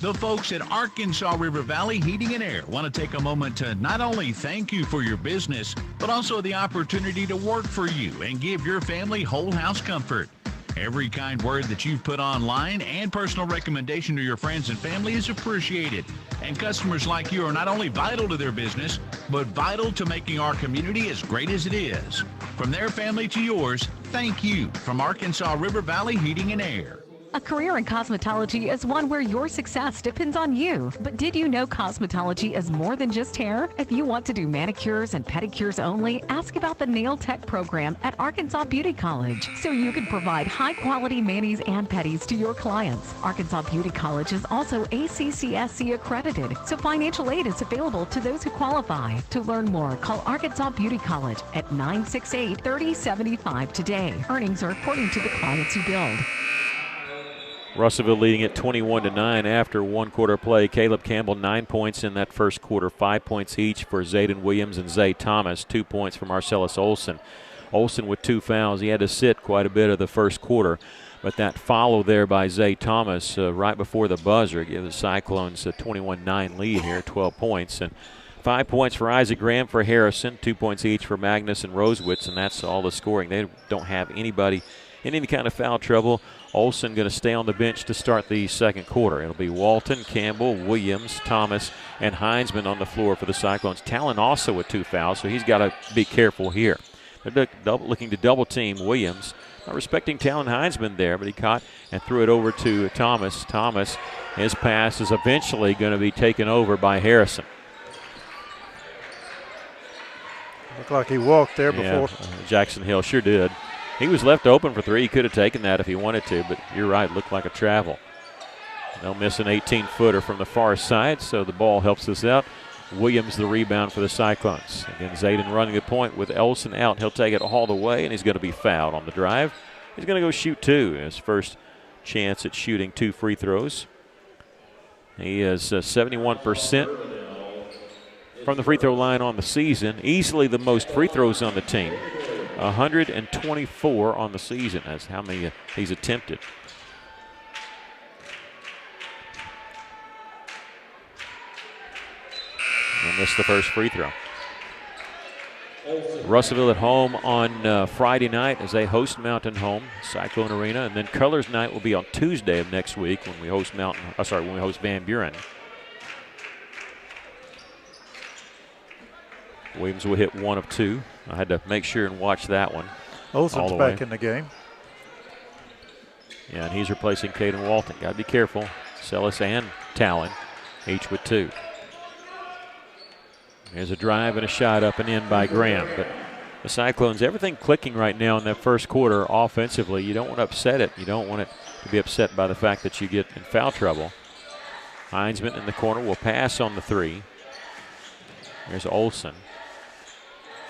The folks at Arkansas River Valley Heating and Air want to take a moment to not only thank you for your business, but also the opportunity to work for you and give your family whole house comfort. Every kind word that you've put online and personal recommendation to your friends and family is appreciated. And customers like you are not only vital to their business, but vital to making our community as great as it is. From their family to yours, thank you from Arkansas River Valley Heating and Air. A career in cosmetology is one where your success depends on you. But did you know cosmetology is more than just hair? If you want to do manicures and pedicures only, ask about the Nail Tech program at Arkansas Beauty College so you can provide high-quality manis and pedis to your clients. Arkansas Beauty College is also ACCSC accredited, so financial aid is available to those who qualify. To learn more, call Arkansas Beauty College at 968-3075 today. Earnings are according to the clients you build. Russellville leading it 21-9 after one quarter play. Caleb Campbell 9 points in that first quarter, 5 points each for Zayden Williams and Zay Thomas, 2 points for Marcellus Olson. Olson with 2 fouls. He had to sit quite a bit of the first quarter, but that follow there by Zay Thomas right before the buzzer gives the Cyclones a 21-9 lead here, 12 points. And 5 points for Isaac Graham for Harrison, 2 points each for Magnus and Rosewitz, and that's all the scoring. They don't have anybody in any kind of foul trouble. Olson going to stay on the bench to start the second quarter. It'll be Walton, Campbell, Williams, Thomas, and Heinzman on the floor for the Cyclones. Talon also with 2 fouls, so he's got to be careful here. They're looking to double team Williams. Not respecting Talon Heinzman there, but he caught and threw it over to Thomas. Thomas, his pass is eventually going to be taken over by Harrison. Looked like he walked there before. Jackson Hill sure did. He was left open for 3. He could have taken that if he wanted to, but you're right, looked like a travel. They'll miss an 18-footer from the far side, so the ball helps us out. Williams the rebound for the Cyclones. Again, Zayden running the point with Elson out. He'll take it all the way, and he's going to be fouled on the drive. He's going to go shoot 2. His first chance at shooting 2 free throws. He is 71% from the free throw line on the season. Easily the most free throws on the team. 124 on the season. That's how many he's attempted. And missed the first free throw. Russellville at home on Friday night as they host Mountain Home, Cyclone Arena, and then Colors Night will be on Tuesday of next week when we host when we host Van Buren. Williams will hit 1 of 2. I had to make sure and watch that one. Olsen's back in the game. Yeah, and he's replacing Caden Walton. Got to be careful. Sellis and Talon, each with 2. There's a drive and a shot up and in by Graham. But the Cyclones, everything clicking right now in that first quarter offensively. You don't want to upset it. You don't want it to be upset by the fact that you get in foul trouble. Heinzman in the corner will pass on the 3. There's Olson.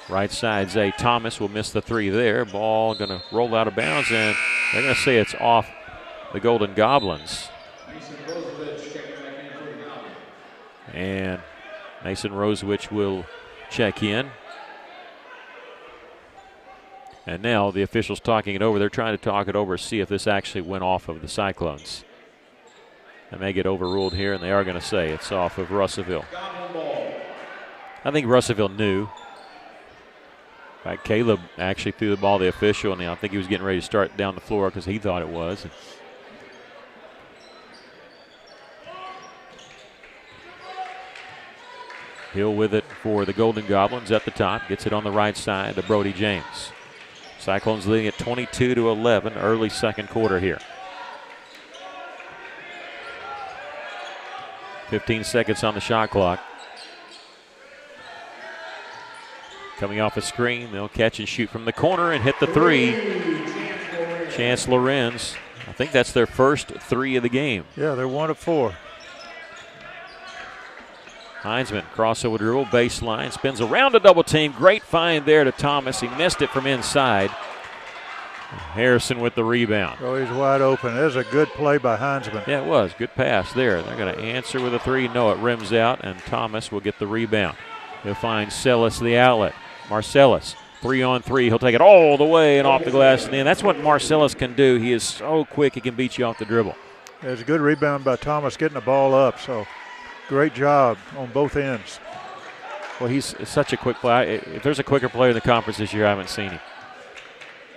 Right side, Zay Thomas will miss the 3 there. Ball going to roll out of bounds, and they're going to say it's off the Golden Goblins. And Mason Rosewich will check in. And now the officials talking it over. They're trying to talk it over, see if this actually went off of the Cyclones. They may get overruled here, and they are going to say it's off of Russellville. I think Russellville knew. In fact, Caleb actually threw the ball to the official, and I think he was getting ready to start down the floor because he thought it was. Hill with it for the Golden Goblins at the top. Gets it on the right side to Brody James. Cyclones leading at 22-11, early second quarter here. 15 seconds on the shot clock. Coming off a screen, they'll catch and shoot from the corner and hit the 3. Chance Lorenz. I think that's their first 3 of the game. Yeah, they're 1 of 4. Heinzman, crossover dribble, baseline, spins around a double team. Great find there to Thomas. He missed it from inside. Harrison with the rebound. Oh, he's wide open. There's a good play by Heinzman. Yeah, it was. Good pass there. They're going to answer with a 3. No, it rims out, and Thomas will get the rebound. He'll find Sellis the outlet. Marcellus, 3-on-3. He'll take it all the way and off the glass and in. That's what Marcellus can do. He is so quick, he can beat you off the dribble. There's a good rebound by Thomas getting the ball up, so great job on both ends. Well, he's such a quick player. If there's a quicker player in the conference this year, I haven't seen him.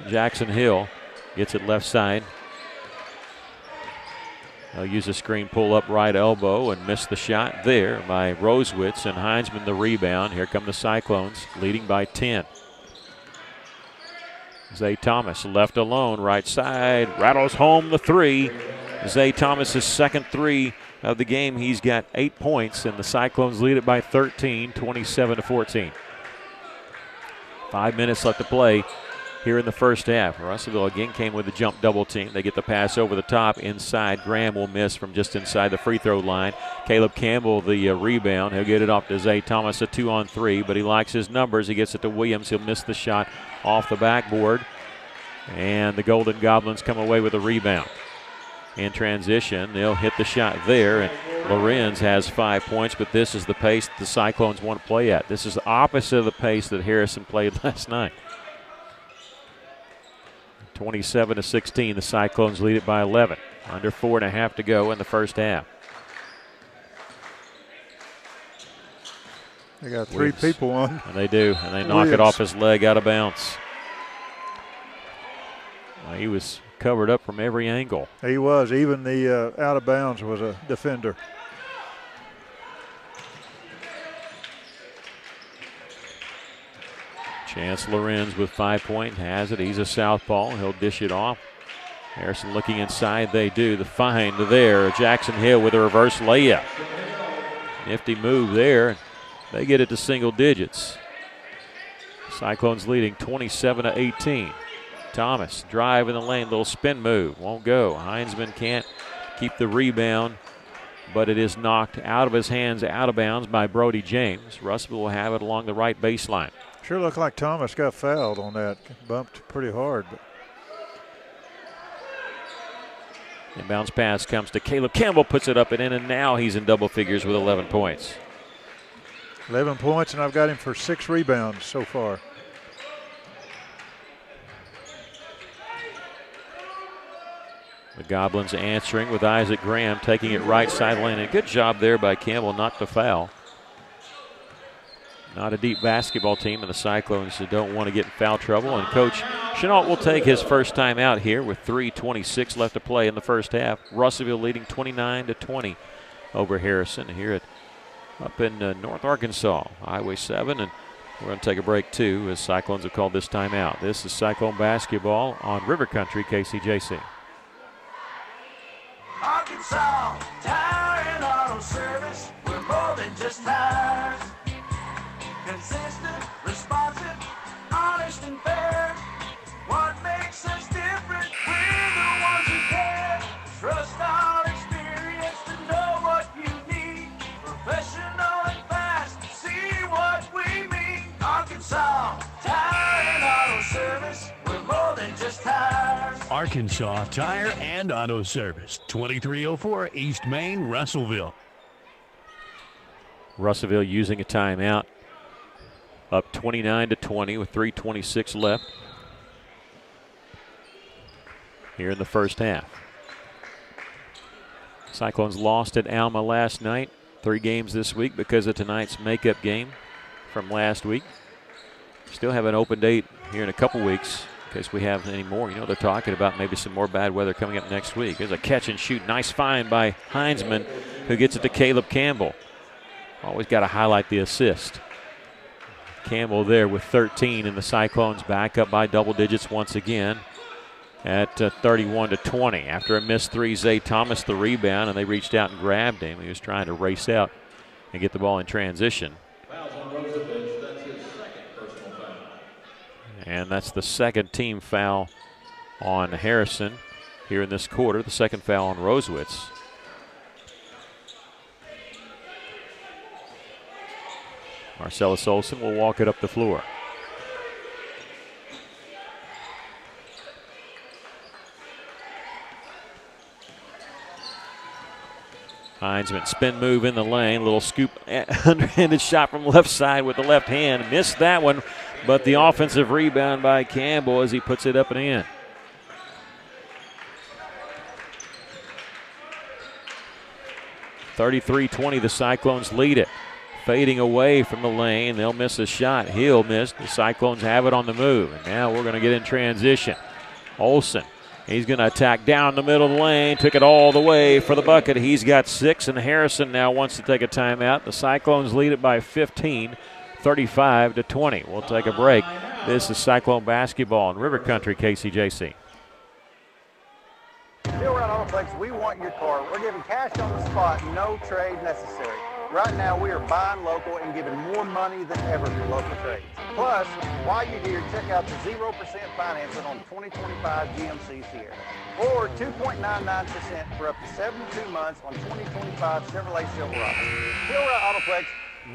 Jackson Hill gets it left side. They'll use a screen pull up right elbow and miss the shot there by Rosewitz, and Heinzman the rebound. Here come the Cyclones leading by 10. Zay Thomas left alone, right side, rattles home the three. Zay Thomas's second three of the game. He's got 8 points, and the Cyclones lead it by 13, 27-14. 5 minutes left to play here in the first half. Russellville again came with a jump double team. They get the pass over the top inside. Graham will miss from just inside the free throw line. Caleb Campbell the rebound. He'll get it off to Zay Thomas, a 2-on-3, but he likes his numbers. He gets it to Williams. He'll miss the shot off the backboard, and the Golden Goblins come away with a rebound. In transition, they'll hit the shot there, and Lorenz has 5 points, but this is the pace the Cyclones want to play at. This is the opposite of the pace that Harrison played last night. 27-16, the Cyclones lead it by 11. Under 4.5 to go in the first half. They got three people on. And they do, and they knock it off his leg out of bounds. Well, he was covered up from every angle. He was. Even the out of bounds was a defender. Chance Lorenz with 5 points has it. He's a southpaw. He'll dish it off. Harrison looking inside. They do. The find there. Jackson Hill with a reverse layup. Nifty move there. They get it to single digits. Cyclones leading 27-18. Thomas drive in the lane. Little spin move. Won't go. Heinzman can't keep the rebound, but it is knocked out of his hands, out of bounds by Brody James. Russellville will have it along the right baseline. Sure looked like Thomas got fouled on that. Bumped pretty hard. The bounce pass comes to Caleb Campbell, puts it up and in, and now he's in double figures with 11 points. 11 points, and I've got him for 6 rebounds so far. The Goblins answering with Isaac Graham taking it right side lane. And good job there by Campbell not to foul. Not a deep basketball team, and the Cyclones don't want to get in foul trouble. And Coach Chenault will take his first time out here with 3:26 left to play in the first half. Russellville leading 29-20 over Harrison here up in North Arkansas, Highway 7. And we're going to take a break, too, as Cyclones have called this timeout. This is Cyclone basketball on River Country, KCJC. Arkansas Tire and Auto Service. We're more than just tires. Consistent, responsive, honest and fair. What makes us different? We're the ones who care. Trust our experience to know what you need. Professional and fast. See what we mean. Arkansas Tire and Auto Service. We're more than just tires. Arkansas Tire and Auto Service, 2304 East Main, Russellville. Russellville using a timeout. Up 29-20 with 3:26 left here in the first half. Cyclones lost at Alma last night. 3 games this week because of tonight's makeup game from last week. Still have an open date here in a couple weeks in case we have any more. You know, they're talking about maybe some more bad weather coming up next week. There's a catch and shoot. Nice find by Heinzman, who gets it to Caleb Campbell. Always got to highlight the assist. Campbell there with 13, and the Cyclones back up by double digits once again at 31-20. After a missed three, Zay Thomas the rebound, and they reached out and grabbed him. He was trying to race out and get the ball in transition. And that's the second team foul on Harrison here in this quarter, the second foul on Rosewitz. Marcellus Olsen will walk it up the floor. Heinzman spin move in the lane, little scoop underhanded shot from left side with the left hand. Missed that one, but the offensive rebound by Campbell as he puts it up and in. (33-20), the Cyclones lead it. Fading away from the lane. They'll miss a shot. Hill missed. The Cyclones have it on the move. And now we're going to get in transition. Olsen, he's going to attack down the middle of the lane. Took it all the way for the bucket. He's got 6, and Harrison now wants to take a timeout. The Cyclones lead it by 15, 35-20. We'll take a break. This is Cyclone basketball in River Country, KCJC. Still right on Autoplex, we want your car. We're giving cash on the spot, no trade necessary. Right now, we are buying local and giving more money than ever for local trades. Plus, while you're here, check out the 0% financing on 2025 GMC Sierra, or 2.99% for up to 72 months on 2025 Chevrolet Silverado. Still right Autoplex,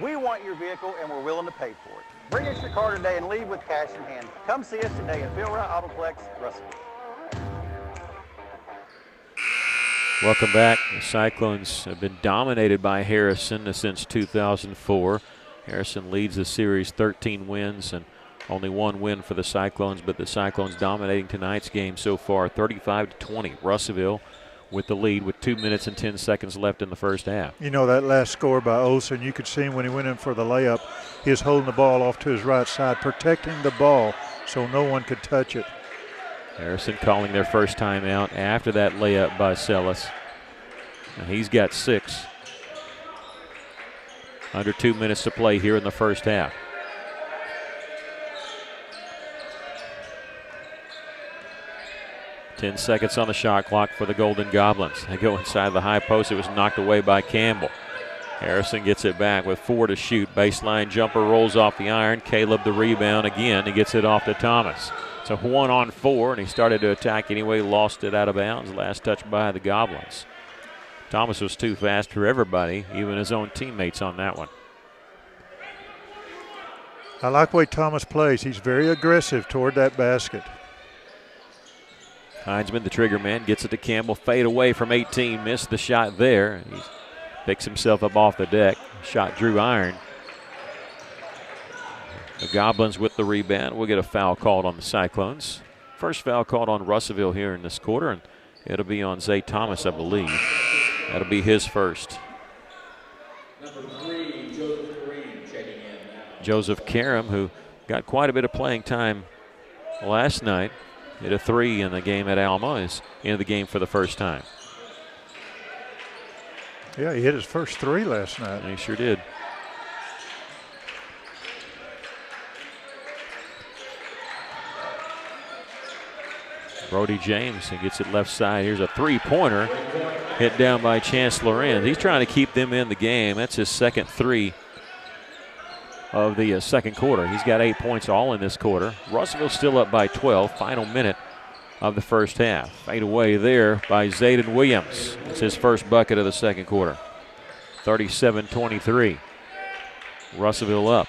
we want your vehicle and we're willing to pay for it. Bring us your car today and leave with cash in hand. Come see us today at Phil Wright Autoplex, Russell. Welcome back. The Cyclones have been dominated by Harrison since 2004. Harrison leads the series 13 wins and only one win for the Cyclones, but the Cyclones dominating tonight's game so far 35-20. Russellville with the lead with 2 minutes and 10 seconds left in the first half. You know, that last score by Olsen, you could see him when he went in for the layup, he was holding the ball off to his right side, protecting the ball so no one could touch it. Harrison calling their first timeout after that layup by Sellis. And he's got 6. Under 2 minutes to play here in the first half. Ten seconds on the shot clock for the Golden Goblins. They go inside the high post. It was knocked away by Campbell. Harrison gets it back with 4 to shoot. Baseline jumper rolls off the iron. Caleb the rebound again. He gets it off to Thomas. It's a 1-on-4, and he started to attack anyway, lost it out of bounds. Last touch by the Goblins. Thomas was too fast for everybody, even his own teammates on that one. I like the way Thomas plays. He's very aggressive toward that basket. Heinzman, the trigger man, gets it to Campbell. Fade away from 18. Missed the shot there. He picks himself up off the deck. Shot drew iron. The Goblins with the rebound. We'll get a foul called on the Cyclones. First foul called on Russellville here in this quarter, and it'll be on Zay Thomas, I believe. That'll be his first. Number 3, Joseph Kareem checking in now. Joseph Karam, who got quite a bit of playing time last night, hit a 3 in the game at Alma, is into the game for the first time. Yeah, he hit his first 3 last night. He sure did. Brody James, he gets it left side. Here's a three-pointer hit down by Chance Lorenz. He's trying to keep them in the game. That's his second 3 of the second quarter. He's got 8 points all in this quarter. Russellville still up by 12. Final minute of the first half. Fade away there by Zayden Williams. It's his first bucket of the second quarter. 37-23. Russellville up.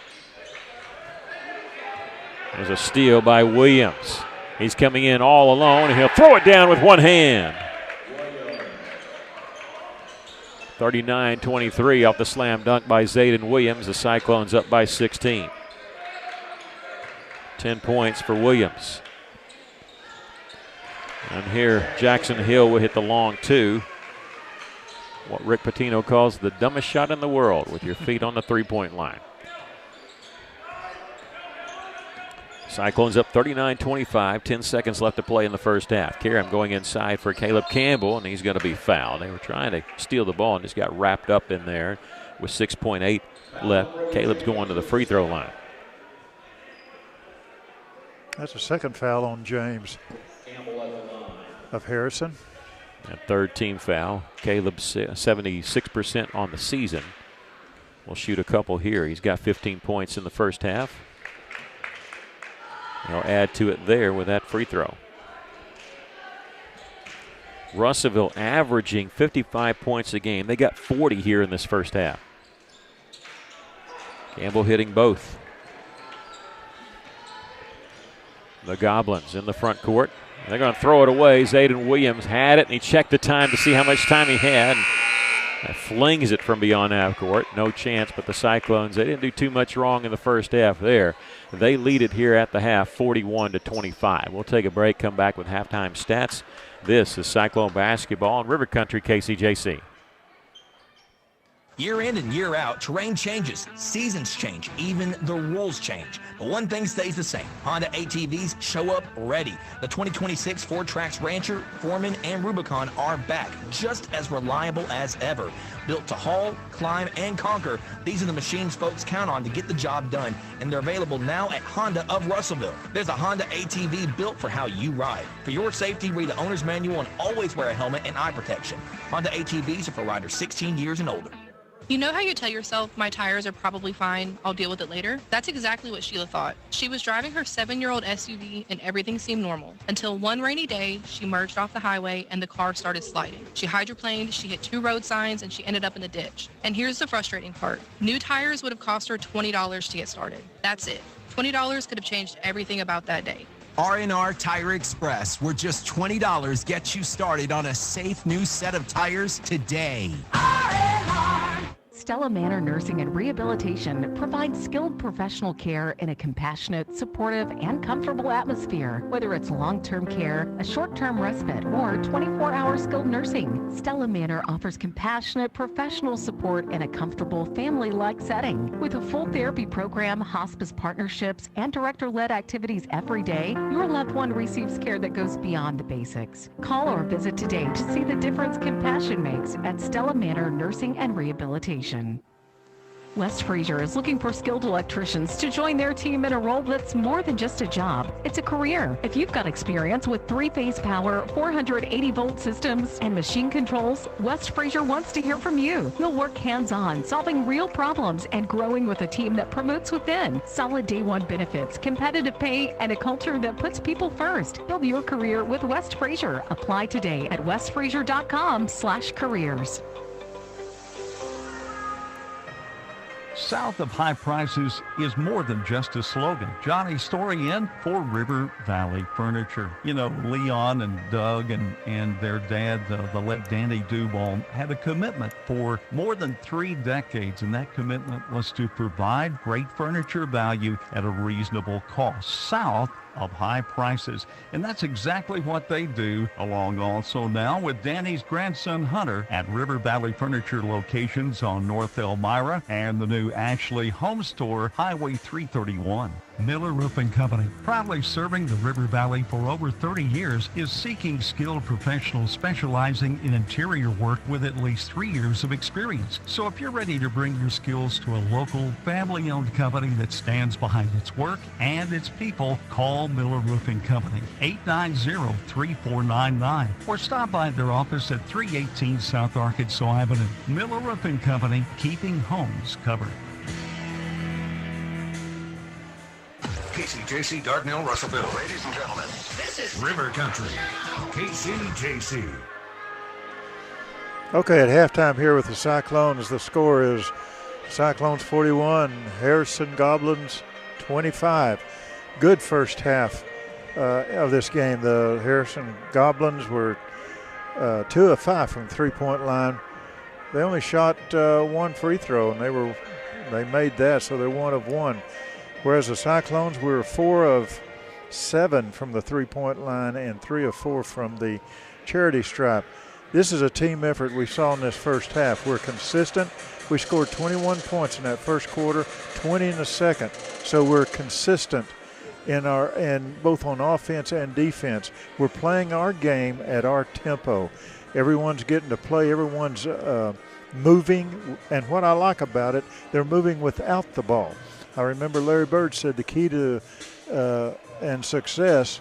There's a steal by Williams. He's coming in all alone, and he'll throw it down with one hand. 39-23 off the slam dunk by Zayden Williams. The Cyclones up by 16. 10 points for Williams. And here, Jackson Hill will hit the long 2. What Rick Pitino calls the dumbest shot in the world, with your feet on the three-point line. Cyclones up 39-25, 10 seconds left to play in the first half. Karam going inside for Caleb Campbell, and he's going to be fouled. They were trying to steal the ball and just got wrapped up in there with 6.8 left. Caleb's going to the free throw line. That's a second foul on James of Harrison. And third team foul. Caleb's 76% on the season. We'll shoot a couple here. He's got 15 points in the first half. He'll add to it there with that free throw. Russellville averaging 55 points a game. They got 40 here in this first half. Campbell hitting both. The Goblins in the front court. They're going to throw it away. Zayden Williams had it, and he checked the time to see how much time he had. And flings it from beyond half court. No chance, but the Cyclones, they didn't do too much wrong in the first half there. They lead it here at the half, 41-25. We'll take a break, come back with halftime stats. This is Cyclone basketball in River Country, KCJC. Year in and year out, terrain changes, seasons change, even the rules change. But one thing stays the same. Honda ATVs show up ready. The 2026 Ford Trax Rancher, Foreman, and Rubicon are back, just as reliable as ever. Built to haul, climb, and conquer, these are the machines folks count on to get the job done, and they're available now at Honda of Russellville. There's a Honda ATV built for how you ride. For your safety, read the owner's manual and always wear a helmet and eye protection. Honda ATVs are for riders 16 years and older. You know how you tell yourself, my tires are probably fine, I'll deal with it later? That's exactly what Sheila thought. She was driving her 7-year-old SUV and everything seemed normal until one rainy day, she merged off the highway and the car started sliding. She hydroplaned, she hit 2 road signs, and she ended up in the ditch. And here's the frustrating part. New tires would have cost her $20 to get started. That's it. $20 could have changed everything about that day. R&R Tire Express, where just $20 gets you started on a safe new set of tires today. Stella Manor Nursing and Rehabilitation provides skilled professional care in a compassionate, supportive, and comfortable atmosphere. Whether it's long-term care, a short-term respite, or 24-hour skilled nursing, Stella Manor offers compassionate, professional support in a comfortable, family-like setting. With a full therapy program, hospice partnerships, and director-led activities every day, your loved one receives care that goes beyond the basics. Call or visit today to see the difference compassion makes at Stella Manor Nursing and Rehabilitation. West Fraser is looking for skilled electricians to join their team in a role that's more than just a job. It's a career. If you've got experience with 3-phase power, 480-volt systems, and machine controls, West Fraser wants to hear from you. You'll work hands-on, solving real problems and growing with a team that promotes within. Solid day-one benefits, competitive pay, and a culture that puts people first. Build your career with West Fraser. Apply today at westfraser.com/careers. South of high prices is more than just a slogan. Johnny's Story in for River Valley Furniture. You know, Leon and Doug and their dad, the late Danny Dubon, had a commitment for more than 3 decades, and that commitment was to provide great furniture value at a reasonable cost. South of high prices. And that's exactly what they do, along also now with Danny's grandson Hunter at River Valley Furniture locations on North Elmira and the new Ashley Home Store, Highway 331. Miller Roofing Company, proudly serving the River Valley for over 30 years, is seeking skilled professionals specializing in interior work with at least 3 years of experience. So if you're ready to bring your skills to a local, family-owned company that stands behind its work and its people, call Miller Roofing Company, 890-3499, or stop by their office at 318 South Arkansas Avenue. Miller Roofing Company, keeping homes covered. KCJC, Dardanelle, Russellville. Ladies and gentlemen, this is River Country, KCJC. Okay, at halftime here with the Cyclones, the score is Cyclones 41, Harrison Goblins 25. Good first half of this game. The Harrison Goblins were 2 of 5 from three-point line. They only shot 1 free throw, and they made that, so they're 1 of 1. Whereas the Cyclones were 4 of 7 from the three-point line and 3 of 4 from the charity stripe. This is a team effort we saw in this first half. We're consistent. We scored 21 points in that first quarter, 20 in the second. So we're consistent in both on offense and defense. We're playing our game at our tempo. Everyone's getting to play. Everyone's moving. And what I like about it, they're moving without the ball. I remember Larry Bird said the key to and success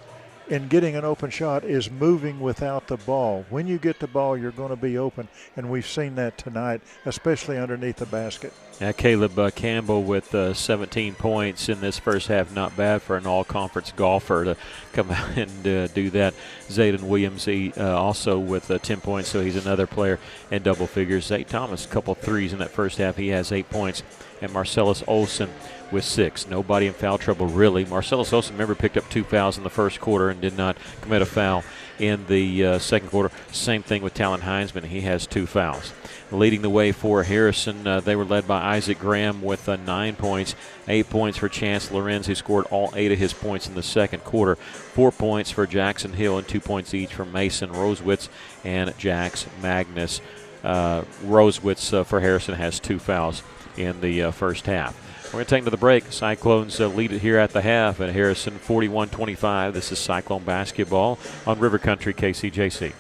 in getting an open shot is moving without the ball. When you get the ball, you're going to be open, and we've seen that tonight, especially underneath the basket. Yeah, Caleb Campbell with 17 points in this first half. Not bad for an all-conference golfer to come out and do that. Zayden Williams also with 10 points, so he's another player in double figures. Zay Thomas, a couple threes in that first half. He has 8 points. And Marcellus Olsen with 6. Nobody in foul trouble, really. Marcellus Olsen, remember, picked up 2 fouls in the first quarter and did not commit a foul in the second quarter. Same thing with Talon Heinzman. He has 2 fouls. Leading the way for Harrison, they were led by Isaac Graham with 9 points. 8 points for Chance Lorenz, who scored all 8 of his points in the second quarter. 4 points for Jackson Hill and 2 points each from Mason Rosewitz and Jax Magnus. Rosewitz for Harrison has 2 fouls in the first half. We're going to take them to the break. Cyclones lead it here at the half at Harrison 41-25. This is Cyclone basketball on River Country KCJC.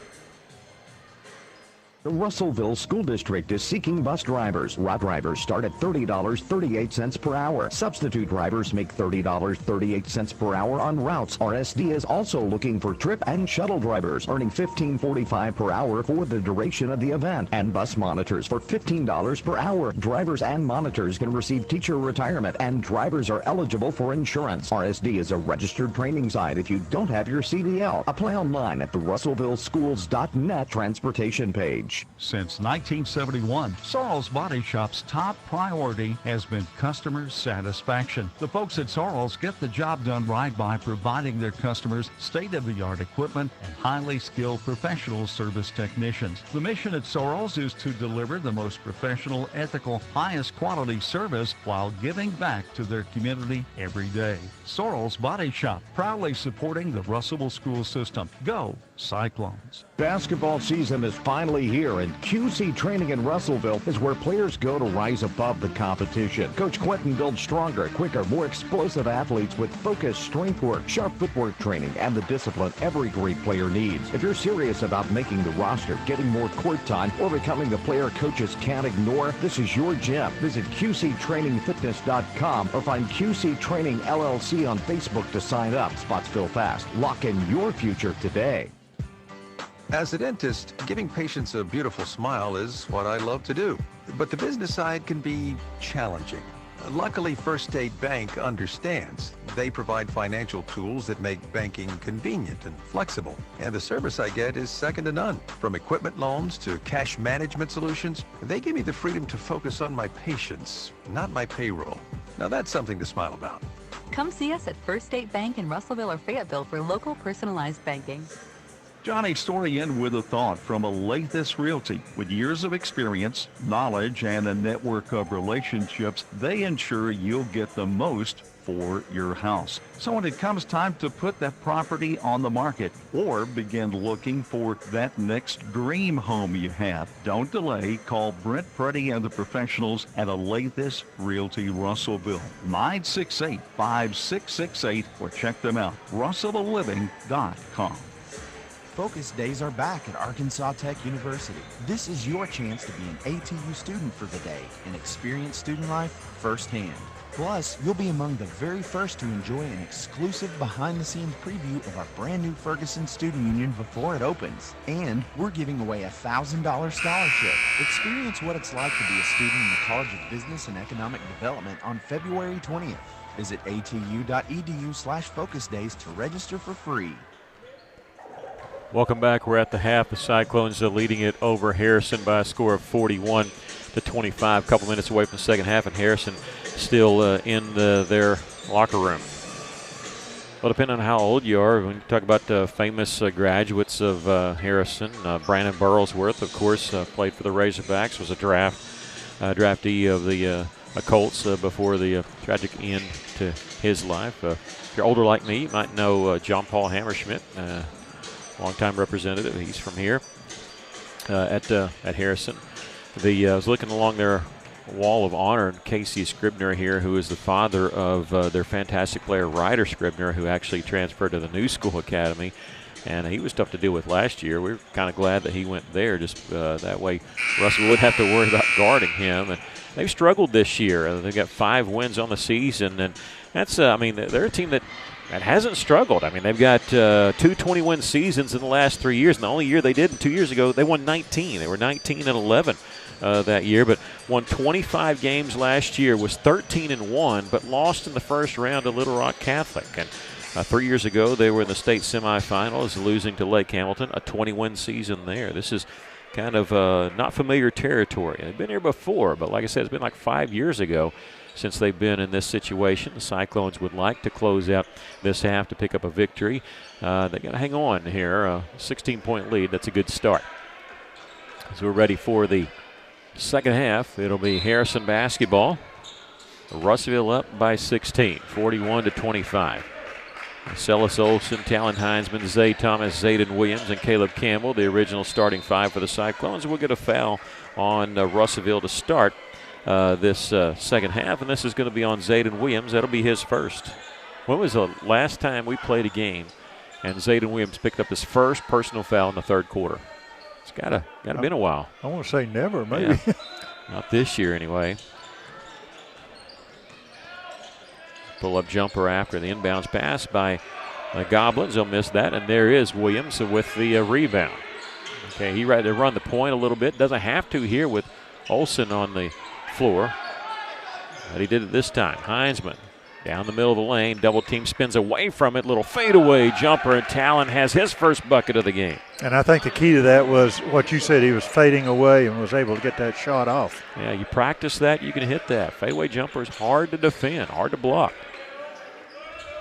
The Russellville School District is seeking bus drivers. Route drivers start at $30.38 per hour. Substitute drivers make $30.38 per hour on routes. RSD is also looking for trip and shuttle drivers, earning $15.45 per hour for the duration of the event, and bus monitors for $15 per hour. Drivers and monitors can receive teacher retirement, and drivers are eligible for insurance. RSD is a registered training site if you don't have your CDL. Apply online at the RussellvilleSchools.net transportation page. Since 1971, Sorrell's Body Shop's top priority has been customer satisfaction. The folks at Sorrell's get the job done right by providing their customers state-of-the-art equipment and highly skilled professional service technicians. The mission at Sorrell's is to deliver the most professional, ethical, highest quality service while giving back to their community every day. Sorrell's Body Shop, proudly supporting the Russellville school system. Go Cyclones. Basketball season is finally here, and QC Training in Russellville is where players go to rise above the competition. Coach Quentin builds stronger, quicker, more explosive athletes with focused strength work, sharp footwork training, and the discipline every great player needs. If you're serious about making the roster, getting more court time, or becoming the player coaches can't ignore, this is your gym. Visit QCTrainingFitness.com or find QC Training LLC on Facebook to sign up. Spots fill fast. Lock in your future today. As a dentist, giving patients a beautiful smile is what I love to do. But the business side can be challenging. Luckily, First State Bank understands. They provide financial tools that make banking convenient and flexible. And the service I get is second to none. From equipment loans to cash management solutions, they give me the freedom to focus on my patients, not my payroll. Now that's something to smile about. Come see us at First State Bank in Russellville or Fayetteville for local personalized banking. Johnny Storian with a thought from Alathus Realty. With years of experience, knowledge, and a network of relationships, they ensure you'll get the most for your house. So when it comes time to put that property on the market or begin looking for that next dream home you have, don't delay. Call Brent Preddy and the professionals at Alathus Realty Russellville, 968-5668, or check them out, russellvilleliving.com. Focus days are back at Arkansas Tech University. This is your chance to be an ATU student for the day and experience student life firsthand. Plus, you'll be among the very first to enjoy an exclusive behind-the-scenes preview of our brand new Ferguson Student Union before it opens. And we're giving away a $1,000 scholarship. Experience what it's like to be a student in the College of Business and Economic Development on February 20th. Visit atu.edu/focus days to register for free. Welcome back. We're at the half. The Cyclones are leading it over Harrison by a score of 41-25. A couple minutes away from the second half, and Harrison still in their locker room. Well, depending on how old you are, when you talk about famous graduates of Harrison, Brandon Burlsworth, of course, played for the Razorbacks, was a draftee of the Colts before the tragic end to his life. If you're older like me, you might know John Paul Hammerschmidt, longtime representative. He's from here at Harrison. I was looking along their wall of honor, and Casey Scribner here, who is the father of their fantastic player Ryder Scribner, who actually transferred to the New School Academy, and he was tough to deal with last year. We were kind of glad that he went there, just that way Russell wouldn't have to worry about guarding him. And they've struggled this year. They've got 5 wins on the season, and that's they're a team that hasn't struggled. I mean, they've got 2 20-win seasons in the last 3 years, and the only year they did 2 years ago, they won 19. They were 19-11 that year, but won 25 games last year, was 13-1, but lost in the first round to Little Rock Catholic. And 3 years ago, they were in the state semifinals, losing to Lake Hamilton, a 20-win season there. This is kind of not familiar territory. They've been here before, but like I said, it's been like 5 years ago since they've been in this situation. The Cyclones would like to close out this half to pick up a victory. They got to hang on here. 16-point lead. That's a good start. So we're ready for the second half. It'll be Harrison basketball. Russellville up by 16, 41-25. Celis Olson, Talon Heinzman, Zay Thomas, Zayden Williams, and Caleb Campbell, the original starting five for the Cyclones. We'll get a foul on Russellville to start this second half, and this is going to be on Zayden Williams. That'll be his first. When was the last time we played a game and Zayden Williams picked up his first personal foul in the third quarter? It's gotta been a while. I want to say never, maybe. Yeah. Not this year anyway. Pull-up jumper after the inbounds pass by the Goblins. They'll miss that, and there is Williams with the rebound. Okay, he ready to run the point a little bit. Doesn't have to here with Olson on the floor, but he did it this time. Heinzman down the middle of the lane, double team, spins away from it, little fadeaway jumper, and Talon has his first bucket of the game. And I think the key to that was what you said, he was fading away and was able to get that shot off. Yeah, you practice that, you can hit that. Fadeaway jumper is hard to defend, hard to block.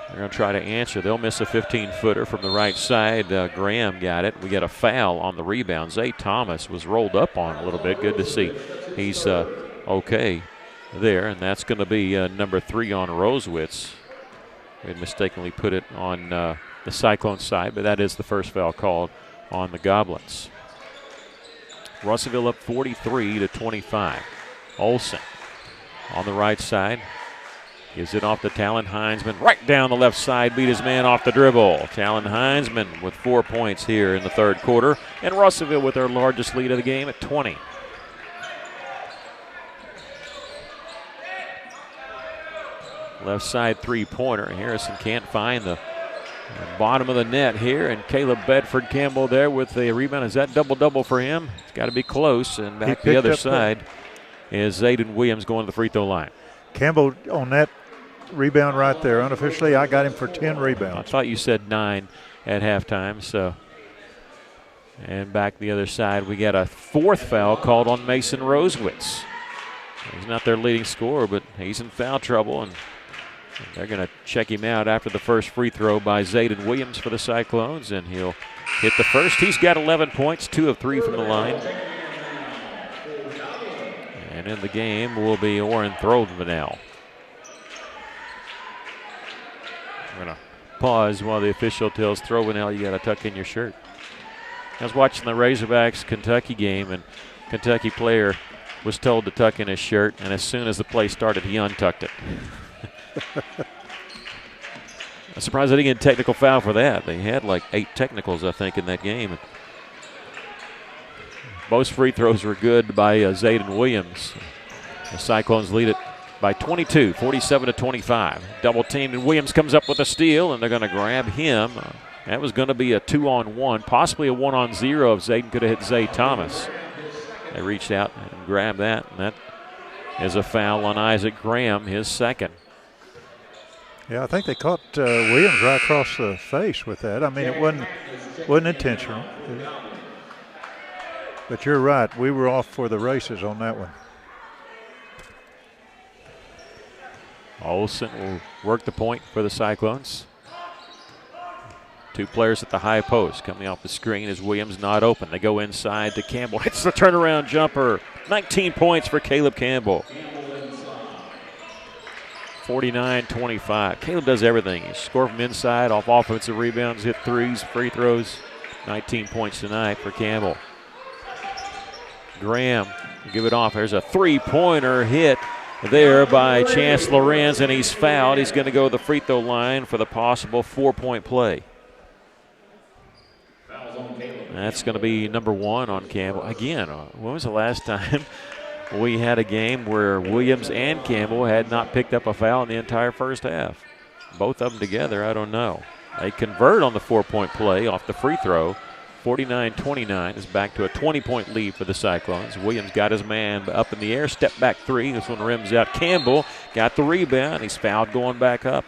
They're going to try to answer. They'll miss a 15-footer from the right side. Graham got it. We got a foul on the rebound. Zay Thomas was rolled up on a little bit. Good to see. He's okay there, and that's going to be number 3 on Rosewitz. We had mistakenly put it on the Cyclone side, but that is the first foul called on the Goblins. Russellville up 43-25. Olson on the right side. Gives it off to Talon Heinzman. Right down the left side, beat his man off the dribble. Talon Heinzman with 4 points here in the third quarter. And Russellville with their largest lead of the game at 20. Left side three-pointer. Harrison can't find the bottom of the net here. And Caleb Bedford Campbell there with the rebound. Is that double-double for him? It's got to be close. And back the other side is Zayden Williams going to the free throw line. Campbell on that rebound right there. Unofficially, I got him for 10 rebounds. I thought you said 9 at halftime. So, and back the other side, we got a fourth foul called on Mason Rosewitz. He's not their leading scorer, but he's in foul trouble, and they're going to check him out after the first free throw by Zayden Williams for the Cyclones, and he'll hit the first. He's got 11 points, 2 of 3 from the line. And in the game will be Oren Throvenell. We're going to pause while the official tells Throvenell you got to tuck in your shirt. I was watching the Razorbacks Kentucky game, and Kentucky player was told to tuck in his shirt, and as soon as the play started, he untucked it. I'm surprised they didn't get a technical foul for that. They had like 8 technicals, I think, in that game. Most free throws were good by Zayden Williams. The Cyclones lead it by 22, 47-25. Double teamed, and Williams comes up with a steal, and they're going to grab him. That was going to be a 2-on-1, possibly a 1-on-0 if Zayden could have hit Zay Thomas. They reached out and grabbed that, and that is a foul on Isaac Graham, his second. Yeah, I think they caught Williams right across the face with that. I mean, it wasn't intentional. But you're right. We were off for the races on that one. Olsen will work the point for the Cyclones. 2 players at the high post. Coming off the screen is Williams not open. They go inside to Campbell. Hits the turnaround jumper. 19 points for Caleb Campbell. 49-25. Caleb does everything. He scores from inside, off offensive rebounds, hit threes, free throws. 19 points tonight for Campbell. Graham give it off. There's a three-pointer hit there by Chance Lorenz, and he's fouled. He's going to go to the free throw line for the possible 4-point play. That's going to be number 1 on Campbell. Again, when was the last time we had a game where Williams and Campbell had not picked up a foul in the entire first half? Both of them together, I don't know. They convert on the 4-point play off the free throw. 49-29 is back to a 20-point lead for the Cyclones. Williams got his man up in the air, step back 3. This one rims out. Campbell got the rebound. He's fouled going back up.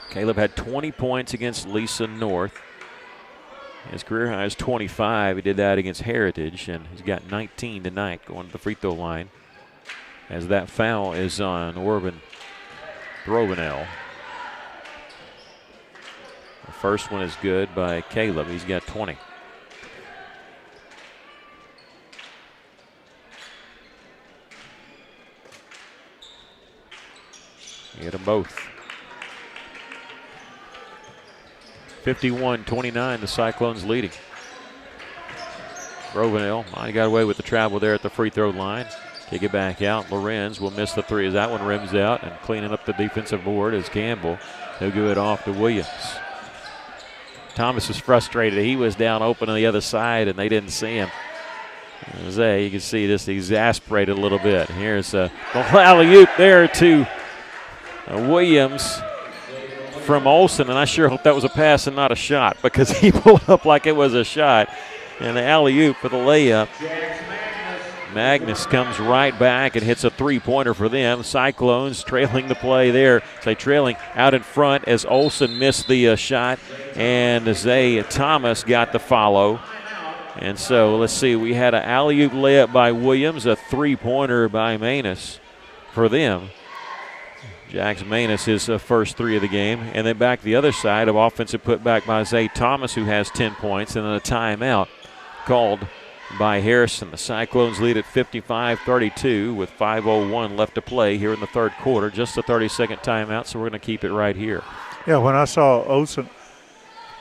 Caleb had 20 points against Lisa North. His career high is 25. He did that against Heritage, and he's got 19 tonight going to the free throw line, as that foul is on Orban Throvenell. The first one is good by Caleb. He's got 20. He hit them both. 51-29, the Cyclones leading. Grovenell might have got away with the travel there at the free throw line. Kick it back out. Lorenz will miss the three as that one rims out, and cleaning up the defensive board is Campbell. He'll give it off to Williams. Thomas was frustrated. He was down open on the other side, and they didn't see him. Zay, you can see this exasperated a little bit. Here's a alley-oop there to Williams from Olsen, and I sure hope that was a pass and not a shot, because he pulled up like it was a shot. And the alley-oop for the layup. Magnus comes right back and hits a three-pointer for them. Cyclones trailing the play there. Trailing out in front as Olsen missed the shot, and Zay Thomas got the follow. And so let's see, we had an alley-oop layup by Williams, a three-pointer by Manus for them. Jax Manus his first three of the game. And then back the other side of offensive putback by Zay Thomas, who has 10 points, and then a timeout called by Harrison. The Cyclones lead at 55-32 with 5:01 left to play here in the third quarter. Just a 30-second timeout, so we're going to keep it right here. Yeah, when I saw Olsen,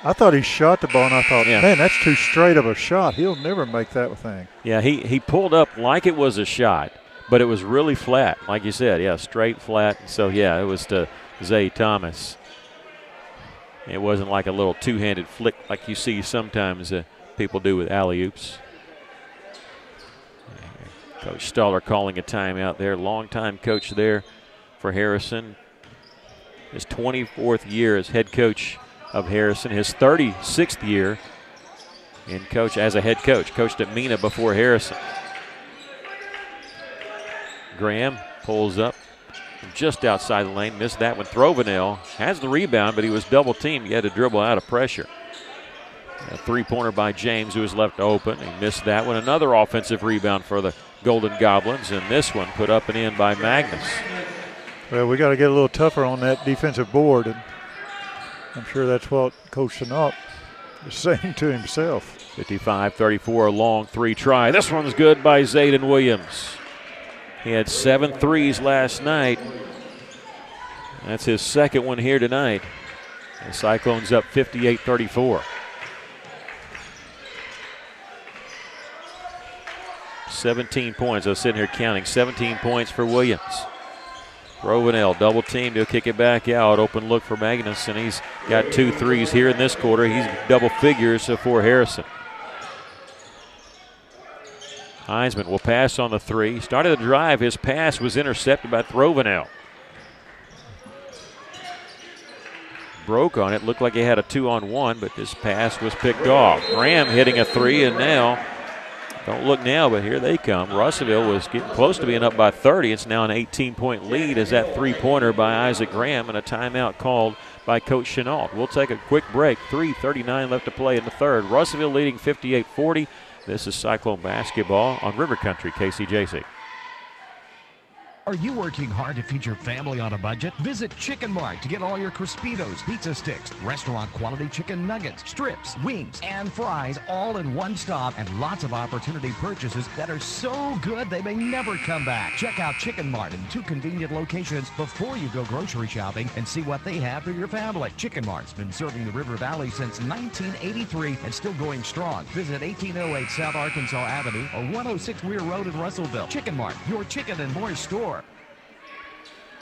I thought he shot the ball, and I thought, man, that's too straight of a shot. He'll never make that thing. Yeah, he pulled up like it was a shot, but it was really flat, like you said. Yeah, straight, flat. So, yeah, it was to Zay Thomas. It wasn't like a little two-handed flick like you see sometimes people do with alley-oops. Coach Stoller calling a timeout there. Longtime coach there for Harrison. His 24th year as head coach of Harrison. His 36th year as a head coach. Coached at Mena before Harrison. Graham pulls up just outside the lane. Missed that one. Throvenell has the rebound, but he was double teamed. He had to dribble out of pressure. A three-pointer by James, who was left open. He missed that one. Another offensive rebound for the Golden Goblins, and this one put up and in by Magnus. Well, we got to get a little tougher on that defensive board, and I'm sure that's what Coach Chenault is saying to himself. 55-34, a long three try. This one's good by Zayden Williams. He had 7 threes last night. That's his second one here tonight. The Cyclones up 58-34. 17 points. I was sitting here counting. 17 points for Williams. Rovenell double teamed. He'll kick it back out. Open look for Magnus, and he's got 2 threes here in this quarter. He's double figures for Harrison. Heisman will pass on the three. Started the drive. His pass was intercepted by Rovenell. Broke on it. Looked like he had a 2-on-1, but this pass was picked off. Graham hitting a three, and now, don't look now, but here they come. Russellville was getting close to being up by 30. It's now an 18-point lead as that three-pointer by Isaac Graham, and a timeout called by Coach Chenault. We'll take a quick break. 3:39 left to play in the third. Russellville leading 58-40. This is Cyclone basketball on River Country, KCJC. Are you working hard to feed your family on a budget? Visit Chicken Mart to get all your Crispitos, pizza sticks, restaurant quality chicken nuggets, strips, wings, and fries all in one stop, and lots of opportunity purchases that are so good they may never come back. Check out Chicken Mart in 2 convenient locations before you go grocery shopping and see what they have for your family. Chicken Mart's been serving the River Valley since 1983 and still going strong. Visit 1808 South Arkansas Avenue or 106 Weir Road in Russellville. Chicken Mart, your chicken and more store.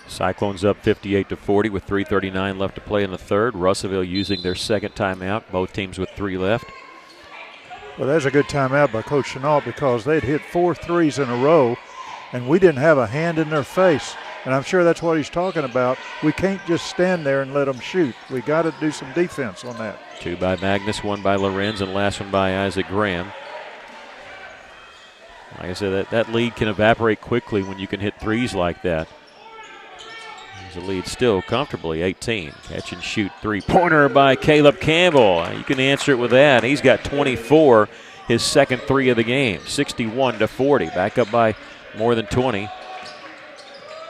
Cyclones up 58-40 with 3:39 left to play in the third. Russellville using their second timeout. Both teams with 3 left. Well, that's a good timeout by Coach Chenault because they'd hit 4 threes in a row, and we didn't have a hand in their face. And I'm sure that's what he's talking about. We can't just stand there and let them shoot. We got to do some defense on that. 2 by Magnus, 1 by Lorenz, and last one by Isaac Graham. Like I said, that lead can evaporate quickly when you can hit threes like that. The lead still comfortably 18. Catch and shoot three-pointer by Caleb Campbell. You can answer it with that. He's got 24, his second 3 of the game, 61-40. Back up by more than 20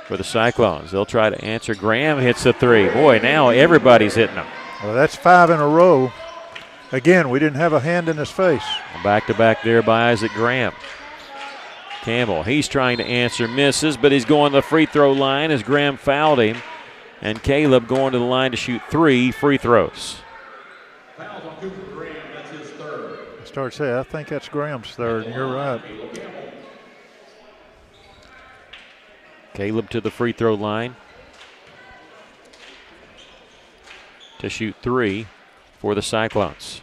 for the Cyclones. They'll try to answer. Graham hits a 3. Boy, now everybody's hitting them. Well, that's 5 in a row. Again, we didn't have a hand in his face. Back-to-back there by Isaac Graham. Campbell, he's trying to answer, misses, but he's going to the free throw line as Graham fouled him. And Caleb going to the line to shoot 3 free throws. Fouls on Cooper Graham, that's his third. I started to say, I think that's Graham's third, and you're right. Caleb to the free throw line to shoot 3 for the Cyclones.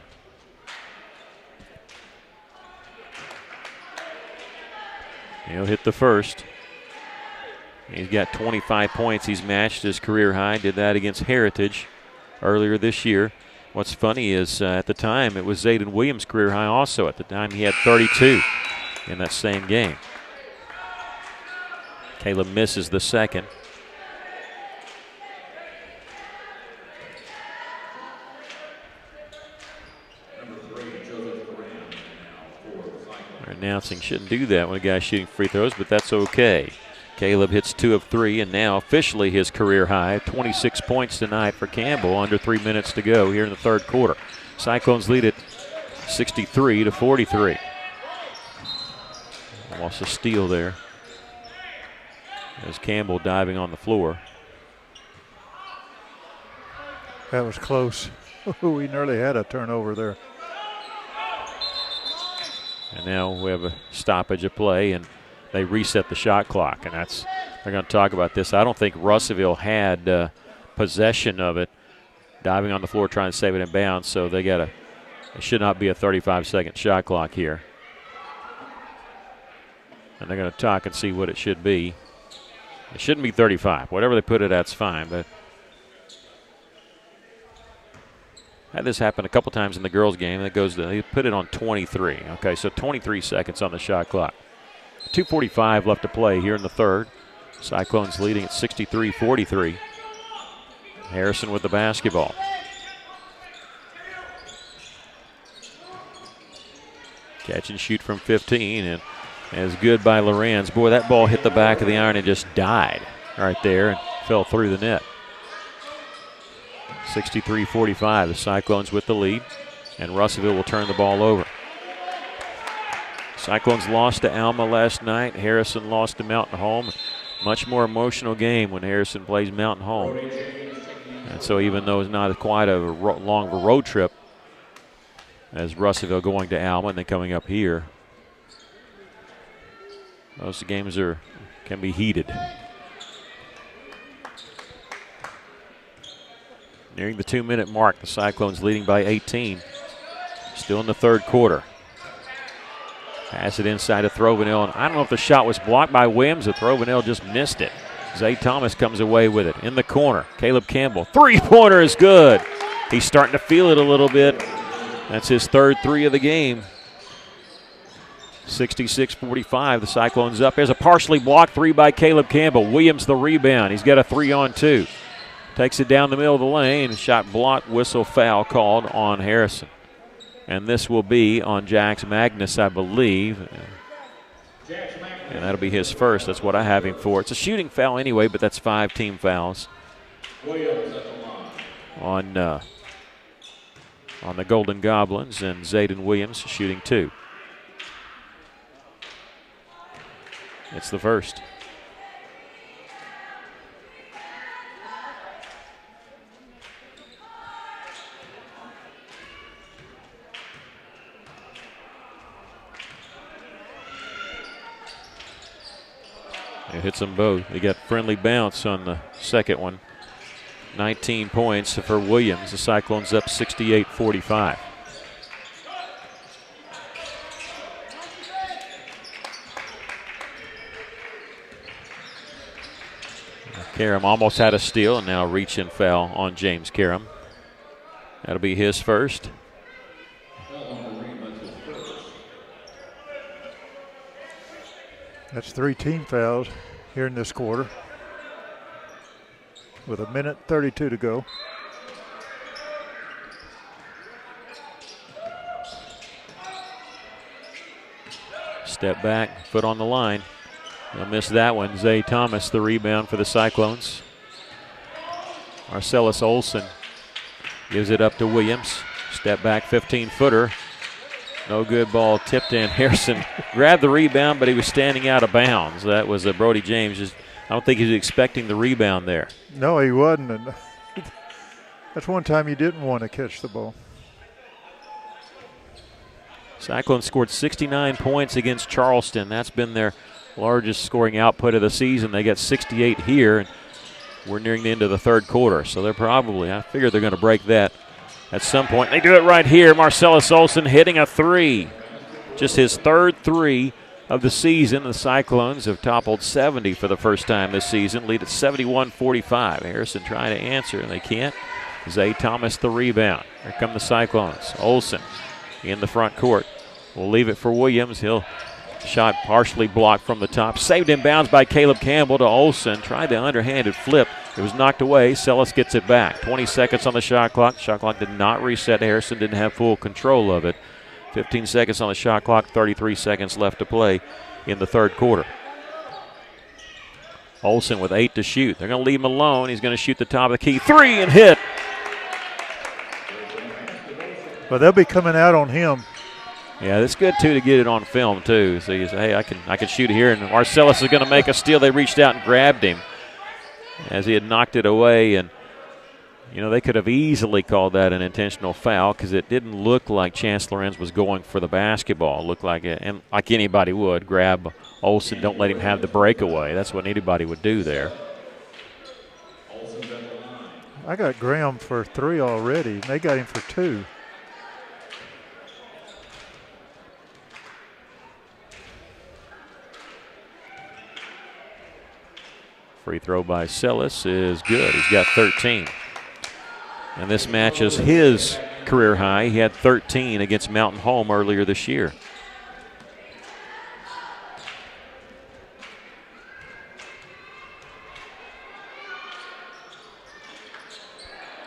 He'll hit the first. He's got 25 points. He's matched his career high. Did that against Heritage earlier this year. What's funny is at the time it was Zayden Williams' career high also. At the time he had 32 in that same game. Caleb misses the second. Our announcing shouldn't do that when a guy's shooting free throws, but that's okay. Caleb hits 2 of 3, and now officially his career high. 26 points tonight for Campbell, under 3 minutes to go here in the third quarter. Cyclones lead it 63-43. Almost a steal there as Campbell diving on the floor. That was close. We nearly had a turnover there. And now we have a stoppage of play, and they reset the shot clock, and they're going to talk about this. I don't think Russellville had possession of it, diving on the floor trying to save it in bounds, so it should not be a 35-second shot clock here. And they're going to talk and see what it should be. It shouldn't be 35. Whatever they put it at's fine, but had this happen a couple times in the girls' game. They put it on 23. Okay, so 23 seconds on the shot clock. 2:45 left to play here in the third. Cyclones leading at 63-43. Harrison with the basketball. Catch and shoot from 15, and as good by Lorenz. Boy, that ball hit the back of the iron and just died right there and fell through the net. 63-45, the Cyclones with the lead, and Russellville will turn the ball over. Cyclones lost to Alma last night. Harrison lost to Mountain Home. Much more emotional game when Harrison plays Mountain Home. And so even though it's not quite a long of a road trip as Russellville going to Alma and then coming up here, those games can be heated. Nearing the 2-minute mark, the Cyclones leading by 18. Still in the third quarter. Pass it inside to Throvenell, and I don't know if the shot was blocked by Williams or Throvenell just missed it. Zay Thomas comes away with it in the corner. Caleb Campbell, three-pointer is good. He's starting to feel it a little bit. That's his third 3 of the game. 66-45, the Cyclones up. There's a partially blocked 3 by Caleb Campbell. Williams the rebound. He's got a 3-on-2. Takes it down the middle of the lane. Shot blocked, whistle, foul called on Harrison. And this will be on Jax Magnus, I believe. And that'll be his first. That's what I have him for. It's a shooting foul anyway, but that's 5 team fouls on the Golden Goblins, and Zayden Williams shooting 2. It's the first. It hits them both. They got friendly bounce on the second one. 19 points for Williams. The Cyclones up 68-45. Karam almost had a steal, and now reach and foul on James Karam. That'll be his first. That's 3 team fouls here in this quarter with 1:32 to go. Step back, foot on the line. They'll miss that one. Zay Thomas, the rebound for the Cyclones. Marcellus Olson gives it up to Williams. Step back, 15-footer. No good, ball tipped in. Harrison grabbed the rebound, but he was standing out of bounds. That was Brody James just I don't think he was expecting the rebound there. No, he wasn't. And that's one time he didn't want to catch the ball. Cyclones scored 69 points against Charleston. That's been their largest scoring output of the season. They got 68 here, and we're nearing the end of the third quarter. So they're probably, I figure they're going to break that at some point. They do it right here. Marcellus Olson hitting a three. Just his third three of the season. The Cyclones have toppled 70 for the first time this season, lead at 71-45. Harrison trying to answer, and they can't. Zay Thomas the rebound. Here come the Cyclones. Olson in the front court. We'll leave it for Williams. He'll shot partially blocked from the top. Saved in bounds by Caleb Campbell to Olson. Tried the underhanded flip. It was knocked away. Sellis gets it back. 20 seconds on the shot clock. Shot clock did not reset. Harrison didn't have full control of it. 15 seconds on the shot clock. 33 seconds left to play in the third quarter. Olson with 8 to shoot. They're going to leave him alone. He's going to shoot the top of the key. 3 and hit. But they'll be coming out on him. Yeah, it's good, too, to get it on film, too. So you say, hey, I can shoot it here. And Marcellus is going to make a steal. They reached out and grabbed him as he had knocked it away. And, you know, they could have easily called that an intentional foul because it didn't look like Chance Lorenz was going for the basketball. It looked like it, and like anybody would, grab Olson, don't let him have the breakaway. That's what anybody would do there. I got Graham for 3 already. They got him for 2. Free throw by Sellis is good. He's got 13. And this matches his career high. He had 13 against Mountain Home earlier this year.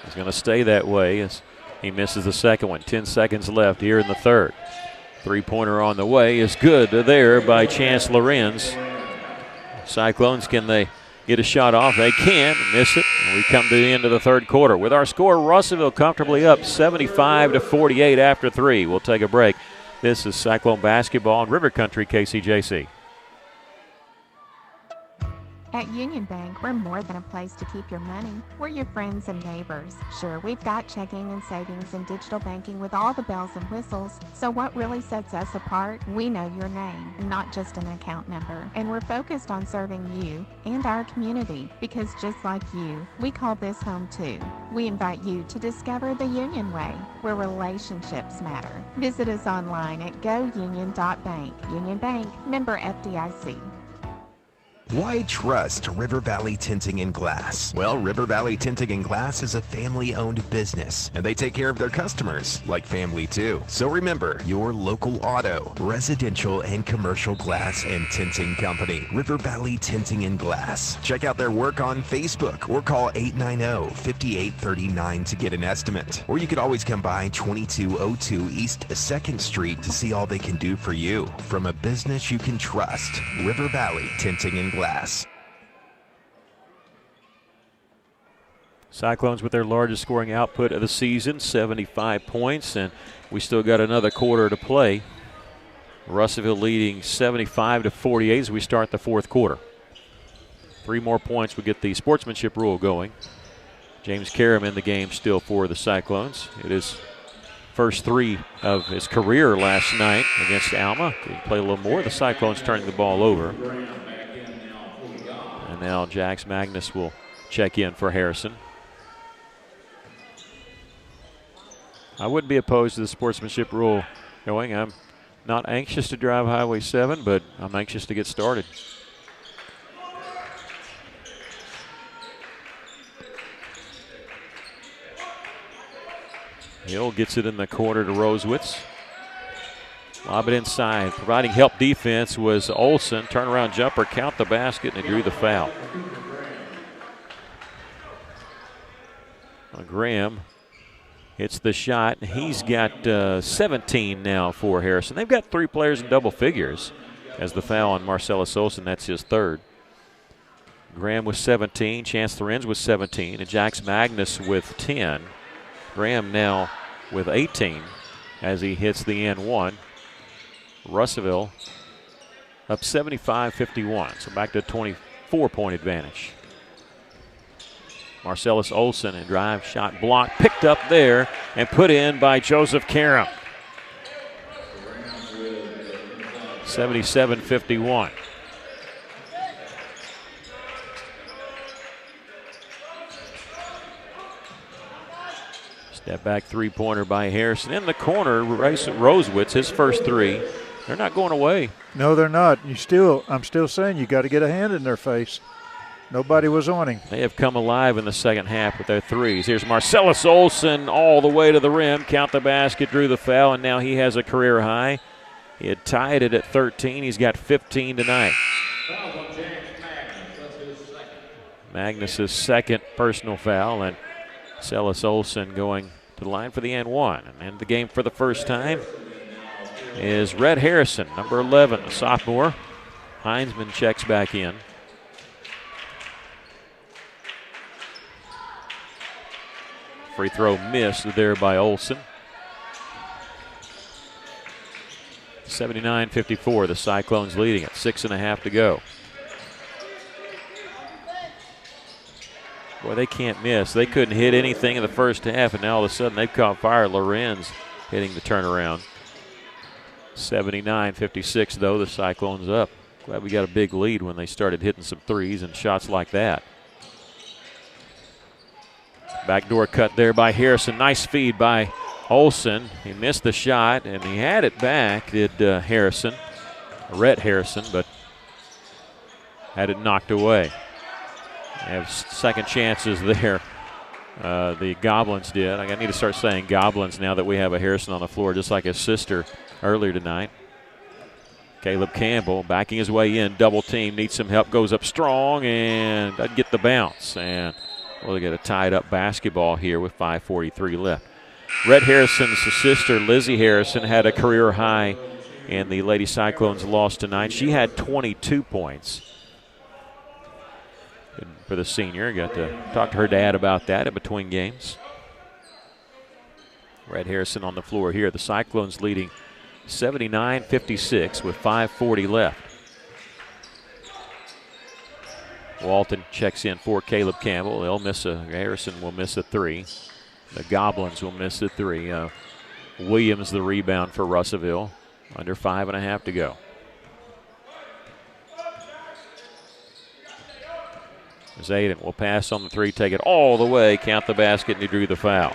He's going to stay that way as he misses the second one. 10 seconds left here in the third. Three-pointer on the way is good there by Chance Lorenz. Cyclones, can they get a shot off? They can't. Miss it. And we come to the end of the third quarter. With our score, Russellville comfortably up 75-48 after 3. We'll take a break. This is Cyclone basketball on River Country KCJC. At Union Bank, we're more than a place to keep your money. We're your friends and neighbors. Sure, we've got checking and savings and digital banking with all the bells and whistles. So what really sets us apart? We know your name, not just an account number. And we're focused on serving you and our community because just like you, we call this home too. We invite you to discover the Union Way, where relationships matter. Visit us online at gounion.bank. Union Bank, member FDIC. Why trust River Valley Tinting and Glass? Well, River Valley Tinting and Glass is a family-owned business, and they take care of their customers like family too. So remember, your local auto, residential, and commercial glass and tinting company, River Valley Tinting and Glass. Check out their work on Facebook or call 890-5839 to get an estimate. Or you could always come by 2202 East 2nd Street to see all they can do for you. From a business you can trust, River Valley Tinting and Glass. Cyclones with their largest scoring output of the season, 75 points, and we still got another quarter to play. Russellville leading 75-48 as we start the fourth quarter. 3 more points would get the sportsmanship rule going. James Karam in the game still for the Cyclones. It is first 3 of his career last night against Alma. He played a little more. The Cyclones turning the ball over. And now Jax Magnus will check in for Harrison. I wouldn't be opposed to the sportsmanship rule going. I'm not anxious to drive Highway 7, but I'm anxious to get started. Hill gets it in the corner to Rosewitz. Lob it inside. Providing help defense was Olson. Turnaround jumper, count the basket, and he drew the foul. Graham hits the shot. He's got 17 now for Harrison. They've got 3 players in double figures as the foul on Marcellus Olson. That's his third. Graham with 17. Chance Lorenz with 17. And Jax Magnus with 10. Graham now with 18 as he hits the N1. Russellville up 75-51. So back to 4-point advantage. Marcellus Olson and drive shot blocked, picked up there and put in by Joseph Karam. 77-51. Step back three-pointer by Harrison. In the corner, Rosewitz, his first three. They're not going away. No, they're not. I'm still saying you got to get a hand in their face. Nobody was on him. They have come alive in the second half with their threes. Here's Marcellus Olson all the way to the rim. Count the basket, drew the foul, and now he has a career high. He had tied it at 13. He's got 15 tonight. Magnus's second personal foul, and Marcellus Olson going to the line for the and one. And in the game for the first time is Red Harrison, number 11, a sophomore. Heinzman checks back in. Free throw missed there by Olson. 79-54, the Cyclones leading it, 6.5 to go. Boy, they can't miss. They couldn't hit anything in the first half, and now all of a sudden they've caught fire. Lorenz hitting the turnaround. 79-56, though, the Cyclones up. Glad we got a big lead when they started hitting some threes and shots like that. Backdoor cut there by Harrison. Nice feed by Olson. He missed the shot, and he had it back, did Rhett Harrison, but had it knocked away. They have second chances there. The Goblins did. I need to start saying Goblins now that we have a Harrison on the floor, just like his sister earlier tonight. Caleb Campbell backing his way in, double team, needs some help, goes up strong, and doesn't get the bounce. And we'll get a tied-up basketball here with 5:43 left. Red Harrison's sister, Lizzie Harrison, had a career high, and the Lady Cyclones lost tonight. She had 22 points. Good for the senior. Got to talk to her dad about that in between games. Red Harrison on the floor here. The Cyclones leading 79-56 with 5:40 left. Walton checks in for Caleb Campbell. Harrison will miss a three. The Goblins will miss a three. Williams the rebound for Russellville. Under 5.5 to go. Zayden will pass on the three, take it all the way, count the basket, and he drew the foul.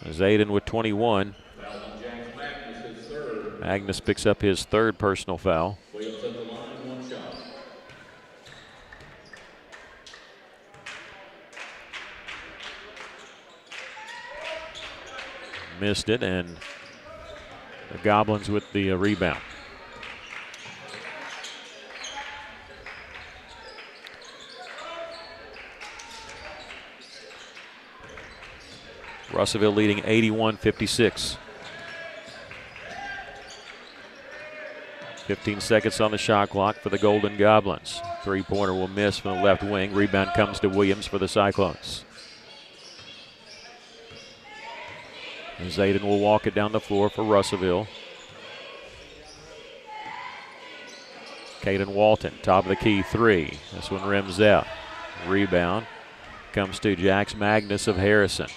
Zayden with 21. Magnus picks up his third personal foul. Missed it, and the Goblins with the rebound. Russellville leading 81-56. 15 seconds on the shot clock for the Golden Goblins. Three-pointer will miss from the left wing. Rebound comes to Williams for the Cyclones. Zayden will walk it down the floor for Russellville. Caden Walton, top of the key three. This one rims out. Rebound comes to Jax Magnus of Harrison.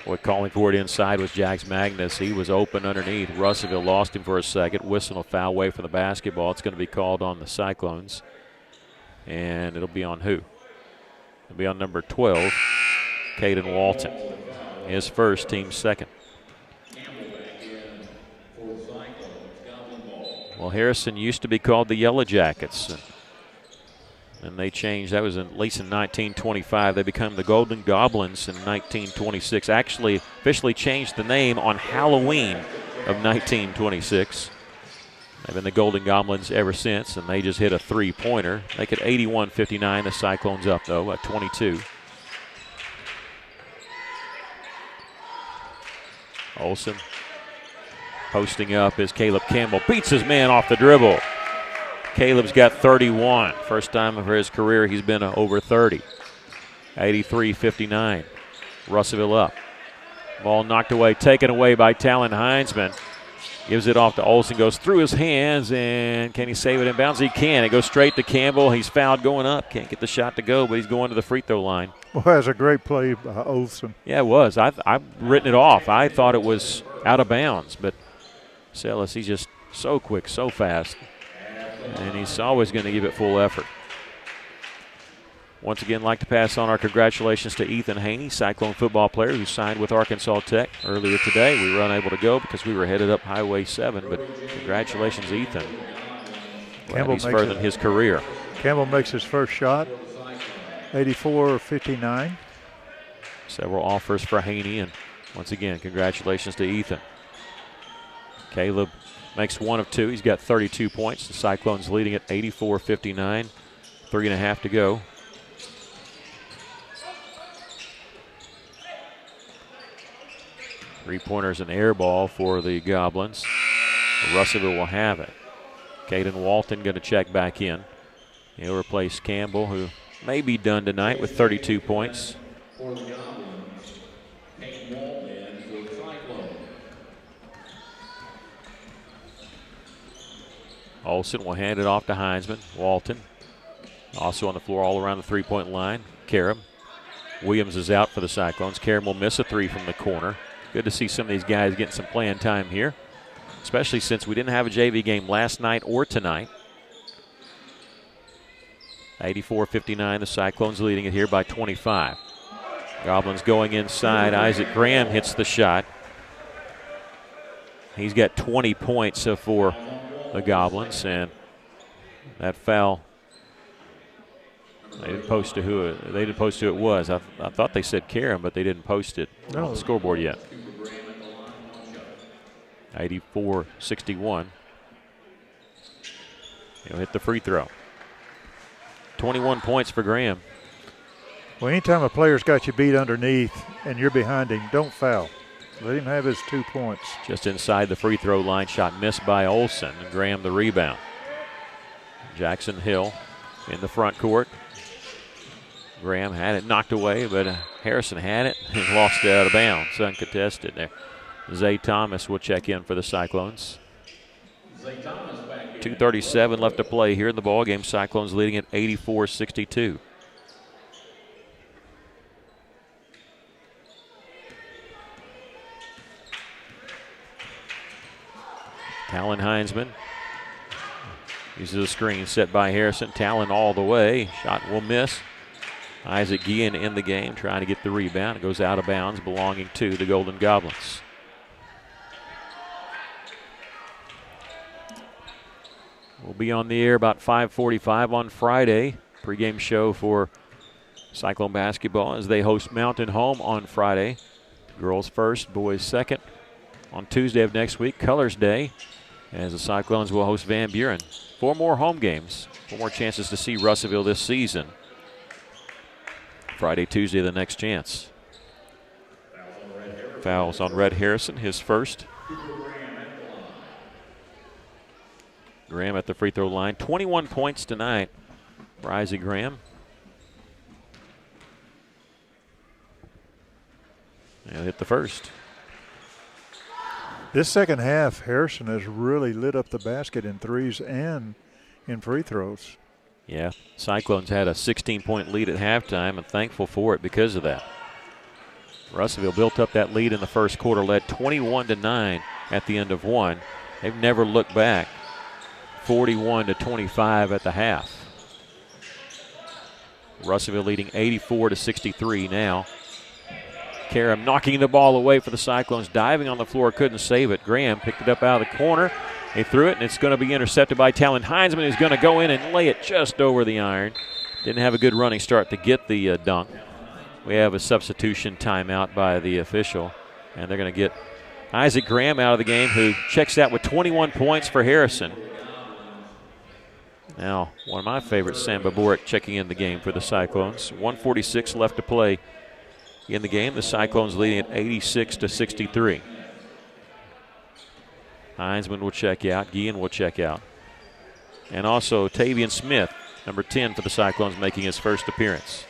What calling for it inside was Jax Magnus. He was open underneath. Russellville lost him for a second. Whistle a foul away from the basketball. It's going to be called on the Cyclones. And it'll be on who? It'll be on number 12, Caden Walton. His first, team second. Well, Harrison used to be called the Yellow Jackets. And they changed. That was at least in 1925. They became the Golden Goblins in 1926. Actually, officially changed the name on Halloween of 1926. They've been the Golden Goblins ever since, and they just hit a three-pointer. Make it 81-59. The Cyclones up, though, at 22. Olson posting up as Caleb Campbell beats his man off the dribble. Caleb's got 31. First time of his career he's been over 30. 83-59. Russellville up. Ball knocked away, taken away by Talon Heinzman. Gives it off to Olsen, goes through his hands, and can he save it in bounds? He can. It goes straight to Campbell. He's fouled going up. Can't get the shot to go, but he's going to the free throw line. Well, that's a great play by Olsen. Yeah, it was. I've written it off. I thought it was out of bounds, but Celis, he's just so quick, so fast, and he's always going to give it full effort. Once again, like to pass on our congratulations to Ethan Haney, Cyclone football player who signed with Arkansas Tech earlier today. We were unable to go because we were headed up Highway 7, but congratulations, Ethan. Glad he's furthering his career. Campbell makes his first shot, 84-59. Several offers for Haney, and once again, congratulations to Ethan. Caleb makes 1 of 2. He's got 32 points. The Cyclones leading at 84-59. 3.5 to go. Three-pointers and air ball for the Goblins. Russellville will have it. Caden Walton going to check back in. He'll replace Campbell, who may be done tonight with 32 points. For the Goblins, Kate Walton for the Cyclones. Olsen will hand it off to Heinzman. Walton also on the floor all around the three-point line. Karam. Williams is out for the Cyclones. Karam will miss a three from the corner. Good to see some of these guys getting some playing time here, especially since we didn't have a JV game last night or tonight. 84-59, the Cyclones leading it here by 25. Goblins going inside. Isaac Graham hits the shot. He's got 20 points for the Goblins, and that foul, they didn't post to who it was. I thought they said Karam, but they didn't post it on the scoreboard yet. 84-61. He'll hit the free throw. 21 points for Graham. Well, anytime a player's got you beat underneath and you're behind him, don't foul. Let him have his 2 points. Just inside the free throw line, shot missed by Olsen, and Graham the rebound. Jackson Hill in the front court. Graham had it knocked away, but Harrison had it and lost it out of bounds. Uncontested there. Zay Thomas will check in for the Cyclones. 2:37 left to play here in the ballgame. Cyclones leading at 84-62. Talon Heinzman uses a screen set by Harrison. Talon all the way. Shot will miss. Isaac Guillen in the game trying to get the rebound. It goes out of bounds, belonging to the Golden Goblins. We'll be on the air about 5:45 on Friday. Pregame show for Cyclone basketball as they host Mountain Home on Friday. Girls first, boys second. On Tuesday of next week, Colors Day, as the Cyclones will host Van Buren. 4 more home games, 4 more chances to see Russellville this season. Friday, Tuesday, the next chance. Fouls on Red Harrison, his first. Graham at the free throw line. 21 points tonight for Isaac Graham. He'll hit the first. This second half, Harrison has really lit up the basket in threes and in free throws. Yeah, Cyclones had a 16-point lead at halftime, and thankful for it because of that. Russellville built up that lead in the first quarter, led 21-9 at the end of one. They've never looked back. 41-25 at the half. Russellville leading 84-63 now. Karam knocking the ball away for the Cyclones, diving on the floor, couldn't save it. Graham picked it up out of the corner. He threw it, and it's going to be intercepted by Talon Heinzman, who's going to go in and lay it just over the iron. Didn't have a good running start to get the dunk. We have a substitution timeout by the official, and they're going to get Isaac Graham out of the game, who checks out with 21 points for Harrison. Now, one of my favorites, Samba Boric, checking in the game for the Cyclones. 1:46 left to play in the game. The Cyclones leading at 86-63. Heinzman will check out. Guillen will check out. And also Tavian Smith, number 10 for the Cyclones, making his first appearance.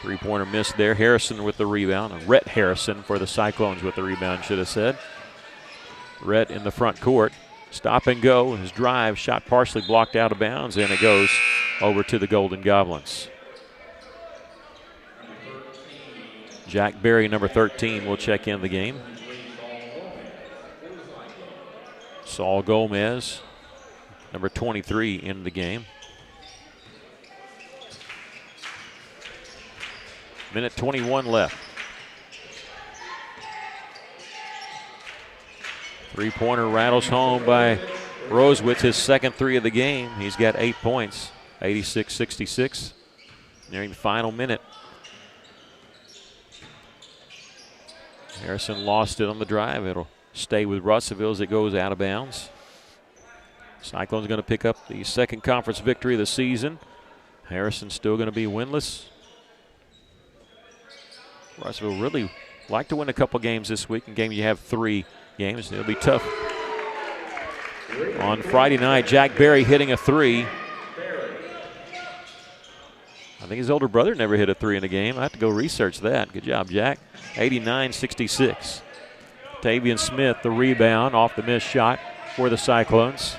Three-pointer missed there. Harrison with the rebound. Rhett Harrison for the Cyclones with the rebound, should have said. Rhett in the front court. Stop and go. His drive shot partially blocked out of bounds, and it goes over to the Golden Goblins. Jack Berry, number 13, will check in the game. Saul Gomez, number 23, in the game. Minute 21 left. Three-pointer rattles home by Rosewitz, his second three of the game. He's got 8 points, 86-66, nearing the final minute. Harrison lost it on the drive. It'll stay with Russellville as it goes out of bounds. Cyclones going to pick up the second conference victory of the season. Harrison's still going to be winless. Russellville really like to win a couple games this week. In game you have 3 games. It'll be tough. On Friday night, Jack Berry hitting a 3. I think his older brother never hit a 3 in a game. I have to go research that. Good job, Jack. 89-66. Tavian Smith, the rebound off the missed shot for the Cyclones.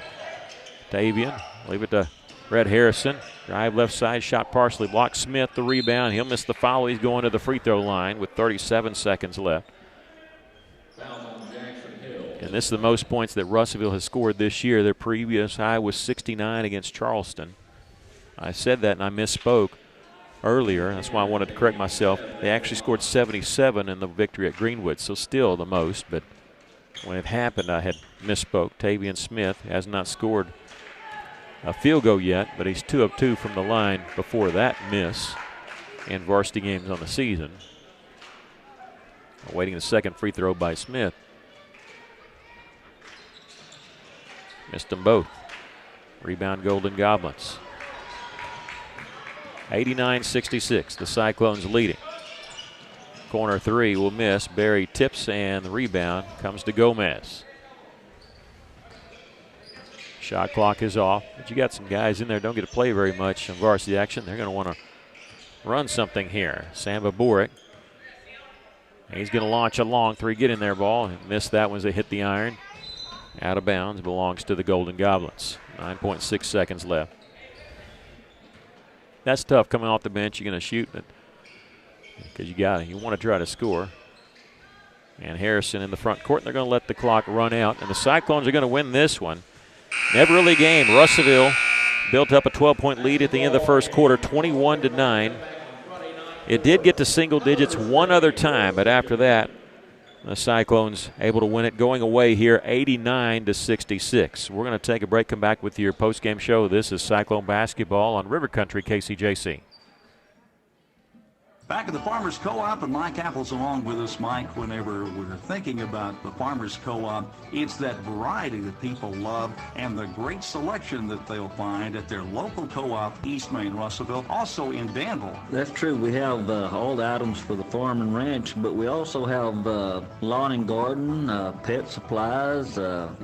Tavian, leave it to Red Harrison. Drive left side, shot partially blocked. Smith, the rebound. He'll miss the foul. He's going to the free throw line with 37 seconds left. And this is the most points that Russellville has scored this year. Their previous high was 69 against Charleston. I said that and I misspoke earlier. That's why I wanted to correct myself. They actually scored 77 in the victory at Greenwood, so still the most. But when it happened, I had misspoke. Tavian Smith has not scored a field goal yet, but he's 2 of 2 from the line before that miss in varsity games on the season. Awaiting the second free throw by Smith. Missed them both. Rebound Golden Goblins. 89-66, the Cyclones leading. Corner 3 will miss. Berry tips and the rebound comes to Gomez. Shot clock is off, but you got some guys in there don't get to play very much in varsity action. They're going to want to run something here. Samba Boric. He's going to launch a long 3. Get in there ball. Missed that one as they hit the iron. Out of bounds, belongs to the Golden Goblins. 9.6 seconds left. That's tough coming off the bench. You're going to shoot it because you want to try to score. And Harrison in the front court. They're going to let the clock run out. And the Cyclones are going to win this one. Never really game. Russellville built up a 12-point lead at the end of the first quarter, 21-9. It did get to single digits one other time, but after that, the Cyclones able to win it going away here 89-66. We're going to take a break, come back with your post-game show. This is Cyclone Basketball on River Country KCJC. Back at the Farmers Co-op, and Mike Apple's along with us. Mike, whenever we're thinking about the Farmers Co-op, it's that variety that people love and the great selection that they'll find at their local co-op, East Main Russellville, also in Danville. That's true. We have all the items for the farm and ranch, but we also have lawn and garden, pet supplies,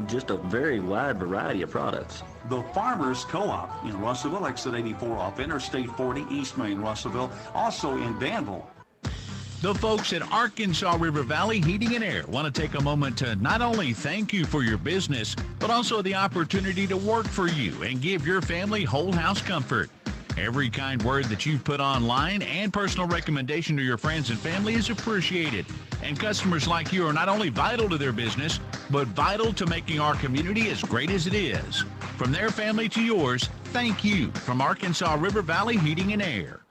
just a very wide variety of products. The Farmers Co-op in Russellville, exit 84 off Interstate 40, East Main Russellville, also in Danville. The folks at Arkansas River Valley Heating and Air want to take a moment to not only thank you for your business, but also the opportunity to work for you and give your family whole house comfort. Every kind word that you've put online and personal recommendation to your friends and family is appreciated. And customers like you are not only vital to their business, but vital to making our community as great as it is. From their family to yours, thank you from Arkansas River Valley Heating and Air.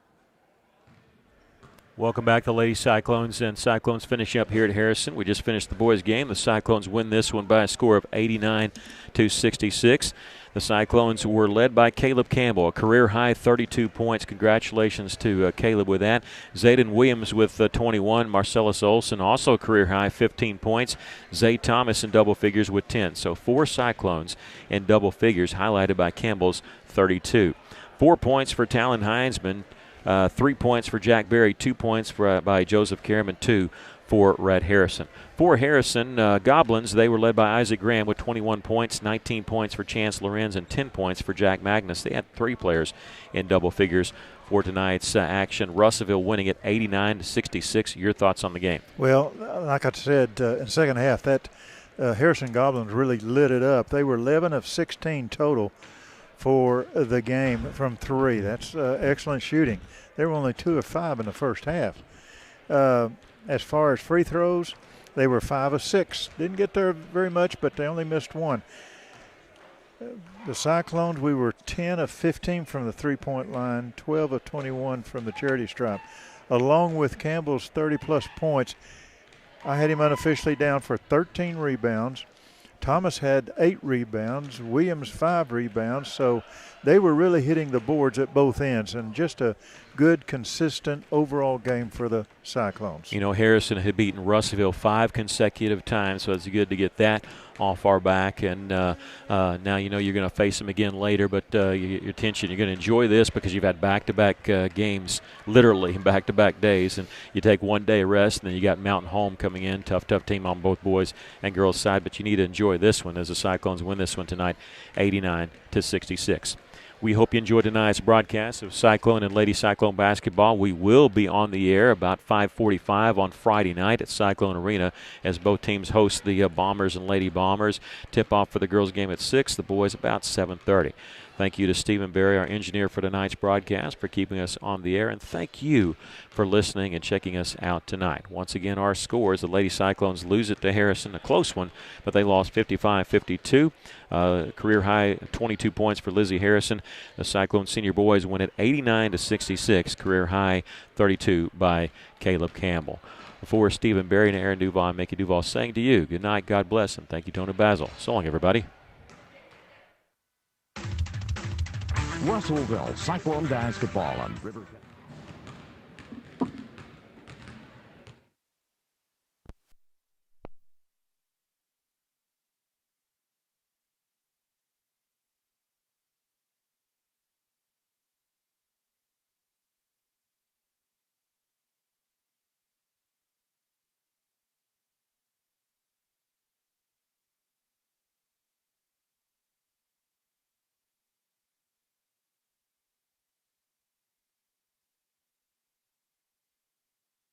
Welcome back, the Lady Cyclones, and Cyclones finishing up here at Harrison. We just finished the boys' game. The Cyclones win this one by a score of 89-66. The Cyclones were led by Caleb Campbell, a career-high 32 points. Congratulations to Caleb with that. Zayden Williams with 21. Marcellus Olson also career-high 15 points. Zay Thomas in double figures with 10. So 4 Cyclones in double figures, highlighted by Campbell's 32. 4 points for Talon Heinzman. 3 points for Jack Berry, 2 points by Joseph Kerriman, 2 for Red Harrison. For Harrison Goblins, they were led by Isaac Graham with 21 points, 19 points for Chance Lorenz, and 10 points for Jack Magnus. They had 3 players in double figures for tonight's action. Russellville winning it 89-66. Your thoughts on the game? Well, like I said, in the second half, that Harrison Goblins really lit it up. They were 11 of 16 total for the game from 3. That's excellent shooting. They were only 2 of 5 in the first half. As far as free throws, they were 5 of 6. Didn't get there very much, but they only missed 1. The Cyclones, we were 10 of 15 from the three-point line, 12 of 21 from the charity stripe. Along with Campbell's 30-plus points, I had him unofficially down for 13 rebounds. Thomas had 8 rebounds, Williams 5 rebounds, so they were really hitting the boards at both ends, and just a good, consistent overall game for the Cyclones. You know, Harrison had beaten Russellville 5 consecutive times, so it's good to get that off our back. And now you know you're going to face them again later, but your tension, you're going to enjoy this because you've had back-to-back games, literally back-to-back days, and you take one day of rest, and then you got Mountain Home coming in, tough team on both boys and girls side, but you need to enjoy this one as the Cyclones win this one tonight, 89-66. We hope you enjoyed tonight's broadcast of Cyclone and Lady Cyclone basketball. We will be on the air about 5:45 on Friday night at Cyclone Arena as both teams host the Bombers and Lady Bombers. Tip-off for the girls' game at 6, the boys about 7:30. Thank you to Stephen Berry, our engineer for tonight's broadcast, for keeping us on the air. And thank you for listening and checking us out tonight. Once again, our scores, the Lady Cyclones lose it to Harrison, a close one, but they lost 55-52. Career high 22 points for Lizzie Harrison. The Cyclone senior boys win it 89-66. Career high 32 by Caleb Campbell. For Stephen Berry and Aaron Duval, I'm Mickey Duval saying to you, good night, God bless, and thank you, Tony Basil. So long, everybody. Russellville Cyclone basketball on River.